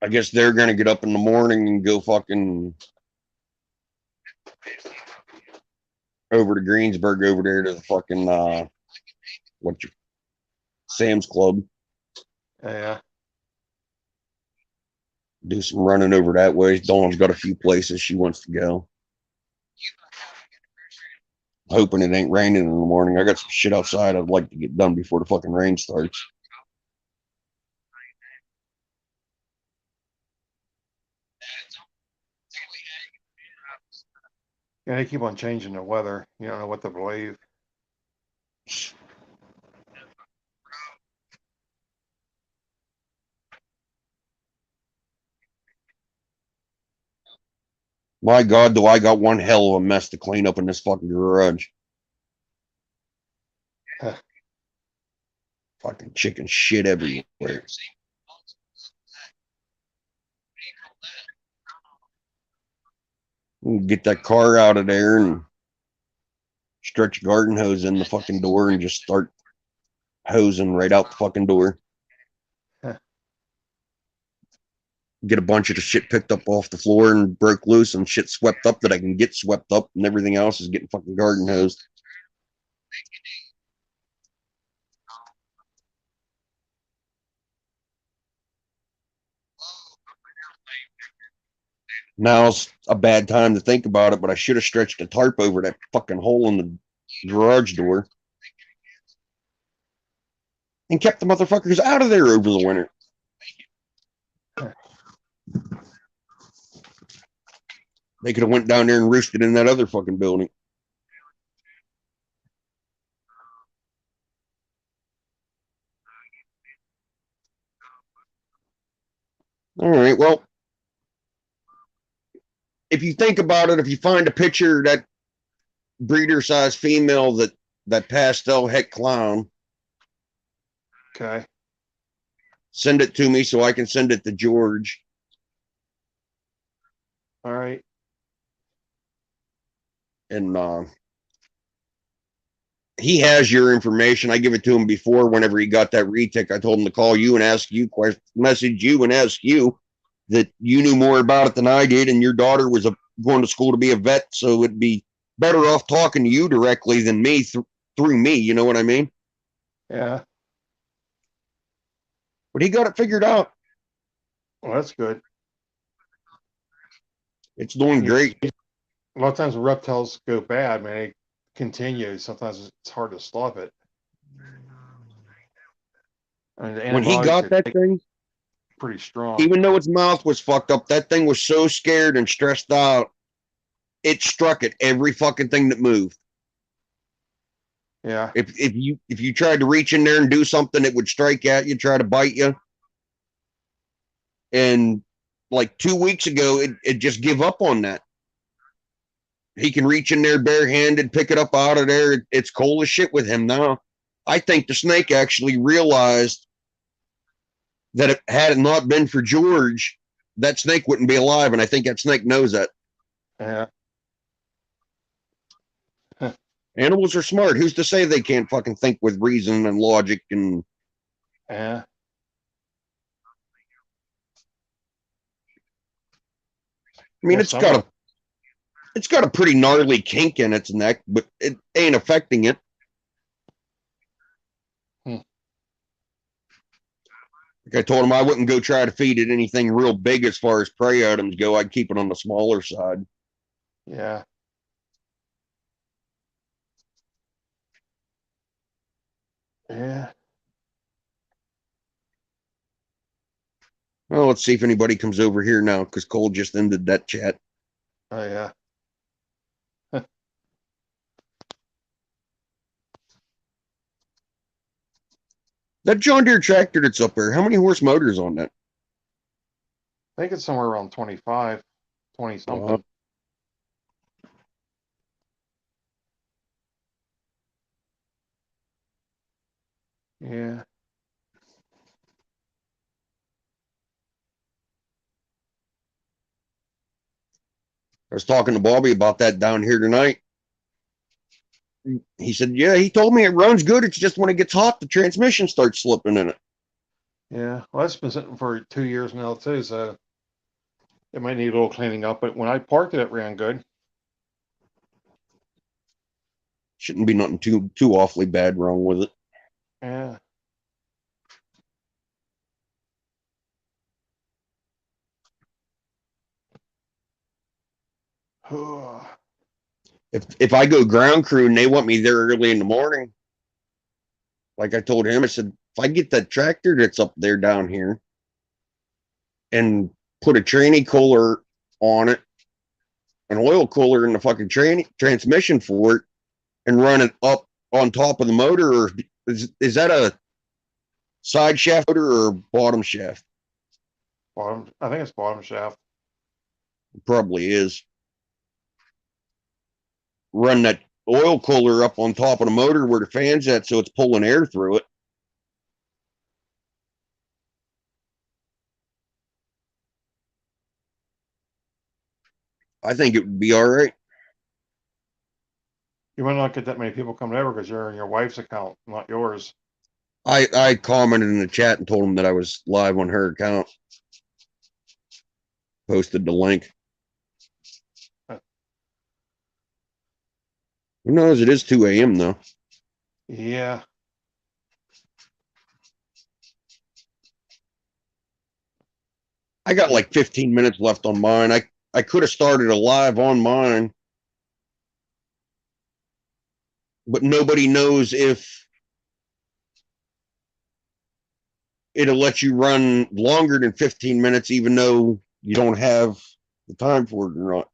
I guess they're gonna get up in the morning and go fucking over to Greensburg, over there to the fucking Sam's Club. Yeah. Do some running over that way. Dawn's got a few places she wants to go. Hoping it ain't raining in the morning. I got some shit outside I'd like to get done before the fucking rain starts. Yeah, they keep on changing the weather. You don't know what to believe. My God, do I got one hell of a mess to clean up in this fucking garage. Huh. Fucking chicken shit everywhere. Get that car out of there and stretch a garden hose in the fucking door and just start hosing right out the fucking door. Huh. Get a bunch of the shit picked up off the floor and broke loose and shit swept up that I can get swept up, and everything else is getting fucking garden hosed. Now's a bad time to think about it, but I should have stretched a tarp over that fucking hole in the garage door and kept the motherfuckers out of there over the winter. They could have went down there and roosted in that other fucking building. All right, well, if you think about it, if you find a picture of that breeder size female that pastel het clown, Okay. send it to me so I can send it to George. All right. And he has your information. I give it to him before. Whenever he got that retic, I told him to call you and ask you, message you and ask you that you knew more about it than I did, and your daughter was going to school to be a vet, so it'd be better off talking to you directly than me through me. You know what I mean? Yeah. But he got it figured out. Well, that's good. It's doing great. A lot of times when reptiles go bad, man, they continue. Sometimes it's hard to stop it. I mean, the When he got that thing, pretty strong. even though its mouth was fucked up, that thing was so scared and stressed out, it struck at every fucking thing that moved. Yeah. If you tried to reach in there and do something, it would strike at you, try to bite you. And like 2 weeks ago, it just give up on that. He can reach in there barehanded, pick it up out of there. It's cold as shit with him now. I think the snake actually realized that if had it not been for George, that snake wouldn't be alive, and I think that snake knows that. Yeah. Animals are smart. Who's to say they can't fucking think with reason and logic and Yeah. I mean, Yeah, it's got a pretty gnarly kink in its neck, but it ain't affecting it. Like I told him, I wouldn't go try to feed it anything real big as far as prey items go. I'd keep it on the smaller side. Yeah. Yeah. Well, let's see if anybody comes over here now, because Cole just ended that chat. Oh yeah. That John Deere tractor that's up there, how many horse motors on that? I think it's somewhere around 25, 20 something. Yeah. I was talking to Bobby about that down here tonight. He said, yeah, he told me it runs good. It's just when it gets hot, the transmission starts slipping in it. Yeah. Well, that's been sitting for 2 years now too, so it might need a little cleaning up. But when I parked it, it ran good. Shouldn't be nothing too awfully bad wrong with it. Yeah. If I go ground crew and they want me there early in the morning, like I told him, I said, if I get that tractor that's up there down here and put a tranny cooler on it, an oil cooler in the fucking transmission for it, and run it up on top of the motor, or is that a side shaft motor or bottom shaft? Bottom. I think it's bottom shaft. It probably is. Run that oil cooler up on top of the motor where the fan's at, so it's pulling air through it. I think it would be all right. You might not get that many people coming over because you're in your wife's account, not yours. I commented in the chat and told him that I was live on her account. Posted the link. Who knows? It is 2 a.m. though. Yeah. I got like 15 minutes left on mine. I could have started a live on mine, but nobody knows if it'll let you run longer than 15 minutes, even though you don't have the time for it or not.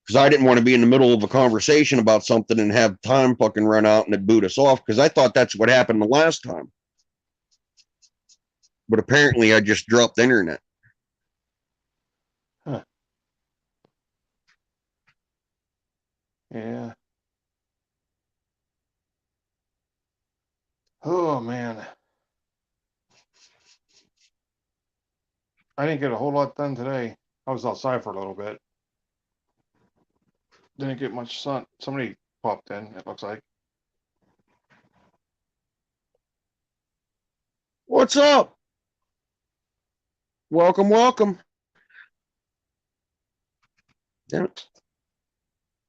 Because I didn't want to be in the middle of a conversation about something and have time fucking run out and it boot us off, because I thought that's what happened the last time. But apparently I just dropped the internet. Yeah. Oh man. I didn't get a whole lot done today. I was outside for a little bit. Didn't get much sun. Somebody popped in, it looks like. What's up? Welcome, welcome. Damn it.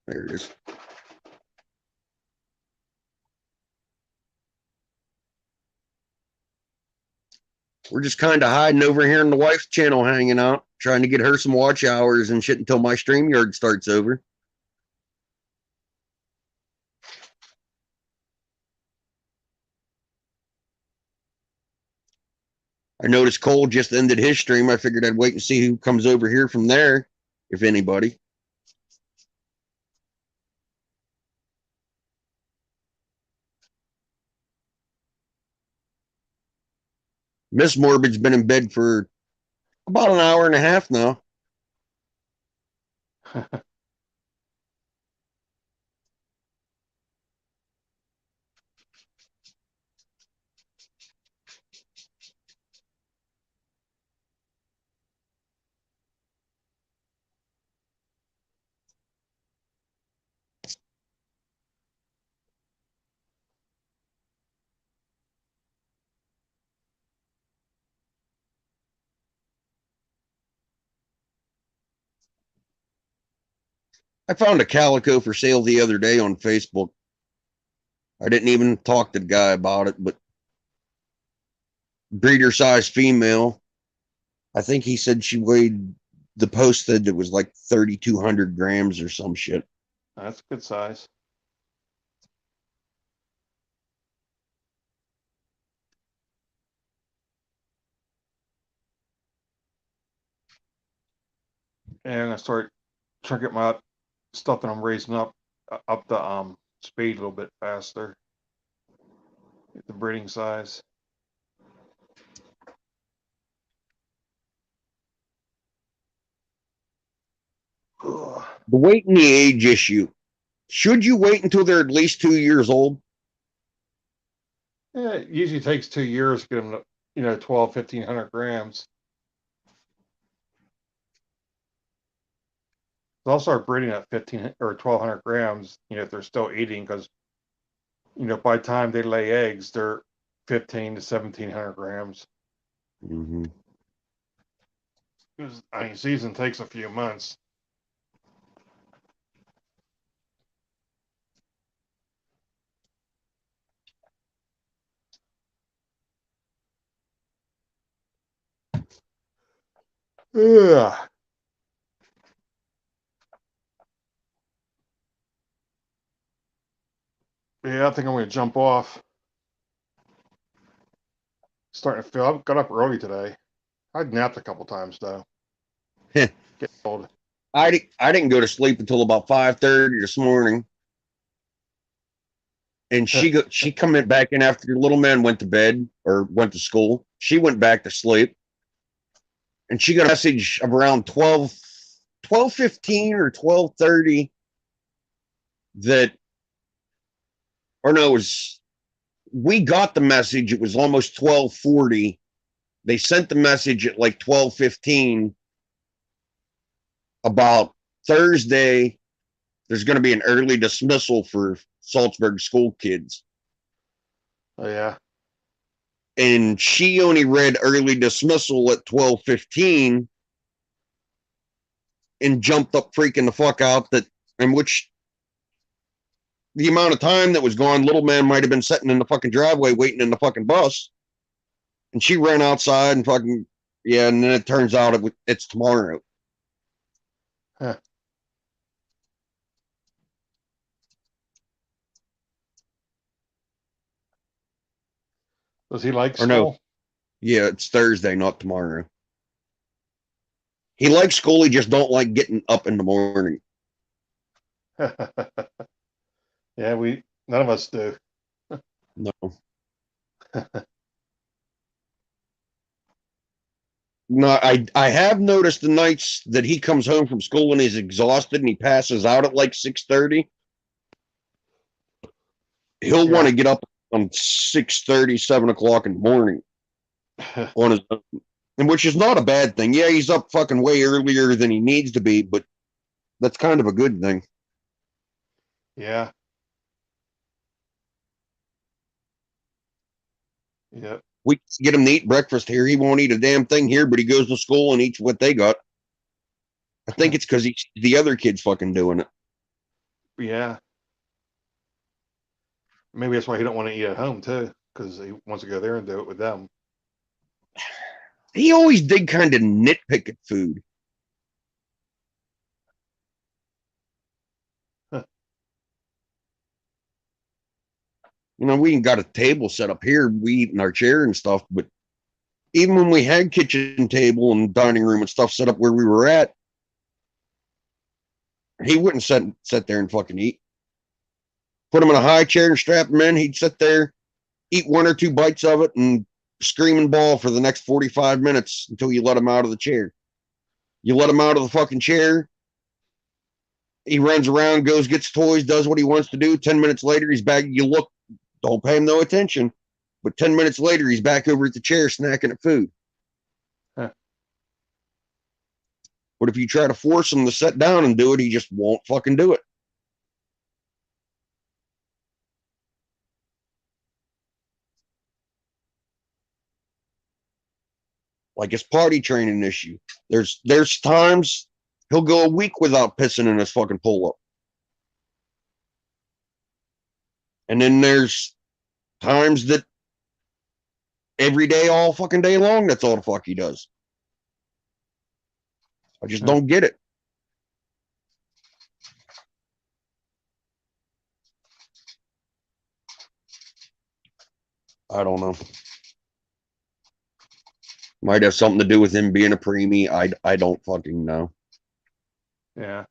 There it is. We're just kind of hiding over here in the wife's channel, hanging out, trying to get her some watch hours and shit until my StreamYard starts over. I noticed Cole just ended his stream. I figured I'd wait and see who comes over here from there, if anybody. Miss Morbid's been in bed for about an hour and a half now. I found a calico for sale the other day on Facebook. I didn't even talk to the guy about it, but breeder size female. I think he said she weighed, the post said it was like 3,200 grams or some shit. That's a good size. And I start trying to get my stuff that I'm raising up the speed a little bit faster. Get the breeding size. Ugh. The weight and the age issue. Should you wait until they're at least 2 years old? Yeah, it usually takes 2 years to get them to, 1,500 grams. They'll start breeding at 1,500 or 1,200 grams, if they're still eating, because, by the time they lay eggs, they're 1,500 to 1,700 grams. Mm-hmm. Because, season takes a few months. Ugh. Yeah, I think I'm going to jump off. Starting to feel, I got up early today. I napped a couple times, though. Getting old. I didn't go to sleep until about 5:30 this morning. And she come back in after the little man went to bed or went to school. She went back to sleep. And she got a message of around 12:15 or 12:30 that, or no, it was, we got the message. It was almost 12:40. They sent the message at like 12:15 about Thursday. There's going to be an early dismissal for Salzburg school kids. Oh, yeah. And she only read early dismissal at 12:15 and jumped up freaking the fuck out, that in which the amount of time that was gone, little man might have been sitting in the fucking driveway waiting in the fucking bus. And she ran outside and fucking, yeah, and then it turns out it's tomorrow. Huh. Does he like Or no. school? Yeah, it's Thursday, not tomorrow. He likes school, he just don't like getting up in the morning. Yeah, none of us do. No. No, I have noticed the nights that he comes home from school and he's exhausted and he passes out at like 6:30. He'll Yeah. want to get up on 6:30, 7 o'clock in the morning on his own. And which is not a bad thing. Yeah, he's up fucking way earlier than he needs to be, but that's kind of a good thing. Yeah. Yep. We get him to eat breakfast here. He won't eat a damn thing here, but he goes to school and eats what they got. I think it's because the other kids fucking doing it. Yeah. Maybe that's why he don't want to eat at home too, because he wants to go there and do it with them. He always did kind of nitpick at food. You know, we ain't got a table set up here. We eat in our chair and stuff, but even when we had kitchen table and dining room and stuff set up where we were at, he wouldn't sit there and fucking eat. Put him in a high chair and strap him in. He'd sit there, eat 1 or 2 bites of it, and scream and bawl for the next 45 minutes until you let him out of the chair. You let him out of the fucking chair. He runs around, goes, gets toys, does what he wants to do. 10 minutes later, he's back. You look, don't pay him no attention. But 10 minutes later, he's back over at the chair snacking at food. Huh. But if you try to force him to sit down and do it, he just won't fucking do it. Like his potty training issue. There's times he'll go a week without pissing in his fucking pull up. And then there's times that every day, all fucking day long, that's all the fuck he does. I just don't get it. I don't know. Might have something to do with him being a preemie. I don't fucking know. Yeah.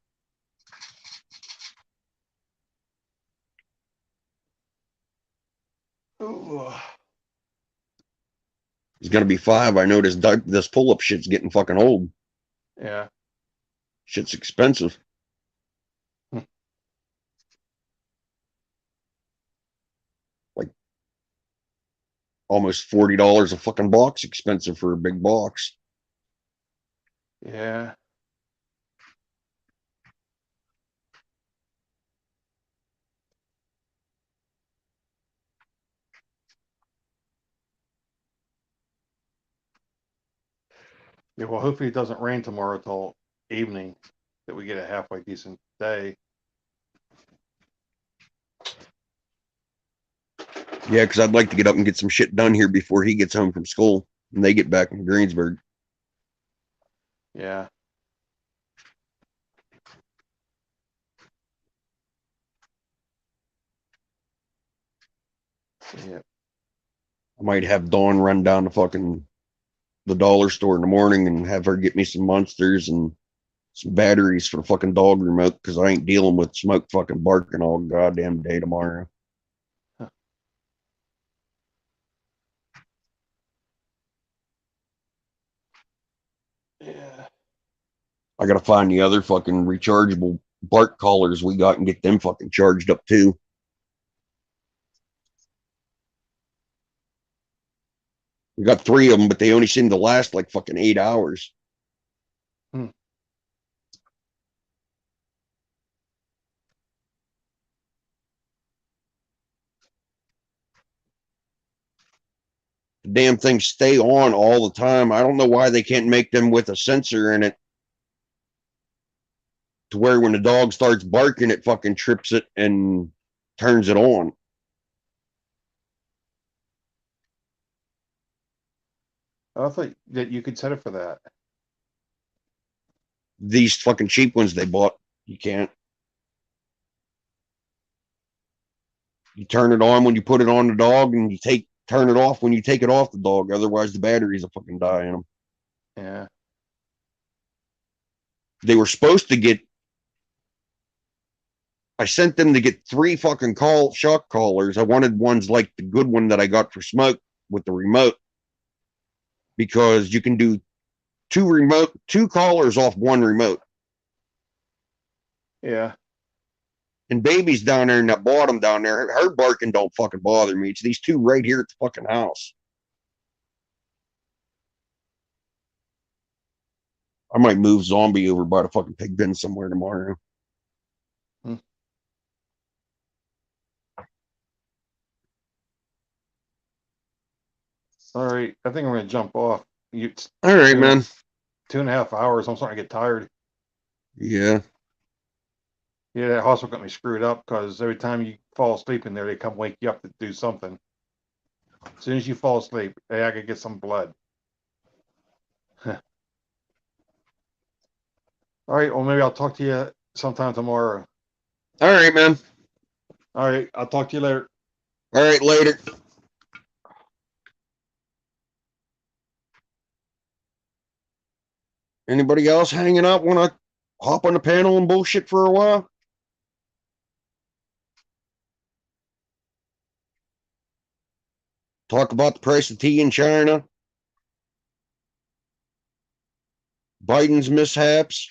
Ooh. He's gonna be 5. I know this pull up shit's getting fucking old. Yeah. Shit's expensive. Like almost $40 a fucking box expensive for a big box. Yeah. Yeah, well, hopefully it doesn't rain tomorrow till evening, that we get a halfway decent day. Yeah, because I'd like to get up and get some shit done here before he gets home from school and they get back from Greensburg. Yeah. Yeah. I might have Dawn run down to the dollar store in the morning and have her get me some monsters and some batteries for the fucking dog remote because I ain't dealing with Smoke fucking barking all goddamn day tomorrow. Huh. Yeah. I gotta find the other fucking rechargeable bark collars we got and get them fucking charged up too. We got 3 of them, but they only seem to last like fucking 8 hours. Hmm. The damn things stay on all the time. I don't know why they can't make them with a sensor in it to where when the dog starts barking, it fucking trips it and turns it on. I thought that you could set it for that. These fucking cheap ones they bought, you can't. You turn it on when you put it on the dog, and turn it off when you take it off the dog. Otherwise, the batteries will fucking die in them. Yeah. They were supposed to get. I sent them to get 3 fucking shock collars. I wanted ones like the good one that I got for Smoke with the remote, because you can do 2 collars off 1 remote. Yeah. And baby's down there in that bottom down there. Her barking don't fucking bother me. It's these two right here at the fucking house. I might move Zombie over by the fucking pig bin somewhere tomorrow. All right, I think I'm gonna jump off. It's All right, two- man. 2.5 hours. I'm starting to get tired. Yeah. Yeah, that hospital got me screwed up because every time you fall asleep in there, they come wake you up to do something. As soon as you fall asleep, hey, I could get some blood. All right, well, maybe I'll talk to you sometime tomorrow. All right, man. All right, I'll talk to you later. All right, later. Anybody else hanging out want to hop on the panel and bullshit for a while? Talk about the price of tea in China, Biden's mishaps.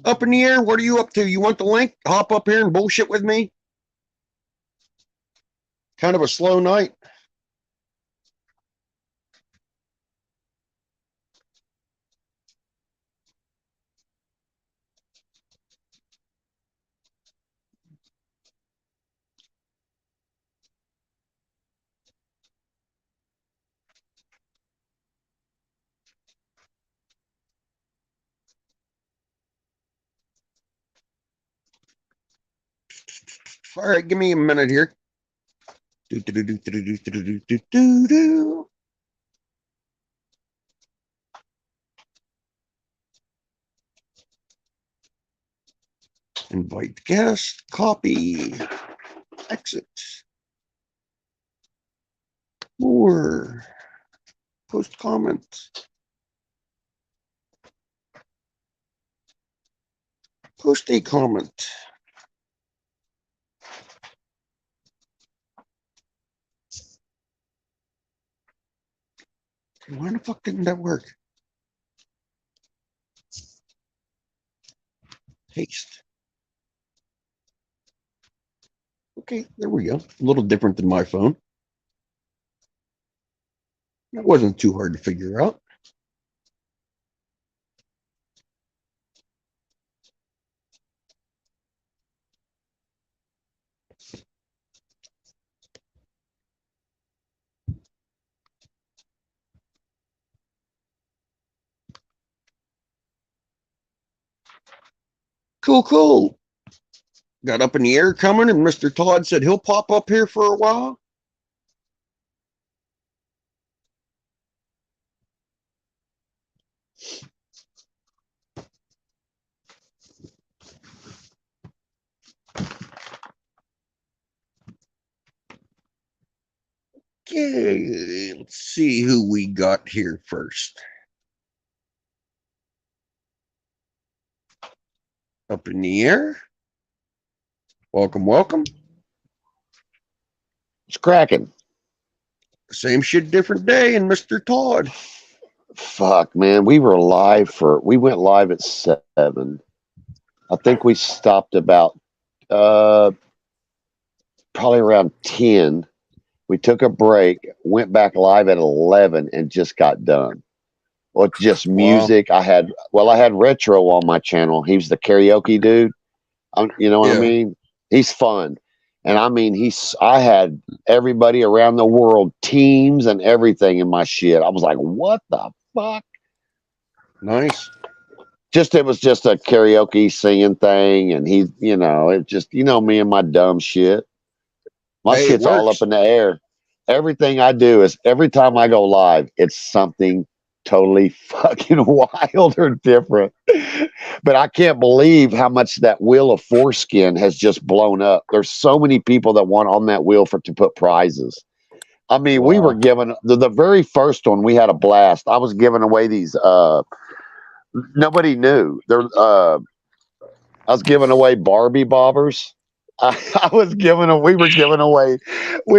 Up in the air, what are you up to? You want the link? Hop up here and bullshit with me? Kind of a slow night. All right, give me a minute here. Do, do, do, do, do, do, do, do, do, do, do. Invite guest, copy, exit. More. Post comment. Post a comment. Why the fuck didn't that work? Paste. Okay, there we go. A little different than my phone. That wasn't too hard to figure out. Cool, cool. Got up in the air coming, and Mr. Todd said he'll pop up here for a while. Okay, let's see who we got here first. Up in the air. Welcome, welcome. It's cracking. Same shit, different day, and Mr. Todd. Fuck, man. We went live at 7. I think we stopped about probably around 10. We took a break, went back live at 11, and just got done. Well, just music. Wow. I had Retro on my channel. He's the karaoke dude. You know what Yeah. I mean? He's fun. And I mean, I had everybody around the world, teams and everything in my shit. I was like, what the fuck? Nice. It was just a karaoke singing thing. And he, it just, me and my dumb shit. My Hey, it shit's all works. up in the air. Everything I do is every time I go live, it's something totally fucking wild or different. But I can't believe how much that wheel of foreskin has just blown up. There's so many people that want on that wheel to put prizes. I mean, we were Wow. given the very first one, we had a blast. I was giving away these nobody knew. I was giving away Barbie bobbers. We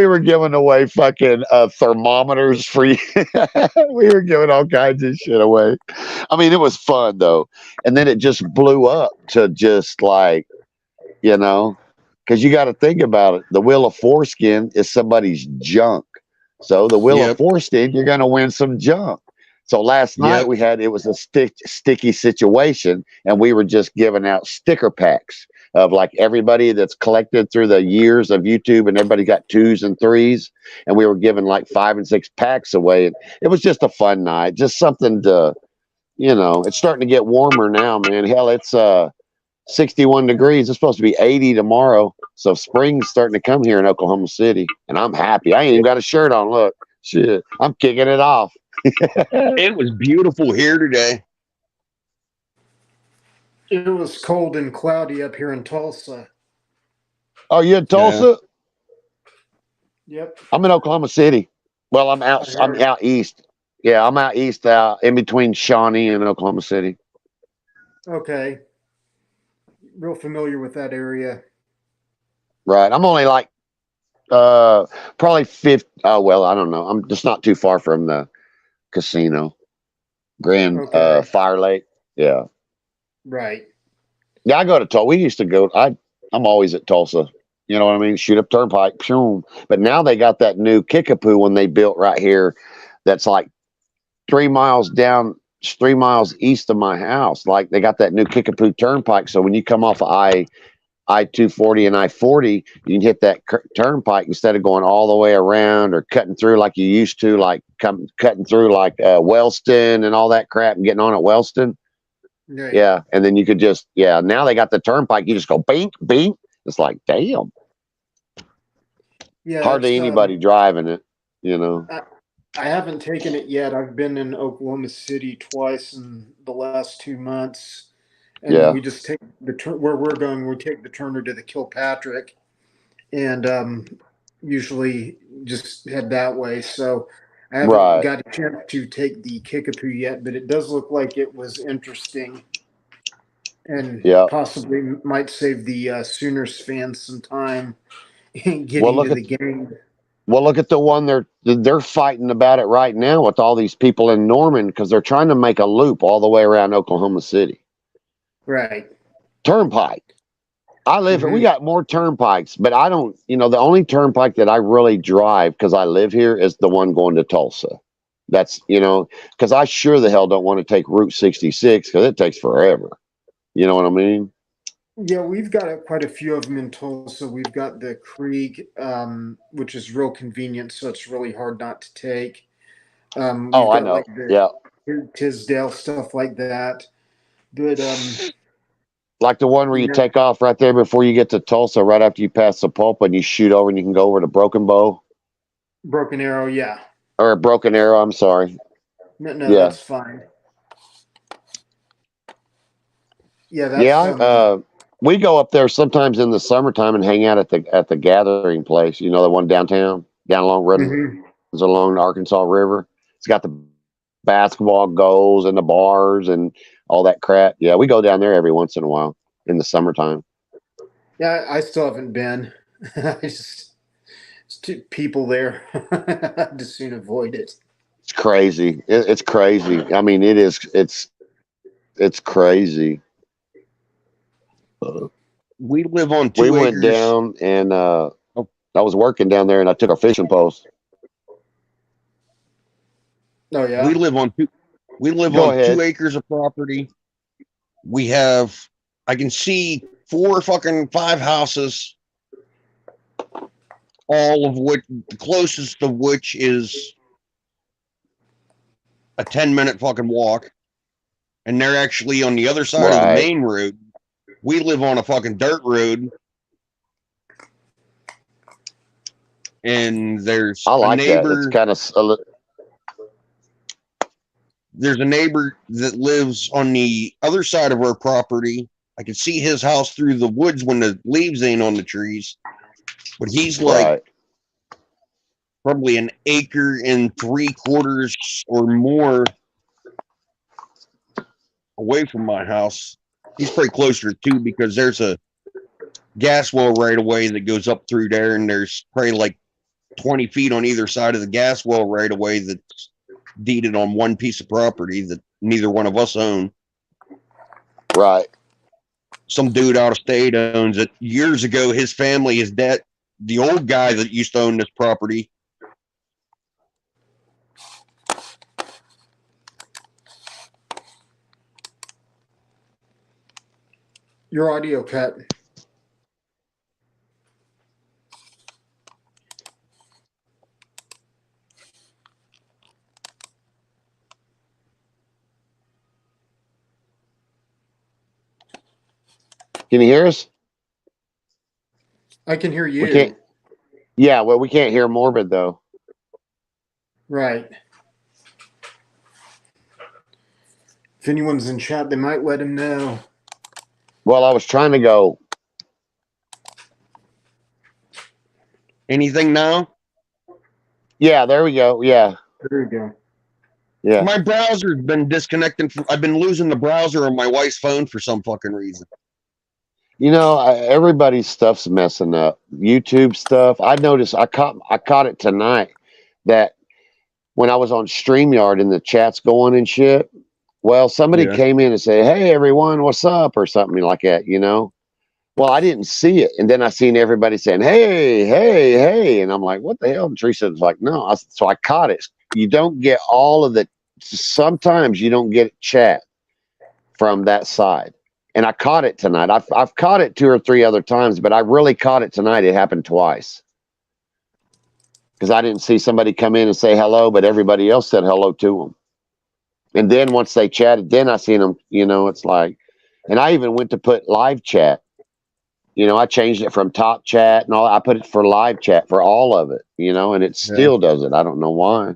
were giving away fucking thermometers for you. We were giving all kinds of shit away. I mean, it was fun though. And then it just blew up to just like, because you got to think about it. The wheel of foreskin is somebody's junk. So the wheel of Yep. foreskin, you're going to win some junk. So last night Yep. it was a sticky situation, and we were just giving out sticker packs of like everybody that's collected through the years of YouTube, and everybody got 2s and 3s, and we were giving like 5 and 6 packs away. And it was just a fun night, just something to, it's starting to get warmer now, man. Hell, it's 61 degrees. It's supposed to be 80 tomorrow. So spring's starting to come here in Oklahoma City, and I'm happy. I ain't even got a shirt on. Look, shit, I'm kicking it off. It was beautiful here today. It was cold and cloudy up here in Tulsa. Oh, you in Tulsa? Yep. I'm in Oklahoma City. Well, I'm out east. Yeah, I'm out east, in between Shawnee and Oklahoma City. Okay. Real familiar with that area. Right. I'm only like probably 50. Oh, well, I don't know. I'm just not too far from the casino. Grand Fire Lake. Yeah. Right. Yeah, I go to Tulsa. We used to go. I'm always at Tulsa. You know what I mean? Shoot up Turnpike. Boom. But now they got that new Kickapoo one they built right here. That's like 3 miles down, 3 miles east of my house. Like they got that new Kickapoo Turnpike. So when you come off of I-240 and I-40, you can hit that turnpike instead of going all the way around or cutting through like you used to, like cutting through like Wellston and all that crap and getting on at Wellston. Right. Yeah. And then you could just, now they got the turnpike. You just go bink, bink. It's like, damn. Yeah, hardly it's, anybody driving it, you know. I haven't taken it yet. I've been in Oklahoma City twice in the last 2 months, and Yeah. we just take where we're going. We take the Turner to the Kilpatrick, and usually just head that way. So I haven't Right. got a chance to take the Kickapoo yet, but it does look like it was interesting, and Yeah. possibly might save the Sooners fans some time in Well, getting look to at the game. well, look at the one they're fighting about it right now with all these people in Norman because they're trying to make a loop all the way around Oklahoma City. Right. Turnpike. I live. We Mhm. got more turnpikes, but I don't. You know, the only turnpike that I really drive because I live here is the one going to Tulsa. That's because I sure the hell don't want to take Route 66 because it takes forever. You know what I mean? Yeah, we've got quite a few of them in Tulsa. We've got the Krieg, which is real convenient, so it's really hard not to take. Oh, We've I got know. like the Yeah, Tisdale stuff like that. But like the one where you yeah, take off right there before you get to Tulsa, right after you pass the pulp, and you shoot over, and you can go over to Broken Bow Broken Arrow, yeah. or Broken Arrow. I'm sorry. No, Yeah, that's fine. Yeah, yeah. that's We go up there sometimes in the summertime and hang out at the gathering place. You know, the one downtown, down along runs mhm. along the Arkansas River. It's got the basketball goals and the bars and all that crap. Yeah, we go down there every once in a while in the summertime. Yeah, I still haven't been. I just it's too people there. I'd just soon avoid it. It's crazy. It's crazy. I mean, it is. It's crazy. We live on We 2 went acres. down and I was working down there and I took a fishing post. Oh We yeah. live on two. We live Go on ahead. 2 acres of property. We have. I can see 5 houses, all of which the closest of which is a 10-minute fucking walk, and they're actually on the other side of the Right. main road. We live on a fucking dirt road, and there's I a like that. It's neighbor. kind of There's a neighbor that lives on the other side of our property. I can see his house through the woods when the leaves ain't on the trees, but he's like right. probably 1.75 acres or more away from my house. He's probably closer to 2 because there's a gas well right away that goes up through there, and there's probably like 20 feet on either side of the gas well right away that's deeded on one piece of property that neither one of us own. Right. Some dude out of state owns it. Years ago, his family, his dad, the old guy that used to own this property, Your audio cut. Can you hear us? I can hear you. We can't. Yeah. Well, we can't hear Morbid though. Right. If anyone's in chat, they might let him know. Well, I was trying to go. anything now? Yeah. There we go. Yeah. There you go. Yeah. My browser's been disconnecting. I've been losing the browser on my wife's phone for some fucking reason. You know, everybody's stuff's messing up. YouTube stuff. I noticed. I caught it tonight that when I was on StreamYard and the chat's going and shit. Well, somebody Yeah. came in and said, "Hey, everyone, what's up?" or something like that. You know. Well, I didn't see it, and then I seen everybody saying, "Hey, hey, hey," and I'm like, "What the hell?" And Teresa was like, "No." So I caught it. You don't get all of the. Sometimes you don't get chat from that side. And I caught it tonight. I've caught it 2 or 3 other times, but I really caught it tonight. It happened twice because I didn't see somebody come in and say hello, but everybody else said hello to them. And then once they chatted, then I seen them. You know, it's like, and I even went to put live chat I changed it from top chat and all. I put it for live chat for all of it, and it still does it. I don't know why,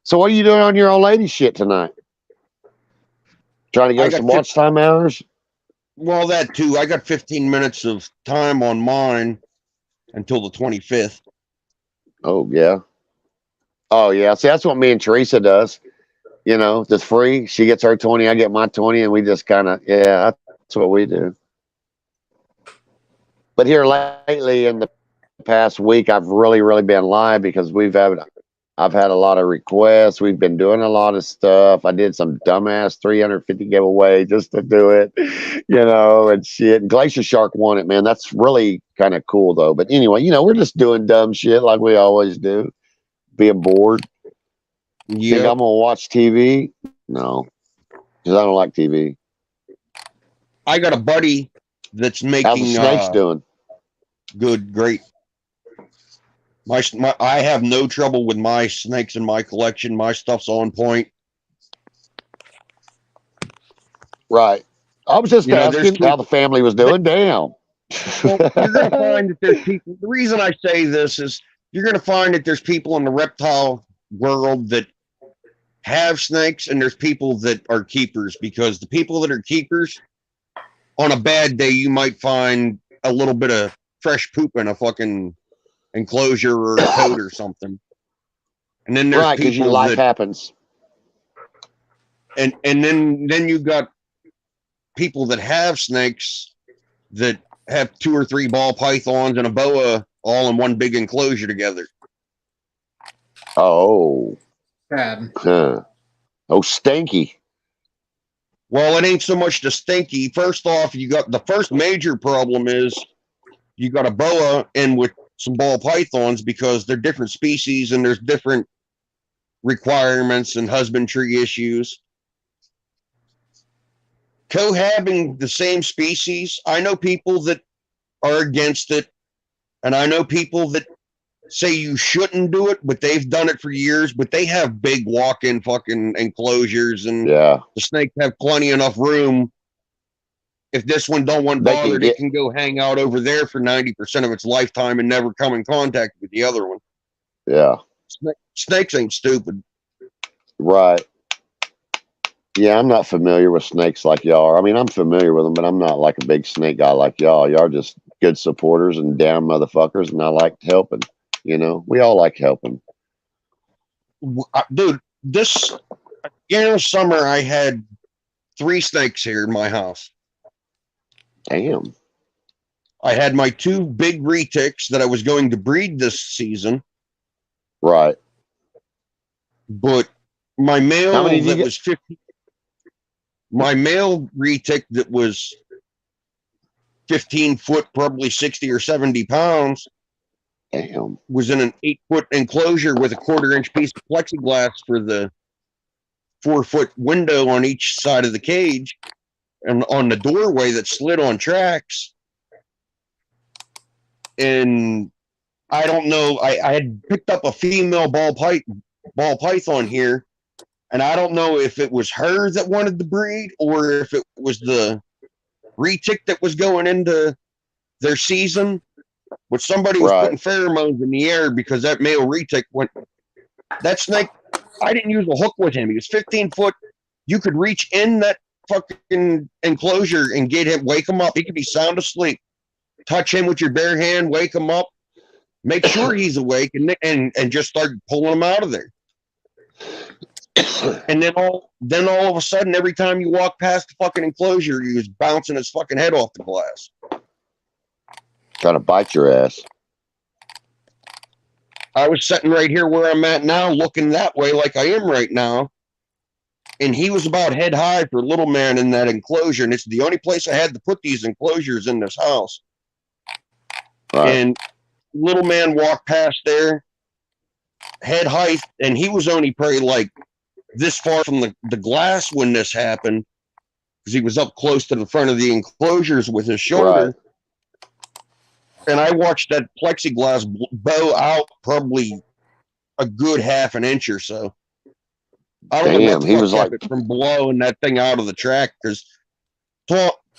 So what are you doing on your old lady shit tonight? Trying to I get got some watch time hours? Well, that too. I got 15 minutes of time on mine until the 25th. Oh, yeah. Oh, yeah. See, that's what me and Teresa does. Just free. She gets her 20, I get my 20, and we just kind of, that's what we do. But here lately, in the past week, I've really been live because I've had a lot of requests. We've been doing a lot of stuff. I did some dumbass 350 giveaway just to do it, and shit. Glacier Shark won it, man. That's really kind of cool, though. But anyway, we're just doing dumb shit like we always do, being bored. Think Yeah. I'm going to watch TV? No, because I don't like TV. I got a buddy that's How's making the snakes doing? good, great. I have no trouble with my snakes in my collection. My stuff's on point. Right. I was just asking how the family was doing. Damn. Well, you're going to find that there's people. The reason I say this is you're going to find that there's people in the reptile world that have snakes, and there's people that are keepers, because the people that are keepers, on a bad day, you might find a little bit of fresh poop in a fucking enclosure or a coat or something. And then there's right, because people life that happens. And then you got people that have snakes that have 2 or 3 ball pythons and a boa all in one big enclosure together. Oh. Bad. Huh. Oh, stinky. Well, it ain't so much the stinky. First off, you got the first major problem is you got a boa in with some ball pythons because they're different species and there's different requirements and husbandry issues. Cohabiting the same species, I know people that are against it, and I know people that say you shouldn't do it, but they've done it for years. But they have big walk-in fucking enclosures, and Yeah. the snakes have plenty enough room. If this one don't want bothered, it can go hang out over there for 90% of its lifetime and never come in contact with the other one. Yeah. Snakes ain't stupid. Right. Yeah, I'm not familiar with snakes like y'all are. I mean, I'm familiar with them, but I'm not like a big snake guy like y'all. Y'all are just good supporters and down motherfuckers, and I like helping. We all like helping. Dude, this summer I had 3 snakes here in my house. Damn. I had my 2 big retics that I was going to breed this season. Right. But my male How many did you get? was 50. My male retic that was 15 foot, probably 60 or 70 pounds, Damn. was in an 8-foot enclosure with a 1/4-inch piece of plexiglass for the 4-foot window on each side of the cage and on the doorway that slid on tracks. And I don't know, I had picked up a female ball python here, and I don't know if it was her that wanted to breed or if it was the retic that was going into their season. But somebody was putting pheromones in the air because that male retic went. That snake, I didn't use a hook with him. He was 15 foot. You could reach in that fucking enclosure and get him, wake him up. He could be sound asleep. Touch him with your bare hand, wake him up, make sure he's awake, and just start pulling him out of there. And then all of a sudden, every time you walk past the fucking enclosure, he was bouncing his fucking head off the glass. Trying to bite your ass. I was sitting right here where I'm at now, looking that way like I am right now. And he was about head high for little man in that enclosure. And it's the only place I had to put these enclosures in this house. Right. And little man walked past there, head height, and he was only probably like this far from the glass when this happened, because he was up close to the front of the enclosures with his shoulder. Right. And I watched that plexiglass bow out probably a good 1/2 inch or so. I don't know what Damn, he was kept like it from blowing that thing out of the track, because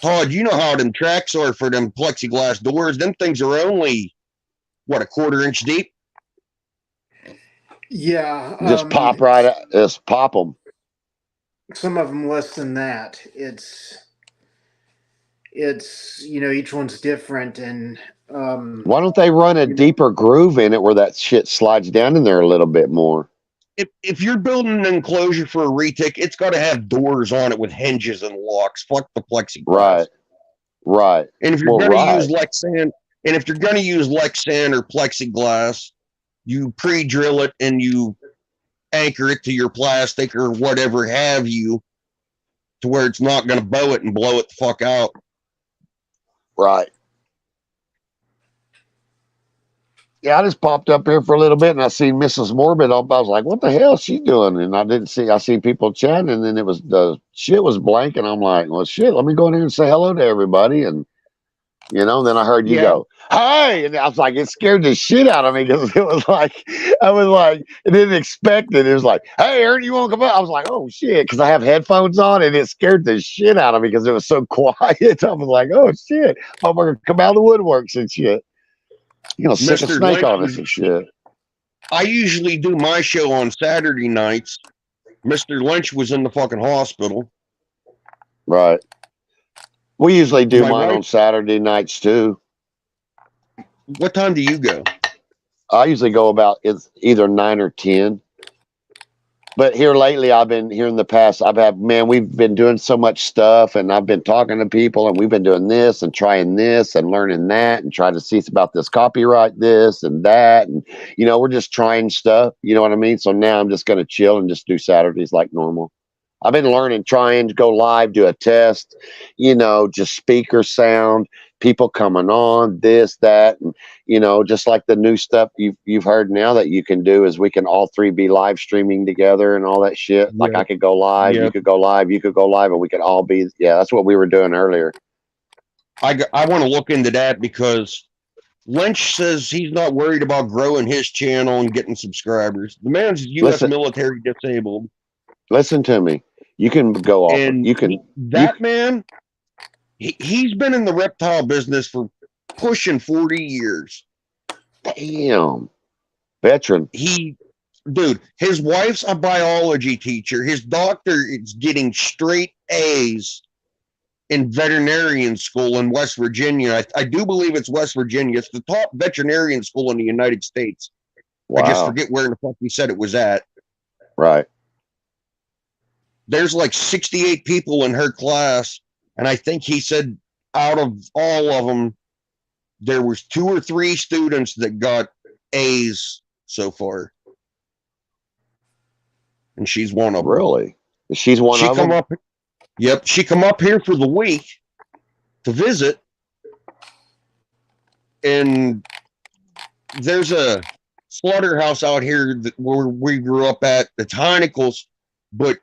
Todd, you know how them tracks are for them plexiglass doors. Them things are only, what, a quarter-inch deep? Yeah. Just pop right out, just pop them. Some of them less than that. Each one's different, and Why don't they run a deeper groove in it where that shit slides down in there a little bit more? If you're building an enclosure for a retic, it's got to have doors on it with hinges and locks. Fuck the plexiglass. Right. Right. And if you're Well, going to right. use Lexan, and if you're going to use Lexan or plexiglass, you pre-drill it and you anchor it to your plastic or whatever have you, to where it's not going to bow it and blow it the fuck out. Right. Yeah, I just popped up here for a little bit and I seen Mrs. Morbid. I was like, what the hell is she doing? And I seen people chatting, and then the shit was blank, and I'm like, well, shit, let me go in here and say hello to everybody. And, then I heard you go, hey, and I was like, it scared the shit out of me, because I didn't expect it. It was like, hey, Aaron, you want to come out? I was like, oh shit, because I have headphones on, and it scared the shit out of me because it was so quiet. I was like, oh shit, I'm going to come out of the woodworks and shit. Sick a Mr. snake Lynch on us and shit. I usually do my show on Saturday nights. Mr. Lynch was in the fucking hospital. Right. We usually do My mine wife- on Saturday nights too. What time do you go? I usually go about, it's either 9 or 10. But here lately, in the past, we've been doing so much stuff, and I've been talking to people, and we've been doing this and trying this and learning that and trying to see about this copyright, this and that. And, we're just trying stuff. You know what I mean? So now I'm just going to chill and just do Saturdays like normal. I've been learning, trying to go live, do a test, just speaker sound, people coming on, this, that, and, just like the new stuff you've heard now that you can do is we can all three be live streaming together and all that shit. Yeah. Like I could go live, Yeah. you could go live, and we could all be, that's what we were doing earlier. I want to look into that because Lynch says he's not worried about growing his channel and getting subscribers. The man's U.S. military disabled. Listen to me. You can go off. And You can. man, he's been in the reptile business for pushing 40 years. Damn. Veteran. Dude, his wife's a biology teacher. His doctor is getting straight A's in veterinarian school in West Virginia. I do believe it's West Virginia. It's the top veterinarian school in the United States. Wow. I just forget where in the fuck he said it was at. Right. There's like 68 people in her class, and I think he said out of all of them, there was 2 or 3 students that got A's so far. And she's one of them. Really? She's one of them? Yep, she come up here for the week to visit, and there's a slaughterhouse out here where we grew up at, the Heinicals, but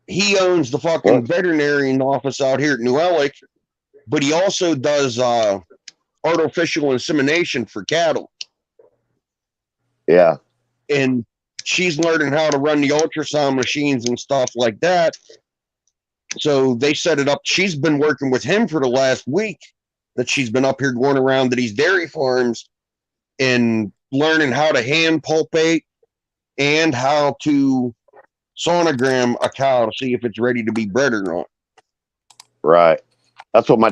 he owns the fucking veterinarian office out here at New Ellick, but he also does artificial insemination for cattle. Yeah. And she's learning how to run the ultrasound machines and stuff like that. So they set it up. She's been working with him for the last week that she's been up here going around to these dairy farms and learning how to hand pulpate and how to sonogram a cow to see if it's ready to be bred or not. Right. That's what my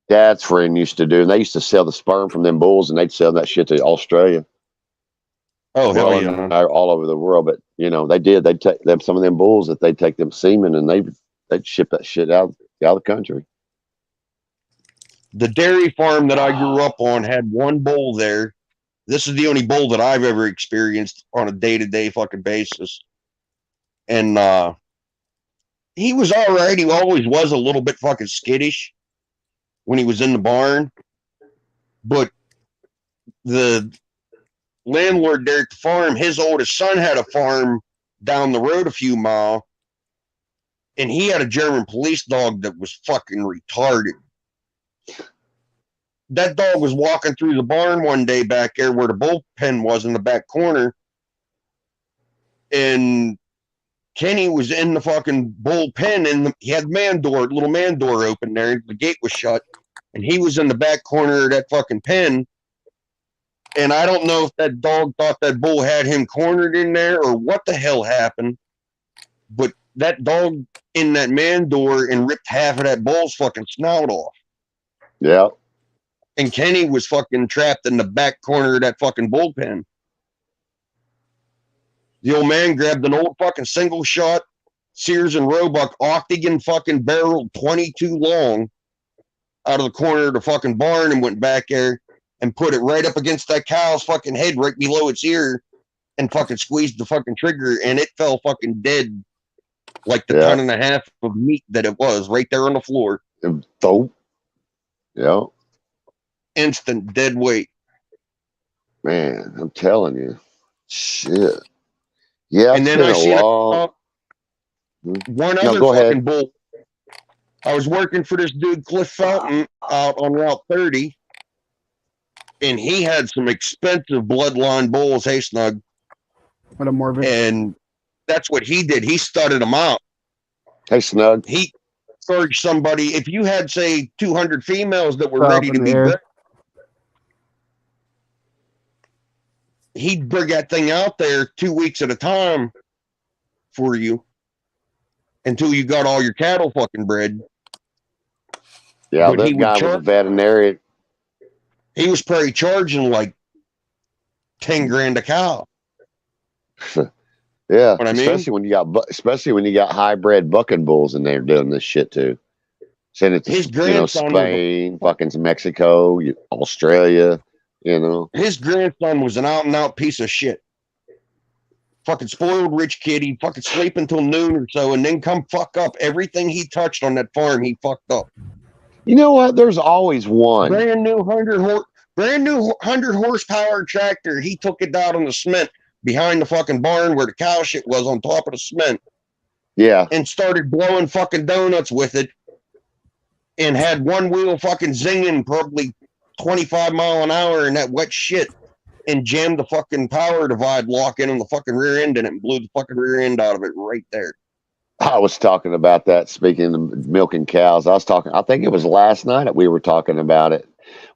dad's friend used to do. And they used to sell the sperm from them bulls, and they'd sell that shit to Australia. Oh, hell yeah. All over the world. But, they did. They'd take them, some of them bulls, that they'd take them semen, and they'd ship that shit out of the country. The dairy farm that I grew up on had one bull there. This is the only bull that I've ever experienced on a day-to-day fucking basis. And he was all right. He always was a little bit fucking skittish when he was in the barn. But the landlord there at the farm, his oldest son had a farm down the road a few miles, and he had a German police dog that was fucking retarded. That dog was walking through the barn one day back there where the bullpen was in the back corner, and Kenny was in the fucking bullpen, and he had little man door open there. The gate was shut, and he was in the back corner of that fucking pen. And I don't know if that dog thought that bull had him cornered in there or what the hell happened, but that dog in that man door and ripped half of that bull's fucking snout off. Yeah. And Kenny was fucking trapped in the back corner of that fucking bullpen. The old man grabbed an old fucking single shot Sears and Roebuck octagon fucking barrel 22 long out of the corner of the fucking barn and went back there and put it right up against that cow's fucking head right below its ear and fucking squeezed the fucking trigger, and it fell fucking dead like the ton and a half of meat that it was right there on the floor. Dope. Yeah. Instant dead weight. Man, I'm telling you. Shit. Yeah, and then I seen one other fucking bull. I was working for this dude, Cliff Fountain, out on Route 30, and he had some expensive bloodline bulls. Hey, Snug. What a morbid. And that's what he did. He studded them out. Hey, Snug. He charged somebody, if you had, say, 200 females that were ready to be bred, he'd bring that thing out there 2 weeks at a time for you until you got all your cattle fucking bred. Yeah, but that guy was a veterinarian. He was probably charging like 10 grand a cow. Yeah, what I mean? especially when you got high-bred bucking bulls in there doing this shit too. Send it to Spain, fucking Mexico, Australia. His grandson was an out-and-out piece of shit. Fucking spoiled rich kid. He'd fucking sleep until noon or so and then come fuck up everything he touched on that farm. He fucked up. You know what? There's always one. Brand new 100 horsepower tractor. He took it down on the cement behind the fucking barn where the cow shit was on top of the cement. Yeah. And started blowing fucking donuts with it and had one wheel fucking zinging probably 25 mile an hour in that wet shit and jammed the fucking power divide lock in on the fucking rear end in it and blew the fucking rear end out of it right there. I was talking about that, speaking of milking cows. I think it was last night that we were talking about it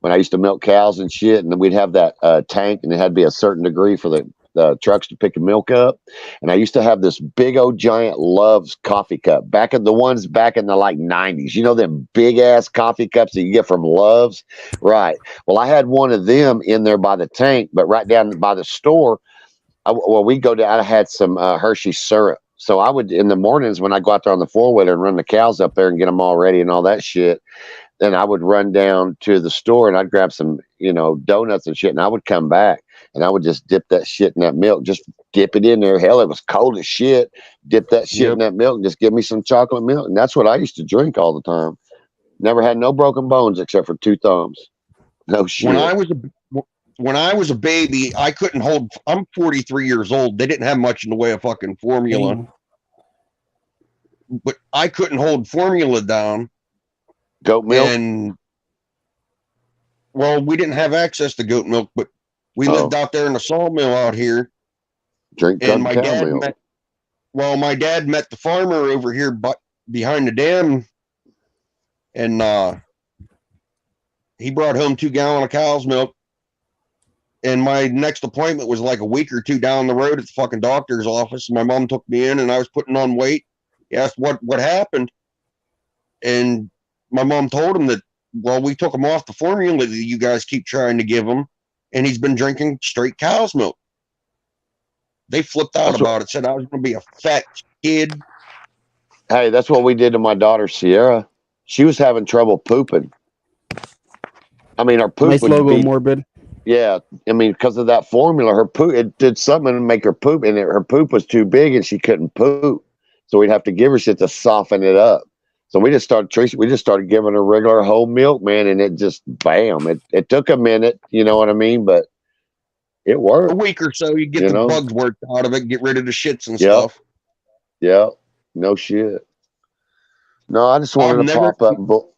when I used to milk cows and shit. And then we'd have that tank and it had to be a certain degree for the trucks to pick the milk up. And I used to have this big old giant Love's coffee cup back in the like 90s, them big ass coffee cups that you get from Love's. Right. Well, I had one of them in there by the tank, but right down by the store, we go down, I had some Hershey syrup. So I would, in the mornings when I go out there on the 4-wheeler and run the cows up there and get them all ready and all that shit, then I would run down to the store and I'd grab some, donuts and shit, and I would come back and I would just dip that shit in that milk, just dip it in there. Hell, it was cold as shit. Dip that shit in that milk and just give me some chocolate milk. And that's what I used to drink all the time. Never had no broken bones except for 2 thumbs. No shit. When I was a baby, I couldn't hold. I'm 43 years old. They didn't have much in the way of fucking formula, but I couldn't hold formula down. Goat milk. And well, we didn't have access to goat milk, but we lived out there in the sawmill out here. And my dad my dad met the farmer over here, but behind the dam, and he brought home 2 gallons of cow's milk. And my next appointment was like a week or 2 down the road at the fucking doctor's office. My mom took me in and I was putting on weight. He asked what happened. And my mom told him that, well, we took him off the formula that you guys keep trying to give him. And he's been drinking straight cow's milk. They flipped out about it, said I was going to be a fat kid. Hey, that's what we did to my daughter, Sierra. She was having trouble pooping. I mean, her poop nice logo, morbid. Yeah, I mean, because of that formula, her poop, it did something to make her poop, and her poop was too big, and she couldn't poop. So we'd have to give her shit to soften it up. So we just started giving her regular whole milk, man, and it just, bam, it took a minute, you know what I mean? But it worked. A week or so, you get the bugs worked out of it, get rid of the shits and stuff. Yeah, no shit. No, I just wanted to pop up.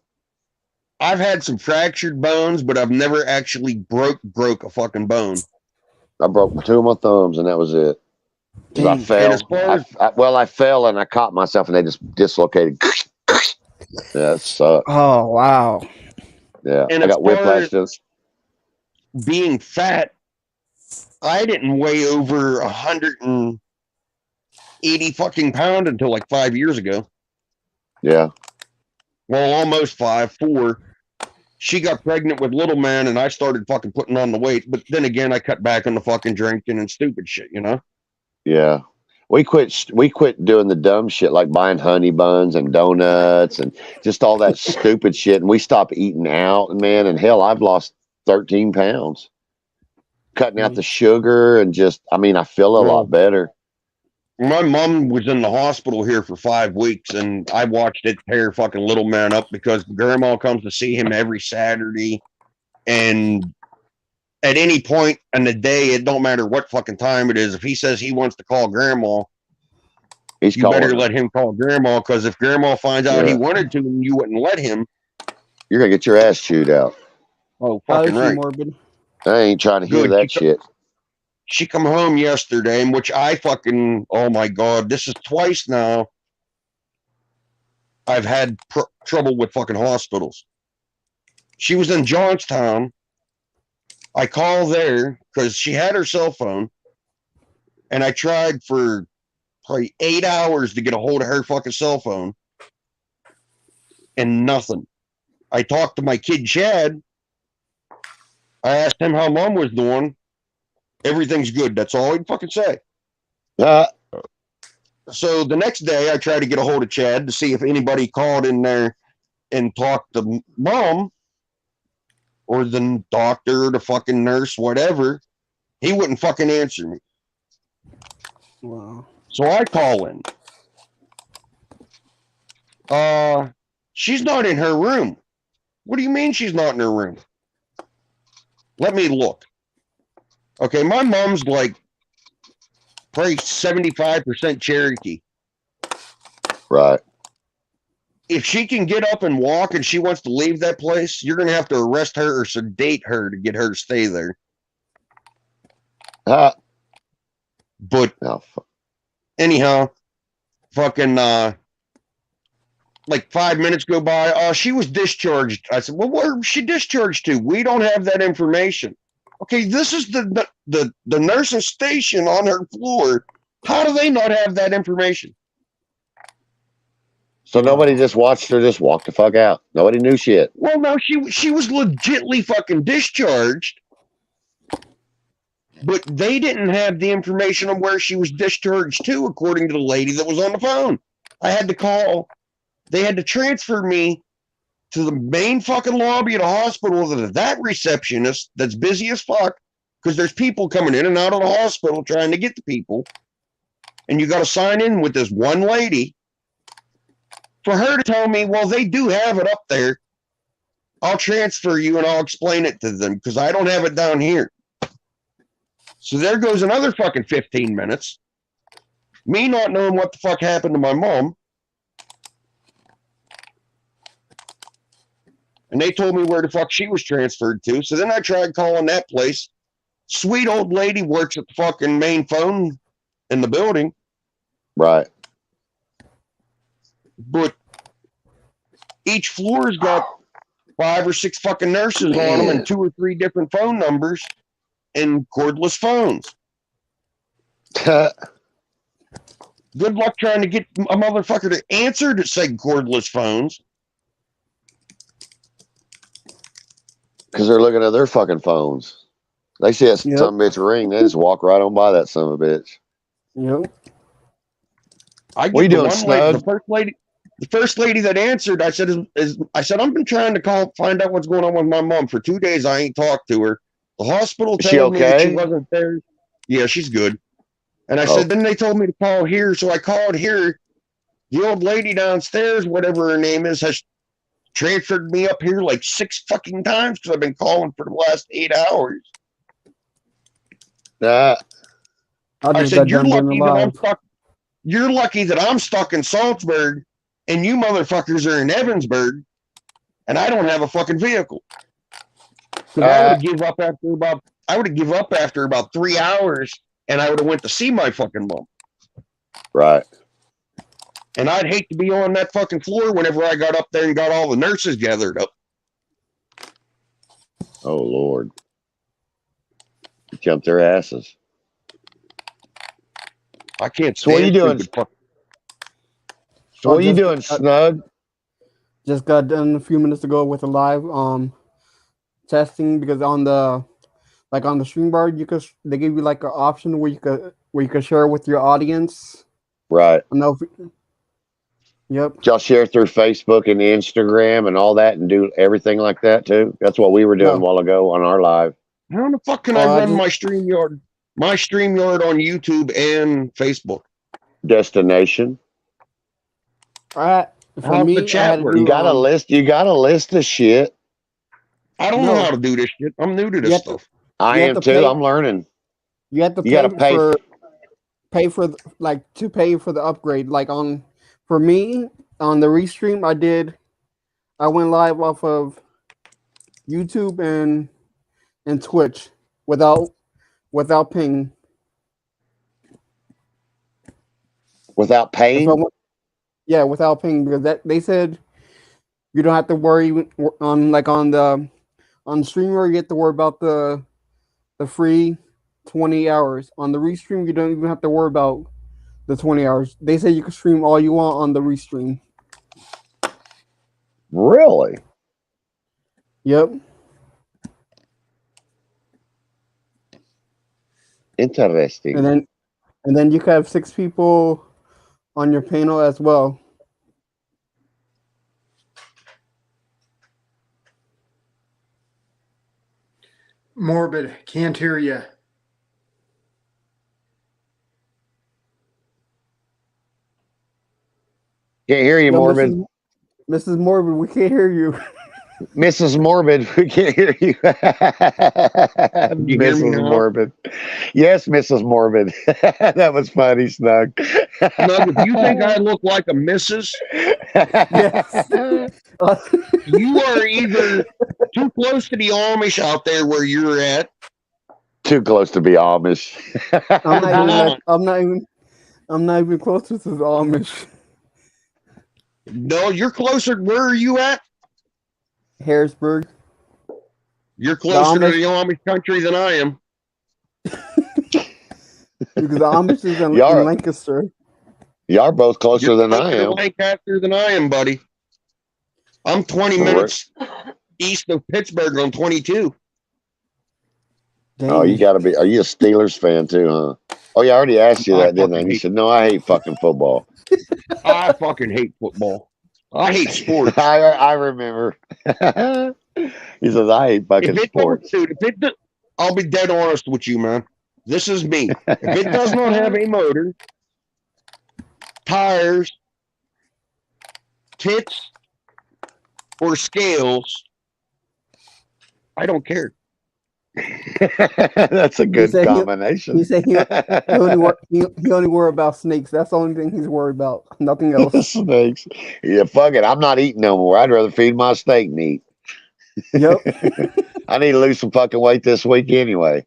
I've had some fractured bones, but I've never actually broke a fucking bone. I broke 2 of my thumbs, and that was it. 'Cause I Dang. fell. as far as- I fell and I caught myself and they just dislocated. Yeah, it sucked. Oh wow. Yeah, And I as got whiplash. far being fat, I didn't weigh over 180 fucking pound until like 5 years ago. Yeah, Well, almost 4. She got pregnant with little man, and I started fucking putting on the weight. But then again, I cut back on the fucking drinking and stupid shit, you know. yeah. We quit doing the dumb shit like buying honey buns and donuts and just all that stupid shit. And we stopped eating out, man. And hell, I've lost 13 pounds. Cutting out the sugar and just, I mean, I feel a lot better. My mom was in the hospital here for 5 weeks, and I watched it tear fucking little man up because grandma comes to see him every Saturday. And at any point in the day, it don't matter what fucking time it is. If he says he wants to call grandma, He's you calling better her. let him call grandma, because if grandma finds out he Yeah. wanted to and you wouldn't let him, You're gonna get your ass chewed out. oh, Proud fucking of you, right. Morbid. I ain't trying to hear Good. that shit. She come home yesterday, in which I fucking, oh my God, this is twice now I've had trouble with fucking hospitals. She was in Johnstown. I call there because she had her cell phone, and I tried for probably 8 hours to get a hold of her fucking cell phone, and nothing. I talked to my kid Chad. I asked him how mom was doing. Everything's good. That's all he'd fucking say. So the next day, I tried to get a hold of Chad to see if anybody called in there and talked to mom or the doctor, the fucking nurse, whatever. He wouldn't fucking answer me. Wow. So I call in. She's not in her room. What do you mean she's not in her room? Let me look. Okay, my mom's like probably 75% Cherokee. Right. If she can get up and walk and she wants to leave that place, you're gonna have to arrest her or sedate her to get her to stay there. Ah. But Oh, anyhow, fucking like 5 minutes go by. She was discharged. I said, well, where was she discharged to? We don't have that information. Okay, this is the nursing station on her floor. How do they not have that information? so nobody just watched her just walk the fuck out. Nobody knew shit. Well, no, she was legitly fucking discharged, but they didn't have the information on where she was discharged to, according to the lady that was on the phone. I had to call. They had to transfer me to the main fucking lobby of the hospital to that receptionist that's busy as fuck, because there's people coming in and out of the hospital trying to get to people. And you got to sign in with this one lady for her to tell me, well, they do have it up there. I'll transfer you and I'll explain it to them because I don't have it down here. So there goes another fucking 15 minutes. Me not knowing what the fuck happened to my mom. And they told me where the fuck she was transferred to. So then I tried calling that place. Sweet old lady works at the fucking main phone in the building. Right. But each floor's got 5 or 6 fucking nurses on them and 2 or 3 different phone numbers and cordless phones. Good luck trying to get a motherfucker to answer to say cordless phones. Because they're looking at their fucking phones. They see that Yep. some bitch ring, they just walk right on by that son of a bitch. Yep. I What you get the doing, one lady, Snug? the first lady that answered, I said, I said, I've been trying to find out what's going on with my mom for 2 days. I ain't talked to her. The hospital Is she told me that she okay? wasn't there. Yeah, she's good. And I Oh. said, then they told me to call here. So I called here. The old lady downstairs, whatever her name is, has transferred me up here like 6 fucking times because I've been calling for the last 8 hours. Nah. I I just said, got done doing the that I'm live. stuck. You're lucky that I'm stuck in Salzburg and you motherfuckers are in Evansburg and I don't have a fucking vehicle. Because I would have give up after about 3 hours and I would have went to see my fucking mom. Right. And I'd hate to be on that fucking floor whenever I got up there and got all the nurses gathered up. Oh Lord. Jump their asses. I can't So what are you stand doing? stupid fuck- So what are you just- doing, Snug? Just got done a few minutes ago with a live testing because on the stream bar they give you like an option where you could share with your audience. Right. I know. Yep. Y'all share through Facebook and Instagram and all that and do everything like that too? That's what we were doing a No. while ago on our live. How the fuck can Oh, I I run just- my StreamYard on YouTube and Facebook? Destination. All right. For How's me, the chat I had to work? do, You got a list. You got a list of shit. I don't No. know how to do this shit. I'm new to You this have to- stuff. I You have am to too. pay- I'm learning. You have to You gotta pay. pay for the upgrade. Like for me on the restream, I went live off of YouTube and Twitch without ping. Without If paying. I went- yeah, without ping because they said you don't have to worry on streamer. You have to worry about the free 20 hours. On the restream, you don't even have to worry about the 20 hours. They say you can stream all you want on the restream. Really? Yep. Interesting. And then you can have 6 people on your panel as well. Morbid, can't hear you. Can't hear you, Yo, Morbid. Mrs. Morbid, we can't hear you. Mrs. Morbid, we can't hear you. You hear me Mrs. now? Morbid. Yes, Mrs. Morbid. That was funny, Snug. Snug, if you think I look like a missus, Yes. you are either too close to the Amish out there where you're at. Too close to be Amish. I'm not even close to the Amish. No, you're closer. Where are you at? Harrisburg. You're closer to Amish- the Amish country than I am. Because the Amish is in Y'all- Lancaster. Y'all are both closer You're than I closer to am. Lancaster than I am, buddy. I'm 20 All right. minutes east of Pittsburgh on 22. Oh, you gotta be. Are you a Steelers fan too, huh? Oh, yeah, I already asked you I that, didn't I? fucking You hate- said, no, I hate fucking football. I fucking hate football. I hate sports. I remember. He says, I hate fucking If it sports. don't, dude, I'll be dead honest with you, man. This is me. If it does not have a motor, tires, tits, or scales, I don't care. That's a good said he- combination. He said he only worry about snakes. That's the only thing he's worried about. Nothing else. Snakes. Yeah, fuck it. I'm not eating no more. I'd rather feed my steak meat. Yep. I need to lose some fucking weight this week anyway.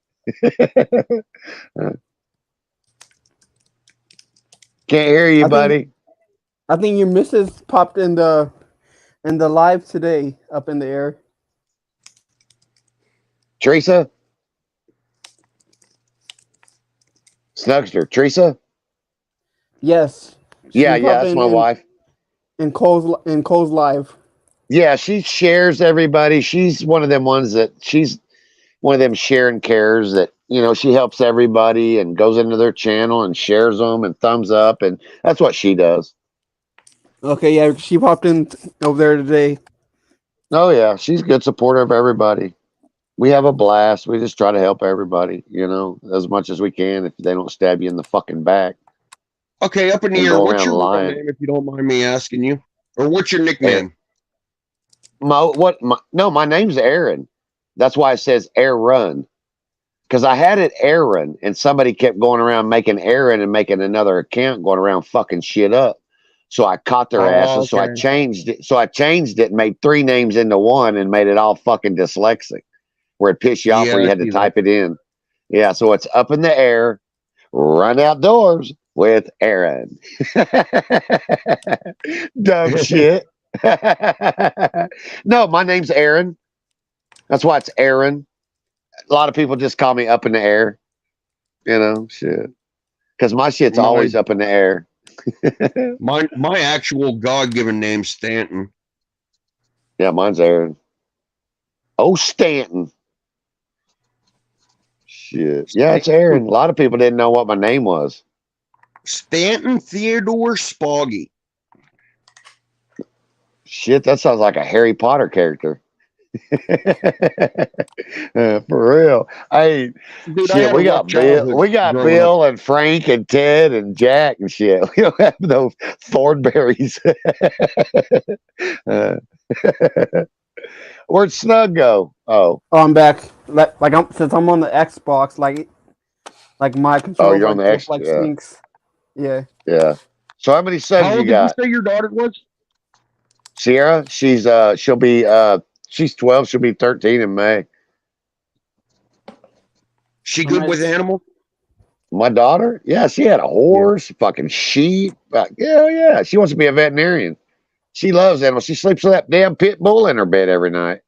Can't hear you, I think- buddy. I think your missus popped in the live today up in the air. Teresa? Snugster. Teresa? Yes. She Yeah, popped that's in- my wife. In Cole's live. Yeah, she shares everybody. She's one of them ones that she's one of them sharing cares that, you know, she helps everybody and goes into their channel and shares them and thumbs up. And that's what she does. Okay, yeah, she popped in over there today. Oh, yeah. She's a good supporter of everybody. We have a blast. We just try to help everybody, you know, as much as we can if they don't stab you in the fucking back. Okay, up in the And air, go what's around your real lying. name, if you don't mind me asking you? Or what's your nickname? My name's Aaron. That's why it says Aaron. Because I had it Aaron, and somebody kept going around making Aaron and making another account going around fucking shit up. So I caught their Oh, asses. So I okay. changed it. So I changed it and made 3 names into one and made it all fucking dyslexic, where it pissed you off Yeah, where you I had to see that. type it in. Yeah, so it's up in the air. Run Outdoors with Aaron. Dumb shit. No, my name's Aaron. That's why it's Aaron. A lot of people just call me Up in the Air. You know, shit. Because my shit's always up in the air. My actual God-given name's Stanton. Yeah, mine's Aaron. Oh, Stanton. Shit. Yeah, it's Aaron. A lot of people didn't know what my name was. Stanton Theodore Spoggy. Shit, that sounds like a Harry Potter character. For real. Hey, Dude, I shit, had we a got rough Bill. childhood We got growing up. Bill and Frank and Ted and Jack and shit. We don't have those Thornberries. Where'd Snug go? Oh, Oh, I'm back. Since I'm on the Xbox, like my controller you're on the X. like Yeah, syncs. Yeah. yeah. So how many How subs old you did got? you say your daughter was? Sierra? She'll be she's 12. She'll be 13 in May. She good with animals? My daughter? Yeah, she had a horse, fucking sheep. Yeah. She wants to be a veterinarian. She loves animals. She sleeps with that damn pit bull in her bed every night.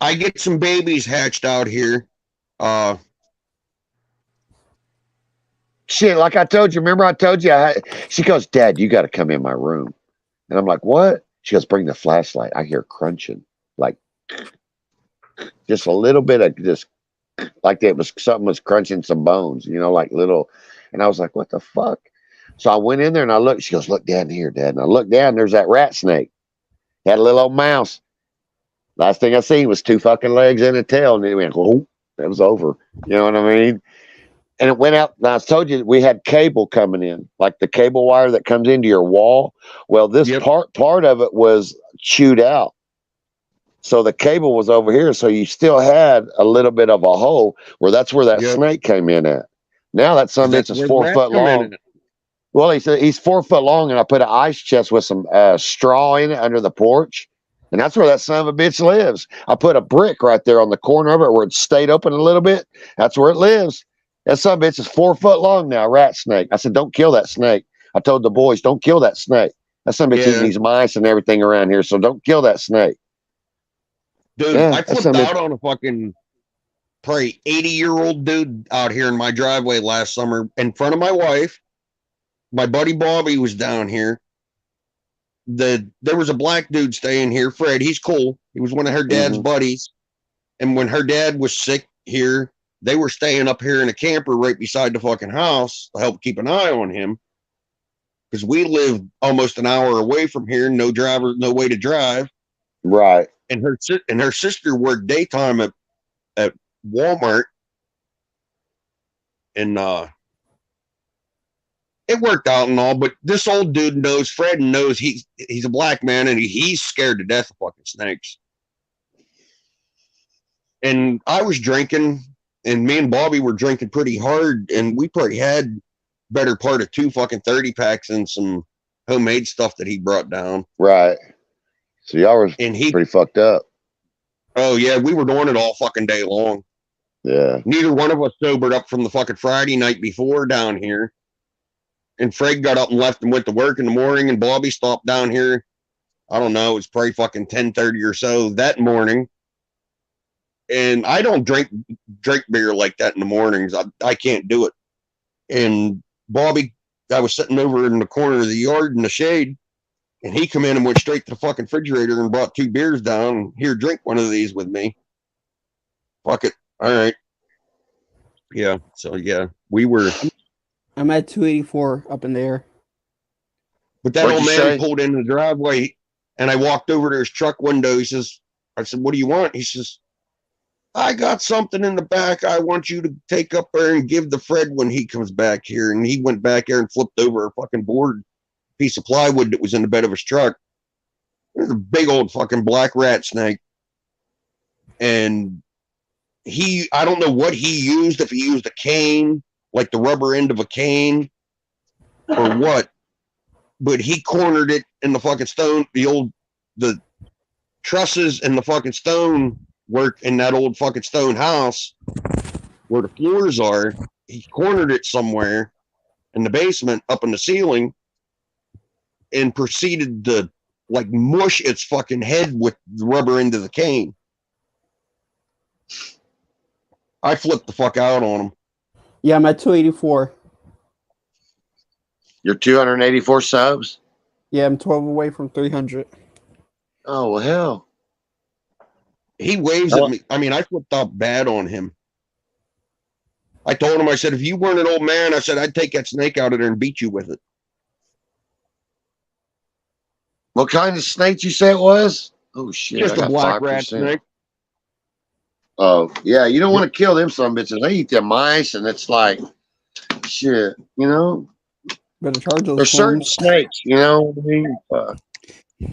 I get some babies hatched out here. Shit, like I told you. Remember I told you? She goes, Dad, you got to come in my room. And I'm like, what? She goes, bring the flashlight. I hear crunching. Like, just a little bit of just like it was something was crunching some bones, like little. And I was like, what the fuck? So I went in there and I looked. She goes, look down here, Dad. And I looked down. There's that rat snake. Had a little old mouse. Last thing I seen was 2 fucking legs and a tail. And it went, oh, that was over. You know what I mean? And it went out. Now I told you we had cable coming in, like the cable wire that comes into your wall. Well, this part of it was chewed out. So the cable was over here. So you still had a little bit of a hole where that's where that snake came in at. Now that son bitch is 4 foot long. Well, he said he's 4 foot long, and I put an ice chest with some straw in it under the porch. And that's where that son of a bitch lives. I put a brick right there on the corner of it where it stayed open a little bit. That's where it lives. That son of a bitch is 4 foot long now, rat snake. I said, don't kill that snake. I told the boys, don't kill that snake. That son of a bitch eating these mice and everything around here, so don't kill that snake. Dude, I flipped out on a fucking probably 80-year-old dude out here in my driveway last summer in front of my wife. My buddy Bobby was down here. There was a black dude staying here, Fred. He's cool. He was one of her dad's buddies. And when her dad was sick here, they were staying up here in a camper right beside the fucking house to help keep an eye on him. Because we lived almost an hour away from here, no way to drive. Right. And her sister worked daytime at Walmart. And it worked out and all, but this old dude knows Fred and knows he's a black man and he's scared to death of fucking snakes. And I was drinking, and me and Bobby were drinking pretty hard, and we probably had better part of 2 fucking 30 packs and some homemade stuff that he brought down. Right. So y'all were pretty fucked up. Oh yeah, we were doing it all fucking day long. Yeah. Neither one of us sobered up from the fucking Friday night before down here. And Fred got up and left and went to work in the morning, and Bobby stopped down here. I don't know, it was probably fucking 10:30 or so that morning. And I don't drink beer like that in the mornings. I can't do it. And Bobby, I was sitting over in the corner of the yard in the shade, and he come in and went straight to the fucking refrigerator and brought 2 beers down. And, here, drink one of these with me. Fuck it. All right. Yeah. So yeah, we were. I'm at 284 up in the air. But that old man pulled into the driveway, and I walked over to his truck window. I said, what do you want? He says, I got something in the back I want you to take up there and give to Fred when he comes back here. And he went back there and flipped over a fucking piece of plywood that was in the bed of his truck. There's a big old fucking black rat snake. And I don't know what he used, if he used a cane, like the rubber end of a cane, or what. But he cornered it in the fucking stone, the trusses and the fucking stone work in that old fucking stone house where the floors are. he cornered it somewhere in the basement up in the ceiling and proceeded to like mush its fucking head with the rubber end of the cane. I flipped the fuck out on him. Yeah, I'm at 284. You're 284 subs? Yeah, I'm 12 away from 300. Oh, well, hell. He waves at me. I mean, I flipped out bad on him. I told him, I said, if you weren't an old man, I said, I'd take that snake out of there and beat you with it. What kind of snake you say it was? Oh, shit. Just I a got black 5%. rat snake. Oh, yeah. You don't want to kill them some bitches. They eat them mice, and it's like, shit, you know? Better charge those There's certain phones. snakes, you know what I mean?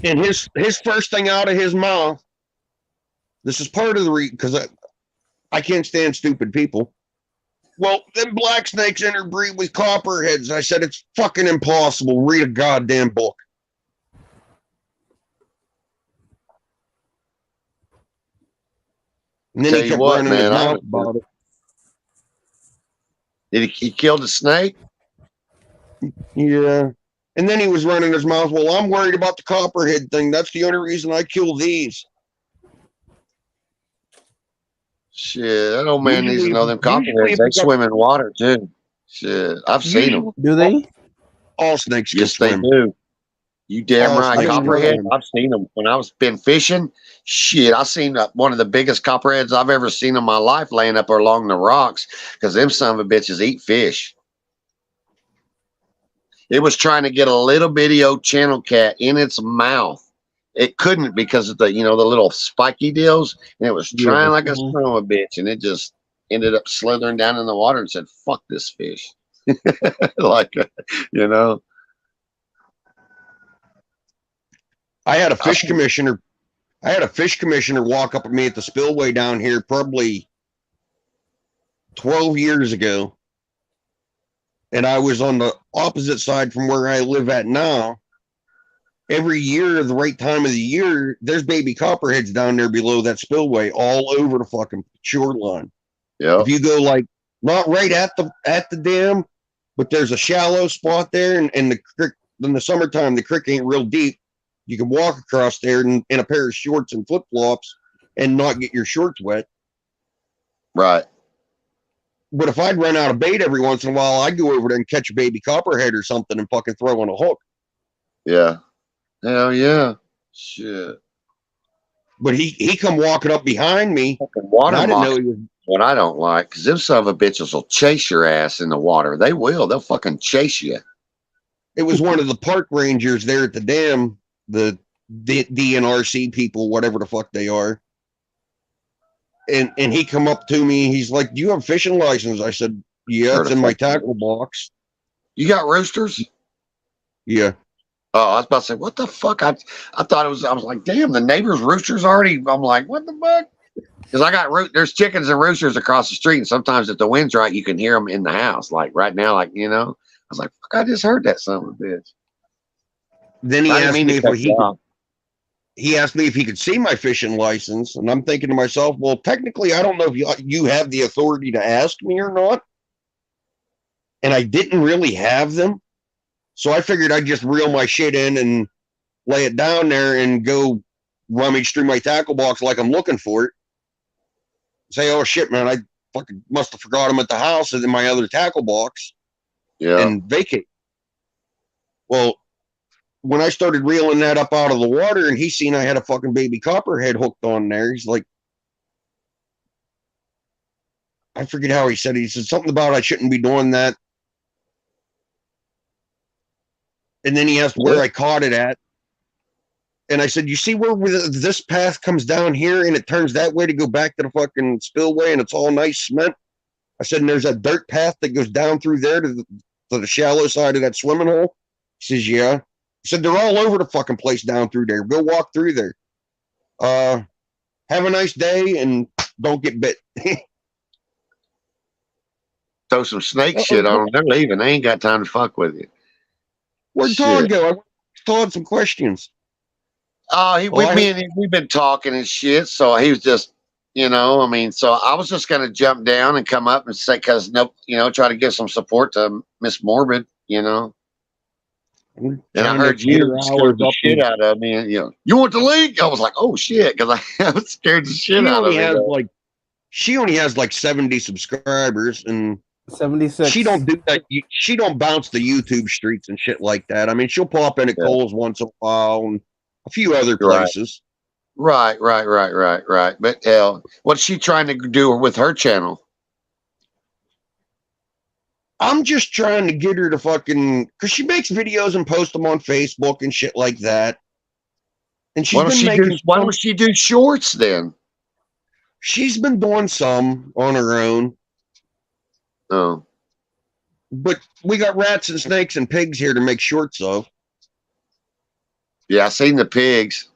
And his first thing out of his mouth, this is part of the because I can't stand stupid people. Well, them black snakes interbreed with copperheads. I said, it's fucking impossible. Read a goddamn book. And then Tell he you kept what, running his man, mouth about it. Did he kill the snake? Yeah. And then he was running his mouth. Well, I'm worried about the copperhead thing. That's the only reason I kill these. Shit, that old man needs to Usually- know them usually copperheads. if They you got- swim in water, too. Shit, I've seen them. Do they? All snakes can Yes, they swim. do. You damn Oh, right. snakes Copperhead, swim. I've seen them. When I was been fishing, shit, I seen one of the biggest copperheads I've ever seen in my life laying up along the rocks because them son of a bitches eat fish. It was trying to get a little bitty old channel cat in its mouth. It couldn't because of the, you know, the little spiky deals, and it was trying like a Mhm. son of a bitch, and it just ended up slithering down in the water and said, "Fuck this fish," like, you know. I had a fish commissioner. I had a fish commissioner walk up at me at the spillway down here probably 12 years ago. And I was on the opposite side from where I live at now. Every year, the right time of the year, there's baby copperheads down there below that spillway all over the fucking shoreline. Yeah, If you go like not right at the dam, but there's a shallow spot there, and the creek in the summertime, the creek ain't real deep. You can walk across there in a pair of shorts and flip flops and not get your shorts wet. right. But if I'd run out of bait every once in a while, I'd go over there and catch a baby copperhead or something and fucking throw on a hook. Yeah, hell yeah, shit. But he come walking up behind me. Fucking And water I didn't know moccasins. he was. What I don't like, because them son of a bitches will chase your ass in the water. They will. They'll fucking chase you. It was one of the park rangers there at the dam, the DNRC people, whatever the fuck they are. And he come up to me. He's like, "Do you have a fishing license?" I said, "Yeah, Sure it's the in my fuck you do. tackle box." You got roosters? Yeah. Oh, I was about to say, what the fuck? I thought it was, I was like, damn, the neighbor's roosters already. I'm like, what the fuck? Because I got there's chickens and roosters across the street, and sometimes if the wind's right, you can hear them in the house. Like right now, like, you know, I was like, fuck, I just heard that son of a bitch. Then he I didn't asked mean me to if cut he you could, off. he asked me if he could see my fishing license, and I'm thinking to myself, well, technically, I don't know if you have the authority to ask me or not. And I didn't really have them, so I figured I'd just reel my shit in and lay it down there and go rummage through my tackle box like I'm looking for it. Say, oh shit, man, I fucking must have forgot them at the house and in my other tackle box, Yeah. and vacate. Well, when I started reeling that up out of the water and he seen I had a fucking baby copperhead hooked on there, he's like, I forget how he said it. He said something about I shouldn't be doing that. And then he asked where I caught it at. And I said, you see where this path comes down here and it turns that way to go back to the fucking spillway and it's all nice cement? I said, and there's a dirt path that goes down through there to the shallow side of that swimming hole. He says, yeah. He said, they're all over the fucking place down through there. Go walk through there. Have a nice day and don't get bit. Throw some snake shit on them. They're leaving. They ain't got time to fuck with you. Where'd Todd go? I asked Todd some questions. Oh, we've been talking and shit. So he was just You know, I mean, so I was just going to jump down and come up and say, because no, you know, try to give some support to Miss Morbid, you know. I'm And I trying to heard get you her scared hours the up. shit out of me. And, you know, you want the link? I was like, oh shit, because I was scared the shit She out only of me. has Though. like she only has like 70 subscribers, and 76. she don't do that. She don't bounce the YouTube streets and shit like that. I mean, she'll pop in at Yeah. Kohl's once in a while and a few other Right. places. Right. But hell, what's she trying to do with her channel? I'm just trying to get her to fucking, because she makes videos and posts them on Facebook and shit like that. And she's been making. Why don't she do shorts then? She's been doing some on her own, Oh, but we got rats and snakes and pigs here to make shorts of. yeah, I seen the pigs.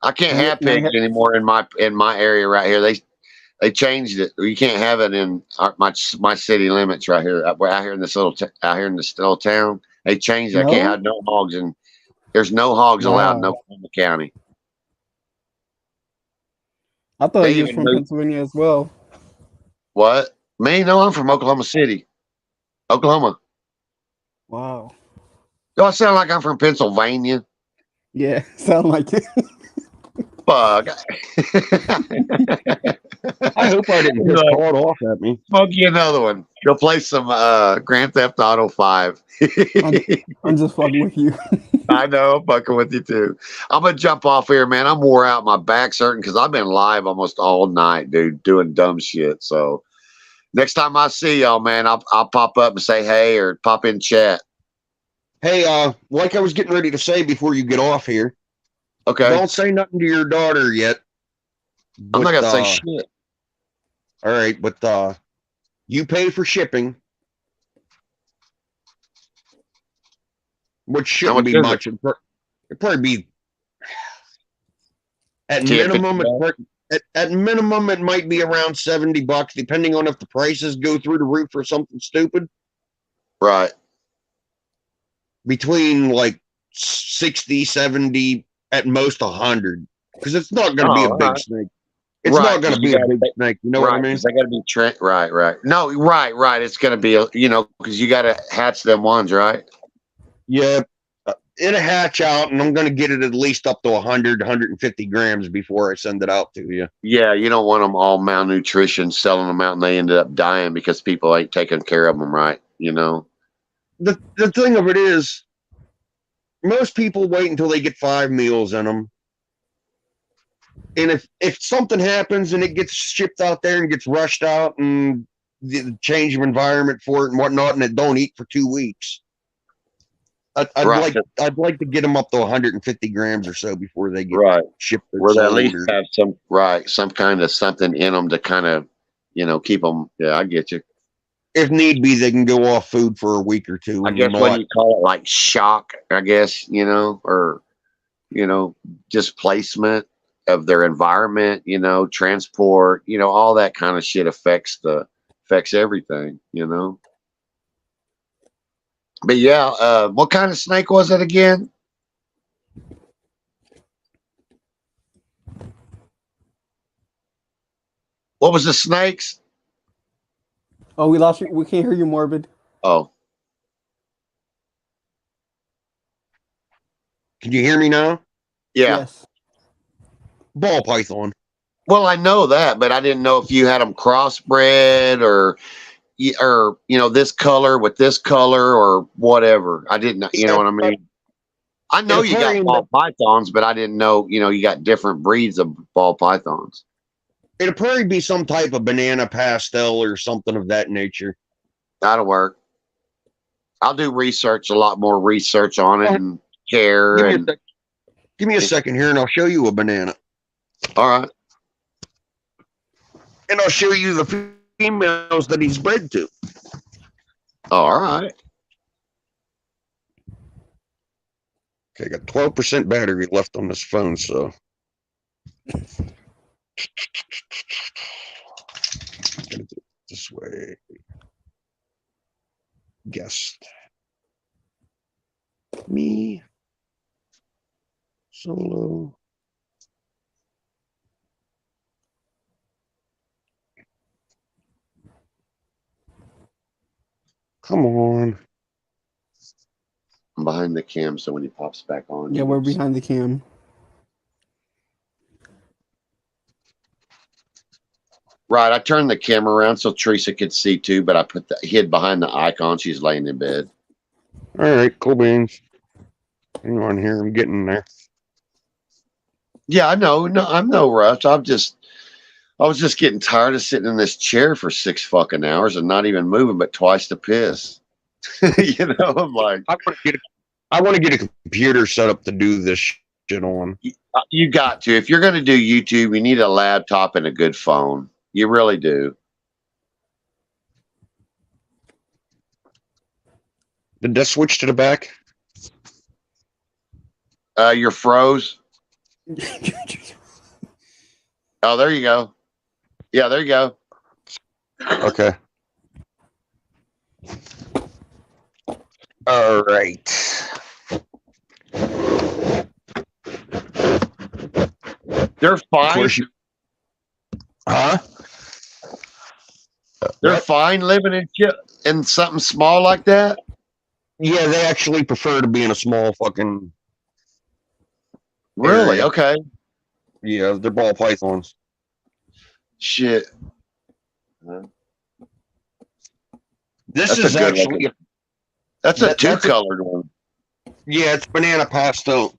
I can't have pigs anymore in my area right here. They changed it. You can't have it in my city limits right here. We're out here in this little town. They changed it. I can't have no hogs, and there's no hogs allowed in Oklahoma County. I thought They you was even from Pennsylvania as well. What? Me? No, I'm from Oklahoma City, Oklahoma. Wow. Do I sound like I'm from Pennsylvania? Yeah, sound like it. Fuck. I hope I didn't just call it off at me. Smoke you another one. Go play some Grand Theft Auto 5. I'm just fucking with you. I know, I'm fucking with you too. I'm gonna jump off here, man. I'm wore out. My back's hurting because I've been live almost all night, dude, doing dumb shit. So next time I see y'all, man, I'll pop up and say hey or pop in chat. Hey, like I was getting ready to say before you get off here, Okay. don't say nothing to your daughter yet. I'm not but, gonna say shit. All right, but you pay for shipping, which shouldn't much be is much. It'd probably be at 10, minimum. 50 At minimum, it might be around $70, depending on if the prices go through the roof or something stupid. Right. Between like 60, 70, at most 100, because it's not going to be a big snake. It's not going to be a big snake. You know what I mean? They got to be right. No, right. It's going to be because you got to hatch them ones, right? Yeah, it'll hatch out, and I'm going to get it at least up to 100, 150 grams before I send it out to you. Yeah, you don't want them all malnutrition, selling them out, and they ended up dying because people ain't taking care of them right. You know. The thing of it is, most people wait until they get 5 meals in them. And if something happens and it gets shipped out there and gets rushed out and the change of environment for it and whatnot, and it don't eat for 2 weeks, I'd like to get them up to 150 grams or so before they get shipped. Where they at least have some kind of something in them to kind of keep them. Yeah, I get you. If need be, they can go off food for a week or two. I guess what you call it, like shock, I guess, or displacement of their environment, transport, all that kind of shit affects everything, But yeah, what kind of snake was it again? What was the snakes? Oh, we lost you. We can't hear you, Morbid. Oh. Can you hear me now? Yeah. Yes. Ball python. Well, I know that, but I didn't know if you had them crossbred or this color with this color or whatever. I didn't know, you know what I mean? I know you got ball pythons, but I didn't know, you got different breeds of ball pythons. It'll probably be some type of banana pastel or something of that nature. That'll work. I'll do a lot more research on it and care. Give me a second here and I'll show you a banana. All right. And I'll show you the females that he's bred to. All right. Okay, got 12% battery left on this phone, so. I'm gonna do it this way. Guest. Me. Solo. Come on. I'm behind the cam, so when he pops back on, Yeah, you we're can see. behind the cam. Right, I turned the camera around so Teresa could see too, but I put the hid behind the icon. She's laying in bed. All right, cool beans. Hang on here. I'm getting there. Yeah, I know. No, I'm no rush. I was just getting tired of sitting in this chair for 6 fucking hours and not even moving, but twice to piss. You know, I'm like, I want to get a computer set up to do this shit on. you got to. If you're going to do YouTube, you need a laptop and a good phone. You really do. Did that switch to the back? You're froze. Oh, there you go. Yeah, there you go. Okay. All right. They're Of fine. course you. Huh? They're What? fine living in something small like that. Yeah, they actually prefer to be in a small fucking. Really? Area. Okay. Yeah, they're ball pythons. Shit. This That's is a good actually. looking- That's a That's a- two-colored one. Yeah, it's banana pastel.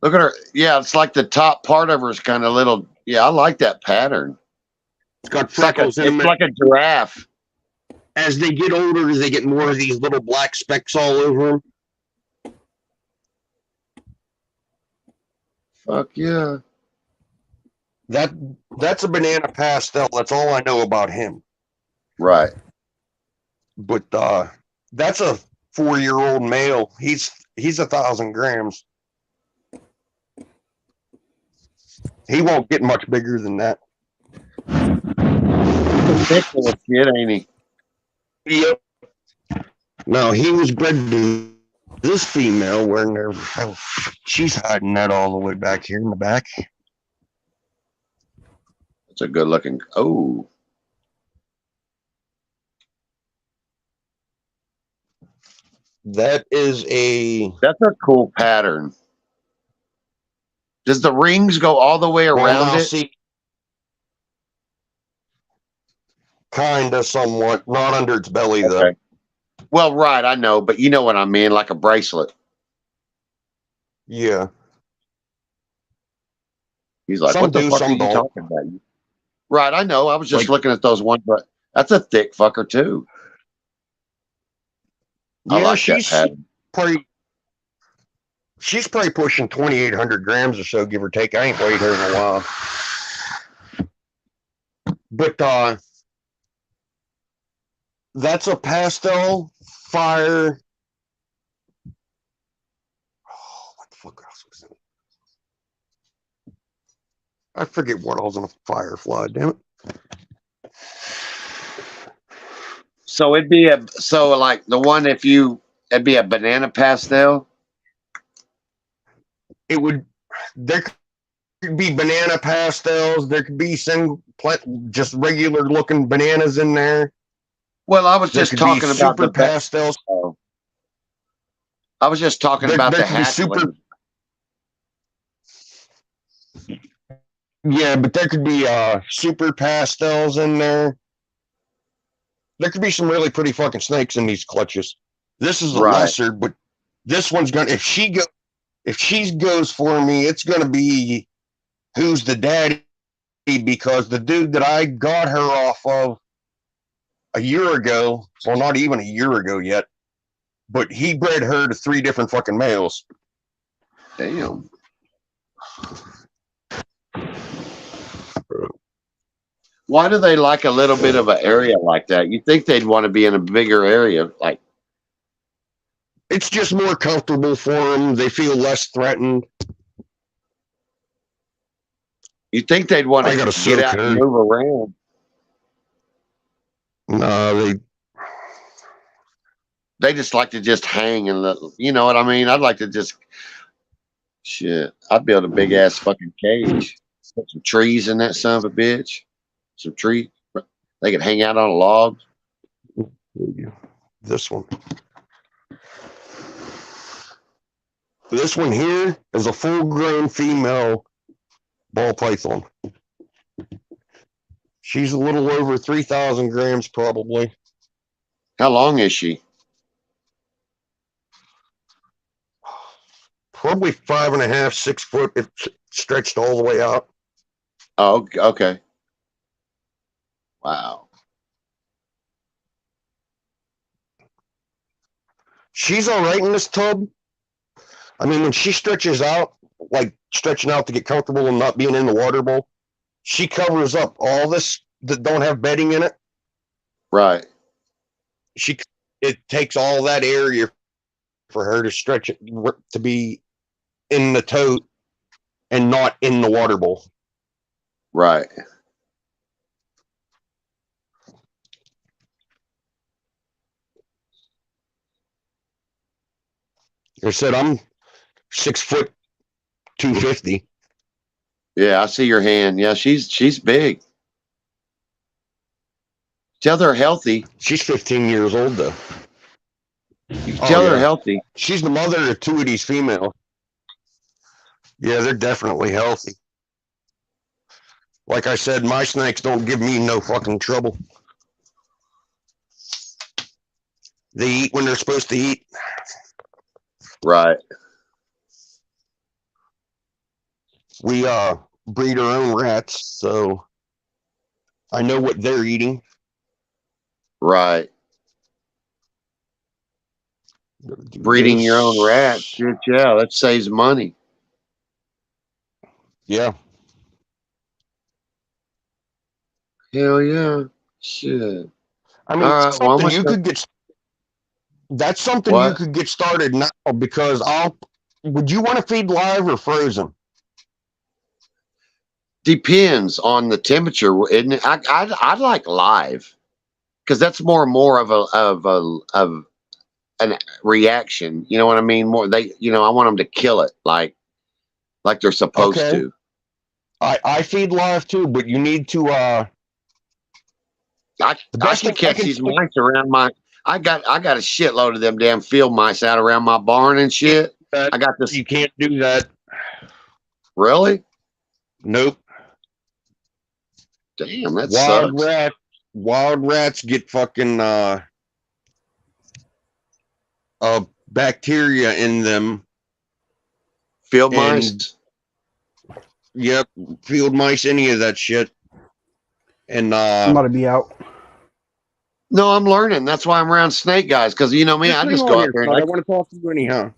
Look at her. Yeah, it's like the top part of her is kind of little. Yeah, I like that pattern. It's got It's like a, freckles in it's them. like a giraffe. As they get older, they get more of these little black specks all over them. Fuck yeah. That's a banana pastel. That's all I know about him. Right. But that's a 4-year-old male. He's 1,000 grams. He won't get much bigger than that. Ridiculous shit, ain't he? Yep. No, he was bred to this female wearing their. Oh, she's hiding that all the way back here in the back. It's a good looking. Oh, That is a. that's a cool pattern. Does the rings go all the way around it? See, kinda, somewhat, not under its belly though. Okay. Well, right, I know, but you know what I mean, like a bracelet. Yeah. He's like, Some what the do, fuck are some you don't. talking about? Right, I know. I was just Like- looking at those ones, but that's a thick fucker too. I Yeah, like that pattern. She's probably pushing 2,800 grams or so, give or take. I ain't weighed her in a while. But that's a pastel fire. Oh, what the fuck else was in it? I forget what else in a firefly, damn it. So it'd be like the one it'd be a banana pastel. There could be banana pastels. There could be just regular looking bananas in there. Well, I was There just could talking be about super the pastels. I was just talking about There the could be super. hatchling. Yeah, but there could be super pastels in there. There could be some really pretty fucking snakes in these clutches. This is a Right. lesser, but this one's gonna if she goes for me, it's gonna be who's the daddy, because the dude that I got her off of a year ago, well, not even a year ago yet, but he bred her to 3 different fucking males. Damn. Why do they like a little bit of an area like that? You think they'd want to be in a bigger area, like It's just more comfortable for them. They feel less threatened. you think they'd want I to gotta get soak out and her. move around. No, They just like to just hang and you know what I mean? I'd like to just shit. I'd build a big ass fucking cage. Put some trees in that son of a bitch. Some tree. They could hang out on a log. this one. This one here is a full-grown female ball python. She's a little over 3,000 grams, probably. How long is she? Probably 5.5, 6 foot. It's stretched all the way out. Oh, okay. Wow. She's all right in this tub. I mean, when she stretches out, like stretching out to get comfortable and not being in the water bowl, she covers up all this that don't have bedding in it. Right. It takes all that area for her to stretch it to be in the tote and not in the water bowl. Right. Like I said, I'm 6 foot 250. Yeah, I see your hand. Yeah, she's big. Tell they're healthy. She's 15 years old though. Tell they're yeah. healthy. She's the mother of 2 of these females. Yeah, they're definitely healthy. Like I said, my snakes don't give me no fucking trouble. They eat when they're supposed to eat. Right. We breed our own rats, so I know what they're eating. Right. Breeding your own rats. Shit, yeah, that saves money. Yeah. Hell yeah. Shit. I mean, All right, that's well, something you could get. That's something you could get started now because would you want to feed live or frozen? Depends on the temperature, isn't it? I'd like live because that's more and more of an reaction. You know what I mean? More I want them to kill it like they're supposed to. I feed live too, but you need to. I can catch these mice around my. I got a shitload of them damn field mice out around my barn and shit. I got this. You can't do that. Really? Nope. Damn, that sucks. Wild rats get fucking bacteria in them. Field mice. Yep, field mice, any of that shit. And I'm about to be out. No, I'm learning. That's why I'm around snake guys. Because you know me, I just go out there and I want to talk to you anyhow.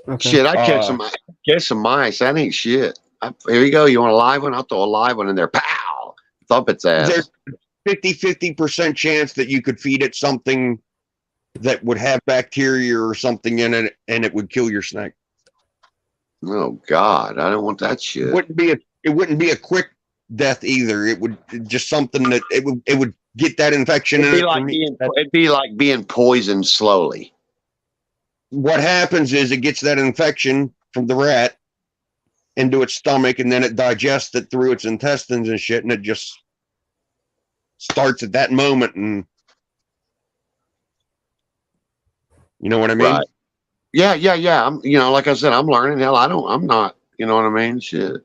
Okay. Shit, I catch some mice. That ain't shit. Here you go. You want a live one? I'll throw a live one in there. Pow! Thump its ass. There's 50% chance that you could feed it something that would have bacteria or something in it, and it would kill your snake. Oh God, I don't want that shit. It wouldn't be a quick death either. It would just something that it would get that infection. It'd be like being poisoned slowly. What happens is it gets that infection from the rat into its stomach, and then it digests it through its intestines and shit, and it just starts at that moment. And you know what I mean? Right. Yeah. I'm, like I said, I'm learning. Hell, I'm not. You know what I mean? Shit.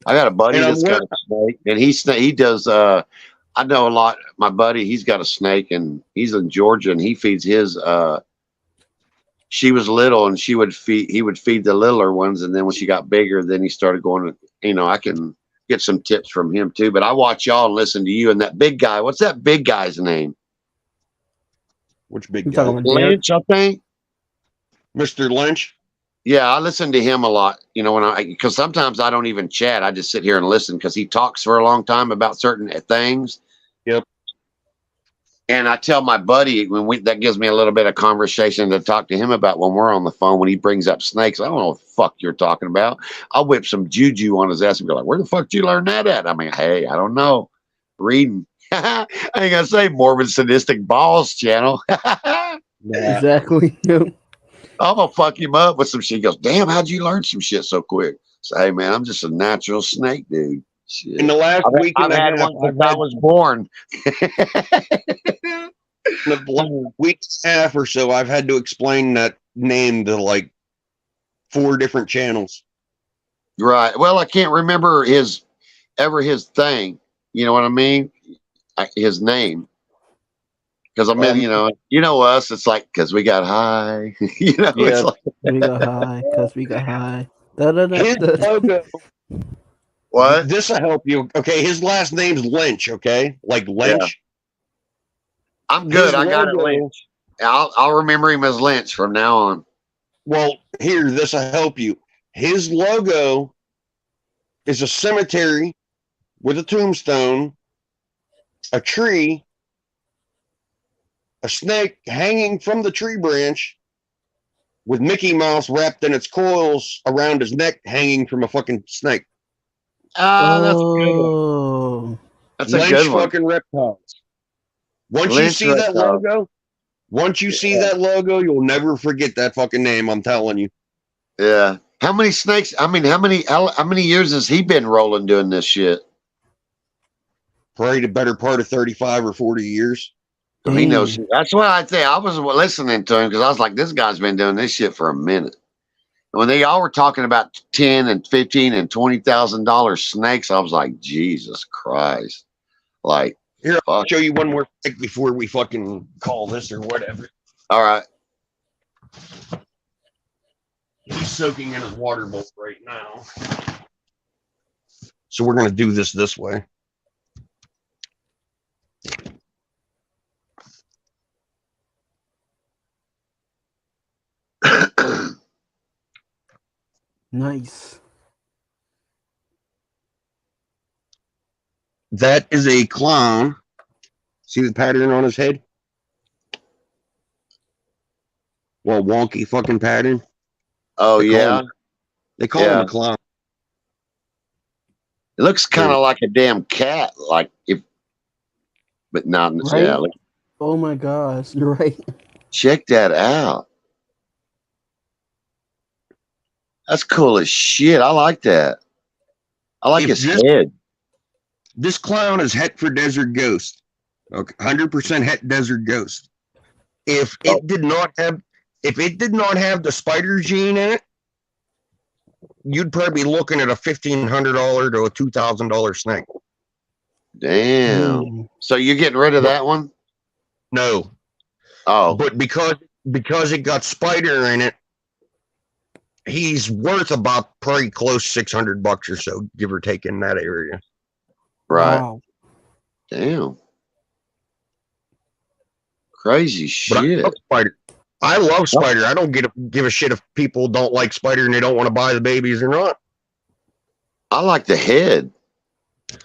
I got a buddy that's got a snake, and he does. I know a lot. My buddy, he's got a snake, and he's in Georgia, and he feeds his. She was little, and he would feed the littler ones, and then when she got bigger, then he started going. I can get some tips from him too. But I watch y'all and listen to you and that big guy. What's that big guy's name? Which big guy? Lynch, I think. Mr. Lynch. Yeah, I listen to him a lot. Because sometimes I don't even chat. I just sit here and listen because he talks for a long time about certain things. Yep. And I tell my buddy that gives me a little bit of conversation to talk to him about when we're on the phone. When he brings up snakes, I don't know what the fuck you're talking about. I'll whip some juju on his ass and be like, "Where the fuck did you learn that at?" I mean, hey, I don't know. Reading. I ain't gonna say Morbid Sadistic Balls channel. Exactly. I'm gonna fuck him up with some shit. He goes, "Damn, how'd you learn some shit so quick?" So, hey man, I'm just a natural snake dude. Shit. In the last week, I've had one since I was born. the last week and a half or so, I've had to explain that name to like 4 different channels. Right. Well, I can't remember his thing. You know what I mean? His name. Because I mean, you know us. It's like because we got high. Yeah. It's like We got high because we got high. Da, da, da, His da. logo. what? This will help you. Okay, his last name's Lynch. Okay, like Lynch. I'm good. His I got it, logo- Lynch. I'll remember him as Lynch from now on. Well, here, this will help you. His logo is a cemetery with a tombstone, a tree, a snake hanging from the tree branch, with Mickey Mouse wrapped in its coils around his neck, hanging from a fucking snake. Ah, that's a good one. Oh, That's a Lynch good one. fucking reptiles. Once you Lynch see that reptiles. logo, you'll never forget that fucking name. I'm telling you. Yeah. How many snakes? I mean, how many years has he been rolling doing this shit? Probably the better part of 35 or 40 years. He knows. damn. That's why I think I was listening to him because I was like, this guy's been doing this shit for a minute. And when they all were talking about $10 and $15 and $20,000 snakes, I was like, Jesus Christ! Like, Here, I'll fuck. show you one more thing before we fucking call this or whatever. All right. He's soaking in his water bowl right now. So we're going to do this way. Nice. That is a clown. See the pattern on his head? Well, wonky fucking pattern. Oh They call yeah. him- They call him Yeah. a clown. It looks kind of like a damn cat, like if, but not. Right? Yeah, look, Oh my gosh, you're right. check that out. That's cool as shit. I like that. I like If his this- head. This clown is het for Desert Ghost. Okay, 100% het Desert Ghost. If it did not have the spider gene in it, you'd probably be looking at a $1,500 to a $2,000 snake. Damn. Mm. So you're getting rid of that one? No, Oh, but because it got spider in it, he's worth about probably close $600 or so, give or take, in that area. right. Wow. Damn. Crazy But I shit. love spider. I love spider. I don't give a shit if people don't like spider and they don't want to buy the babies or not. I like the head.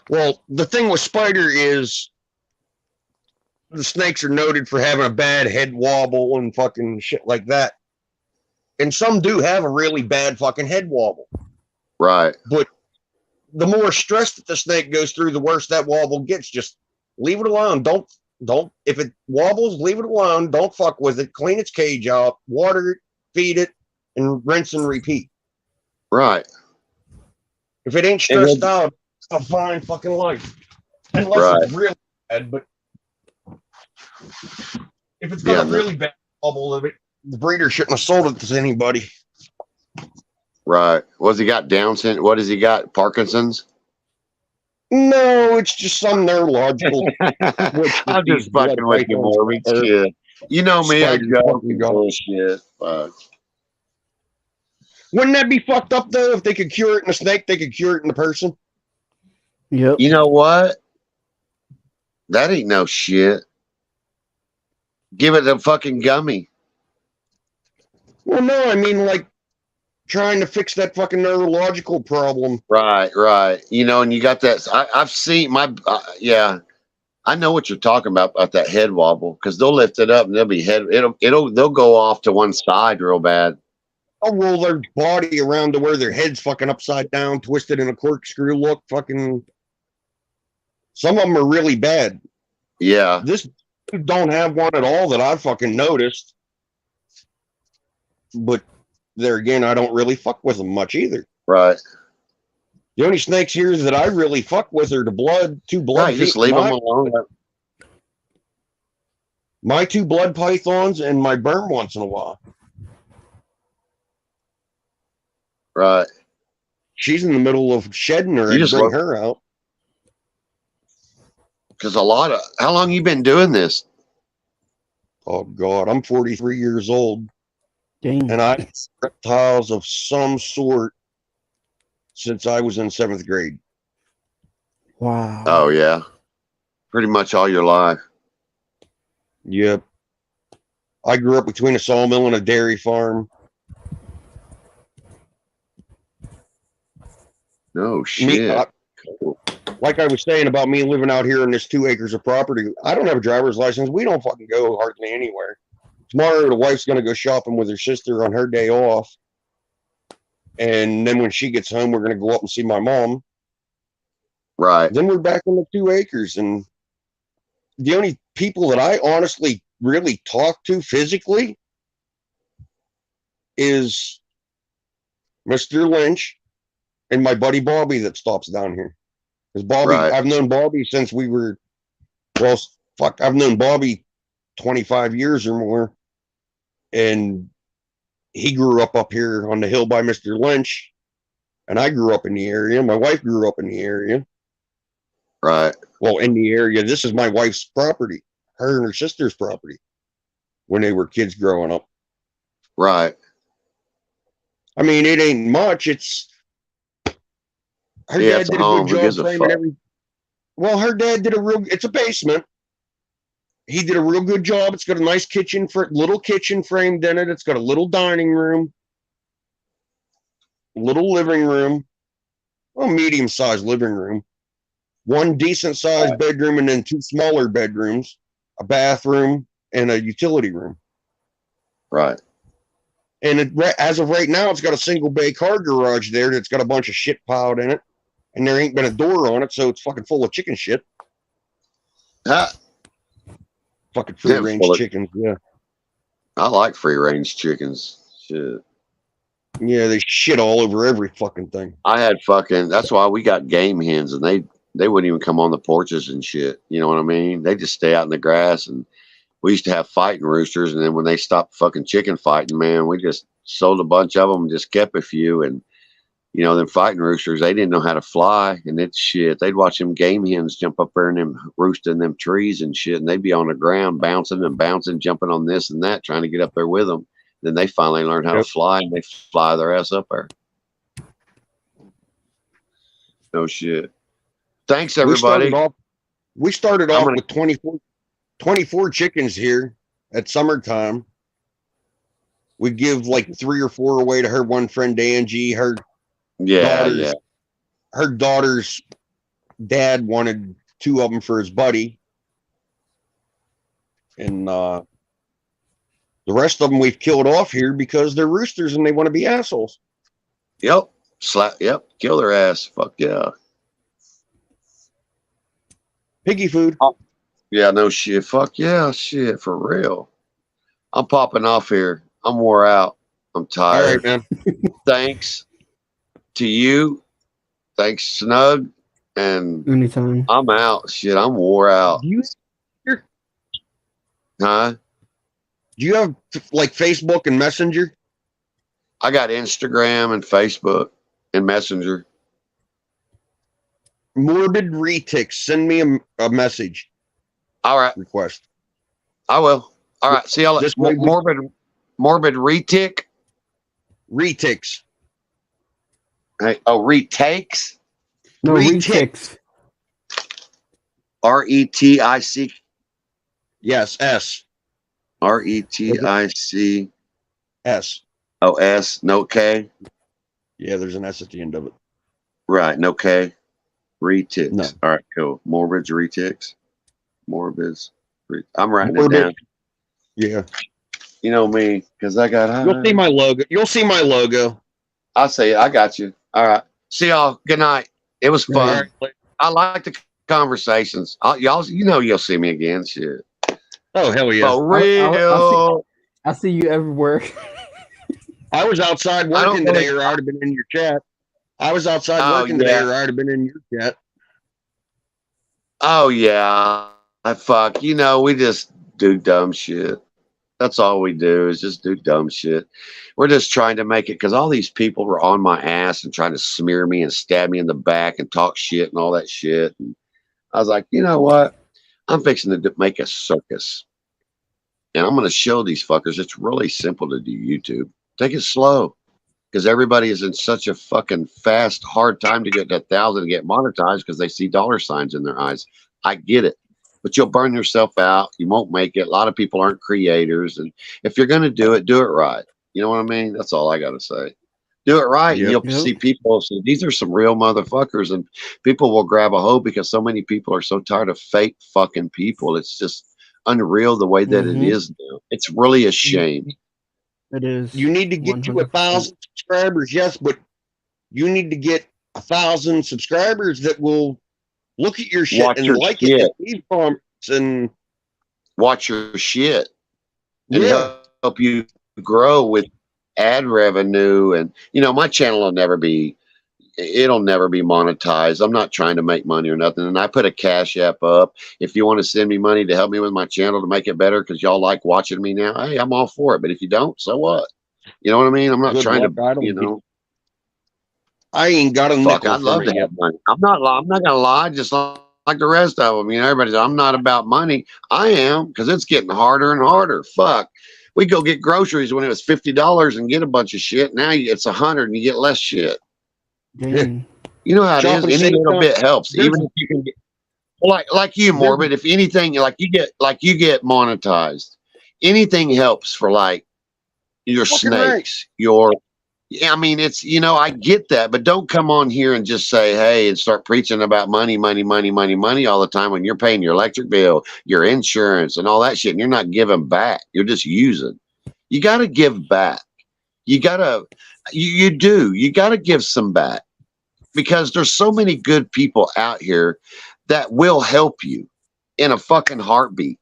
Well, the thing with spider is the snakes are noted for having a bad head wobble and fucking shit like that. And some do have a really bad fucking head wobble. Right. The more stress that the snake goes through, the worse that wobble gets. Just leave it alone. Don't if it wobbles, leave it alone. Don't fuck with it. Clean its cage out, water it, feed it, and rinse and repeat. Right. If it ain't stressed out, it's a fine fucking life. Unless it's really bad, but if it's got Yeah, a really bad wobble of it, the breeder shouldn't have sold it to anybody. Right. What's he got? Down syndrome? What has he got? Parkinson's? No, it's just some neurological. I'm just fucking with you, Morby. Shit. You know me, I Spider go fucking go. bullshit. Fuck. Wouldn't that be fucked up though? If they could cure it in a snake, they could cure it in a person. Yep. You know what? That ain't no shit. Give it a fucking gummy. Well, no, I mean like trying to fix that fucking neurological problem. Right, right. You know, and you got that. I've seen my, yeah. I know what you're talking about that head wobble because they'll lift it up and they'll be they'll go off to one side real bad. They'll roll their body around to where their head's fucking upside down, twisted in a corkscrew look. Fucking. Some of them are really bad. Yeah, This don't have one at all that I fucking noticed. But there again, I don't really fuck with them much either. right. The only snakes here that I really fuck with are the two blood. Right, just leave them alone. My 2 blood pythons and my berm once in a while. Right. She's in the middle of shedding her. You I'd just bring look- her out. Because how long you been doing this? Oh God, I'm 43 years old, Dang. and I've reptiles of some sort since I was in 7th grade. Wow. Oh yeah, pretty much all your life. Yep. I grew up between a sawmill and a dairy farm. No shit. Like I was saying about me living out here in this 2 acres of property, I don't have a driver's license. We don't fucking go hardly anywhere. Tomorrow, the wife's going to go shopping with her sister on her day off. And then when she gets home, we're going to go up and see my mom. Right. Then we're back in the 2 acres. And the only people that I honestly really talk to physically is Mr. Lynch and my buddy Bobby that stops down here. Because Bobby, Right. I've known Bobby since we were, well, fuck, I've known Bobby 25 years or more. And he grew up here on the hill by Mr. Lynch. And I grew up in the area. My wife grew up in the area. Right. Well, in the area. This is my wife's property, her and her sister's property when they were kids growing up. Right. I mean, it ain't much. It's her Yeah, dad it's a did a home. good Who gives job a framing fuck? every. Well, her dad did it's a basement. He did a real good job. It's got a nice kitchen little kitchen framed in it. It's got a little dining room, little living room, well, medium-sized living room, 1 decent-sized bedroom, and then 2 smaller bedrooms, a bathroom, and a utility room. Right. And as of right now, it's got a single bay car garage there that's got a bunch of shit piled in it. And there ain't been a door on it, so it's fucking full of chicken shit. Ha, Fucking free Yeah, range full of- chickens, yeah. I like free range chickens. Shit. Yeah, they shit all over every fucking thing. I had that's why we got game hens, and they wouldn't even come on the porches and shit. You know what I mean? They just stay out in the grass, and we used to have fighting roosters, and then when they stopped fucking chicken fighting, man, we just sold a bunch of them and just kept a few. And you know, them fighting roosters, they didn't know how to fly, and it's shit. They'd watch them game hens jump up there and them roost in them trees and shit, and they'd be on the ground bouncing and bouncing, jumping on this and that, trying to get up there with them. Then they finally learned how Yep. to fly, and they fly their ass up there. No shit. Thanks, everybody. We started I'm off gonna- with 24 chickens here at summertime. We give like 3 or 4 away to her one friend Angie. Her Yeah, daughter's, yeah. her daughter's dad wanted 2 of them for his buddy. And the rest of them we've killed off here because they're roosters and they want to be assholes. Yep. Yep. Kill their ass. Fuck yeah. Piggy food. Yeah, no shit. Fuck yeah. Shit. For real. I'm popping off here. I'm wore out. I'm All tired. right, man. Thanks to you. Thanks, Snug. And Anytime. I'm out. Shit, I'm wore out. Do Huh? you have like Facebook and Messenger? I got Instagram and Facebook and Messenger. Morbid Retics. Send me a message All right. request. I will. All right. See y'all. This way we- Morbid retic. Retics. Hey, oh, retakes. No, Retic. RETIC. Yes, S. RETIC. S. Oh, S. No K. Yeah, there's an S at the end of it. Right. No K. Retics. No. All right. Cool. Morbids retics. Morbids. I'm writing it Morbid. down. Yeah. You know me, because I got. You'll see my logo. You'll see my logo. I'll say it. I got you. All right. See y'all. Good night. It was fun. All right. I like the conversations. Y'all, you know, you'll see me again. Shit. Oh, hell yeah. For real. I see you everywhere. I was outside I don't working know today if- or I'd have been in your chat. I was outside Oh, working today yeah. or I'd have been in your chat. Oh yeah. I fuck. You know, we just do dumb shit. That's all we do is just do dumb shit. We're just trying to make it because all these people were on my ass and trying to smear me and stab me in the back and talk shit and all that shit. And I was like, you know what? I'm fixing to make a circus. And I'm going to show these fuckers it's really simple to do YouTube. Take it slow because everybody is in such a fucking fast, hard time to get to 1,000 to get monetized because they see dollar signs in their eyes. I get it. But you'll burn yourself out. You won't make it. A lot of people aren't creators. And if you're going to do it right. You know what I mean? That's all I got to say. Do it right. Yep. And you'll see people say, these are some real motherfuckers. And people will grab a hold because so many people are so tired of fake fucking people. It's just unreal the way that it is now. It's really a shame. It is. You need to get to 100%. 1,000 subscribers, yes, but you need to get 1,000 subscribers that will look at your shit Watch and your like shit. it and leave comments and Watch your shit and yeah. help you grow with ad revenue. And you know, my channel will never be, it'll never be monetized. I'm not trying to make money or nothing. And I put a Cash App up. If you want to send me money to help me with my channel to make it better because y'all like watching me now, hey, I'm all for it. But if you don't, so what? You know what I mean? I'm not Good trying luck. I to, don't you get- know. I ain't got a Fuck, nickel I'd love from to it yet. have money. I'm not gonna lie, just like the rest of them. You know, everybody's I'm not about money. I am because it's getting harder and harder. Fuck. We go get groceries when it was $50 and get a bunch of shit. Now it's 100 and you get less shit. Dang. You know how it Shop is. and Any save little time. bit helps. There's- Even if you can get like you, Morbid, if anything like you get monetized, anything helps for like your Fucking right. snakes, your yeah, I mean, it's, you know, I get that, but don't come on here and just say, hey, and start preaching about money, money, money, money, money all the time when you're paying your electric bill, your insurance, and all that shit, and you're not giving back. You're just using. You got to give back. You got to, you do. You got to give some back because there's so many good people out here that will help you in a fucking heartbeat.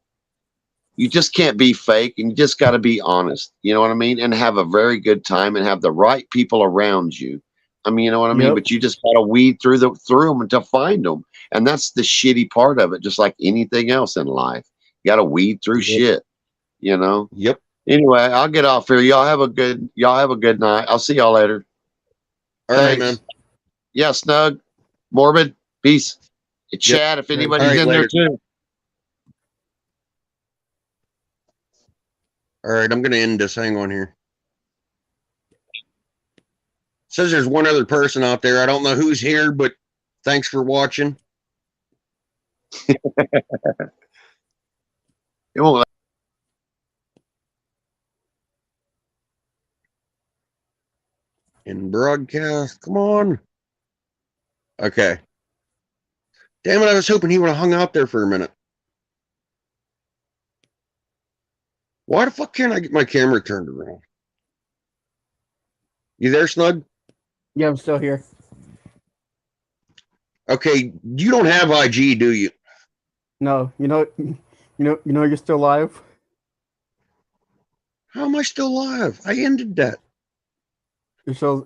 You just can't be fake and you just got to be honest. You know what I mean? And have a very good time and have the right people around you. I mean, you know what I mean? Yep. But you just got to weed through them until find them. And that's the shitty part of it. Just like anything else in life, you got to weed through shit, you know? Yep. Anyway, I'll get off here. Y'all have a good night. I'll see y'all later. All right, Thanks. man. Yeah, Snug, Morbid, peace. Chat if anybody's All right, in later. there too. All right, I'm going to end this. Hang on here. Says there's one other person out there. I don't know who's here, but thanks for watching. It won't In broadcast. Come on. Okay. Damn it, I was hoping he would have hung out there for a minute. Why the fuck can't I get my camera turned around? You there, Snug? Yeah, I'm still here. Okay, you don't have IG, do you? No, you're still alive. How am I still alive? I ended that. It shows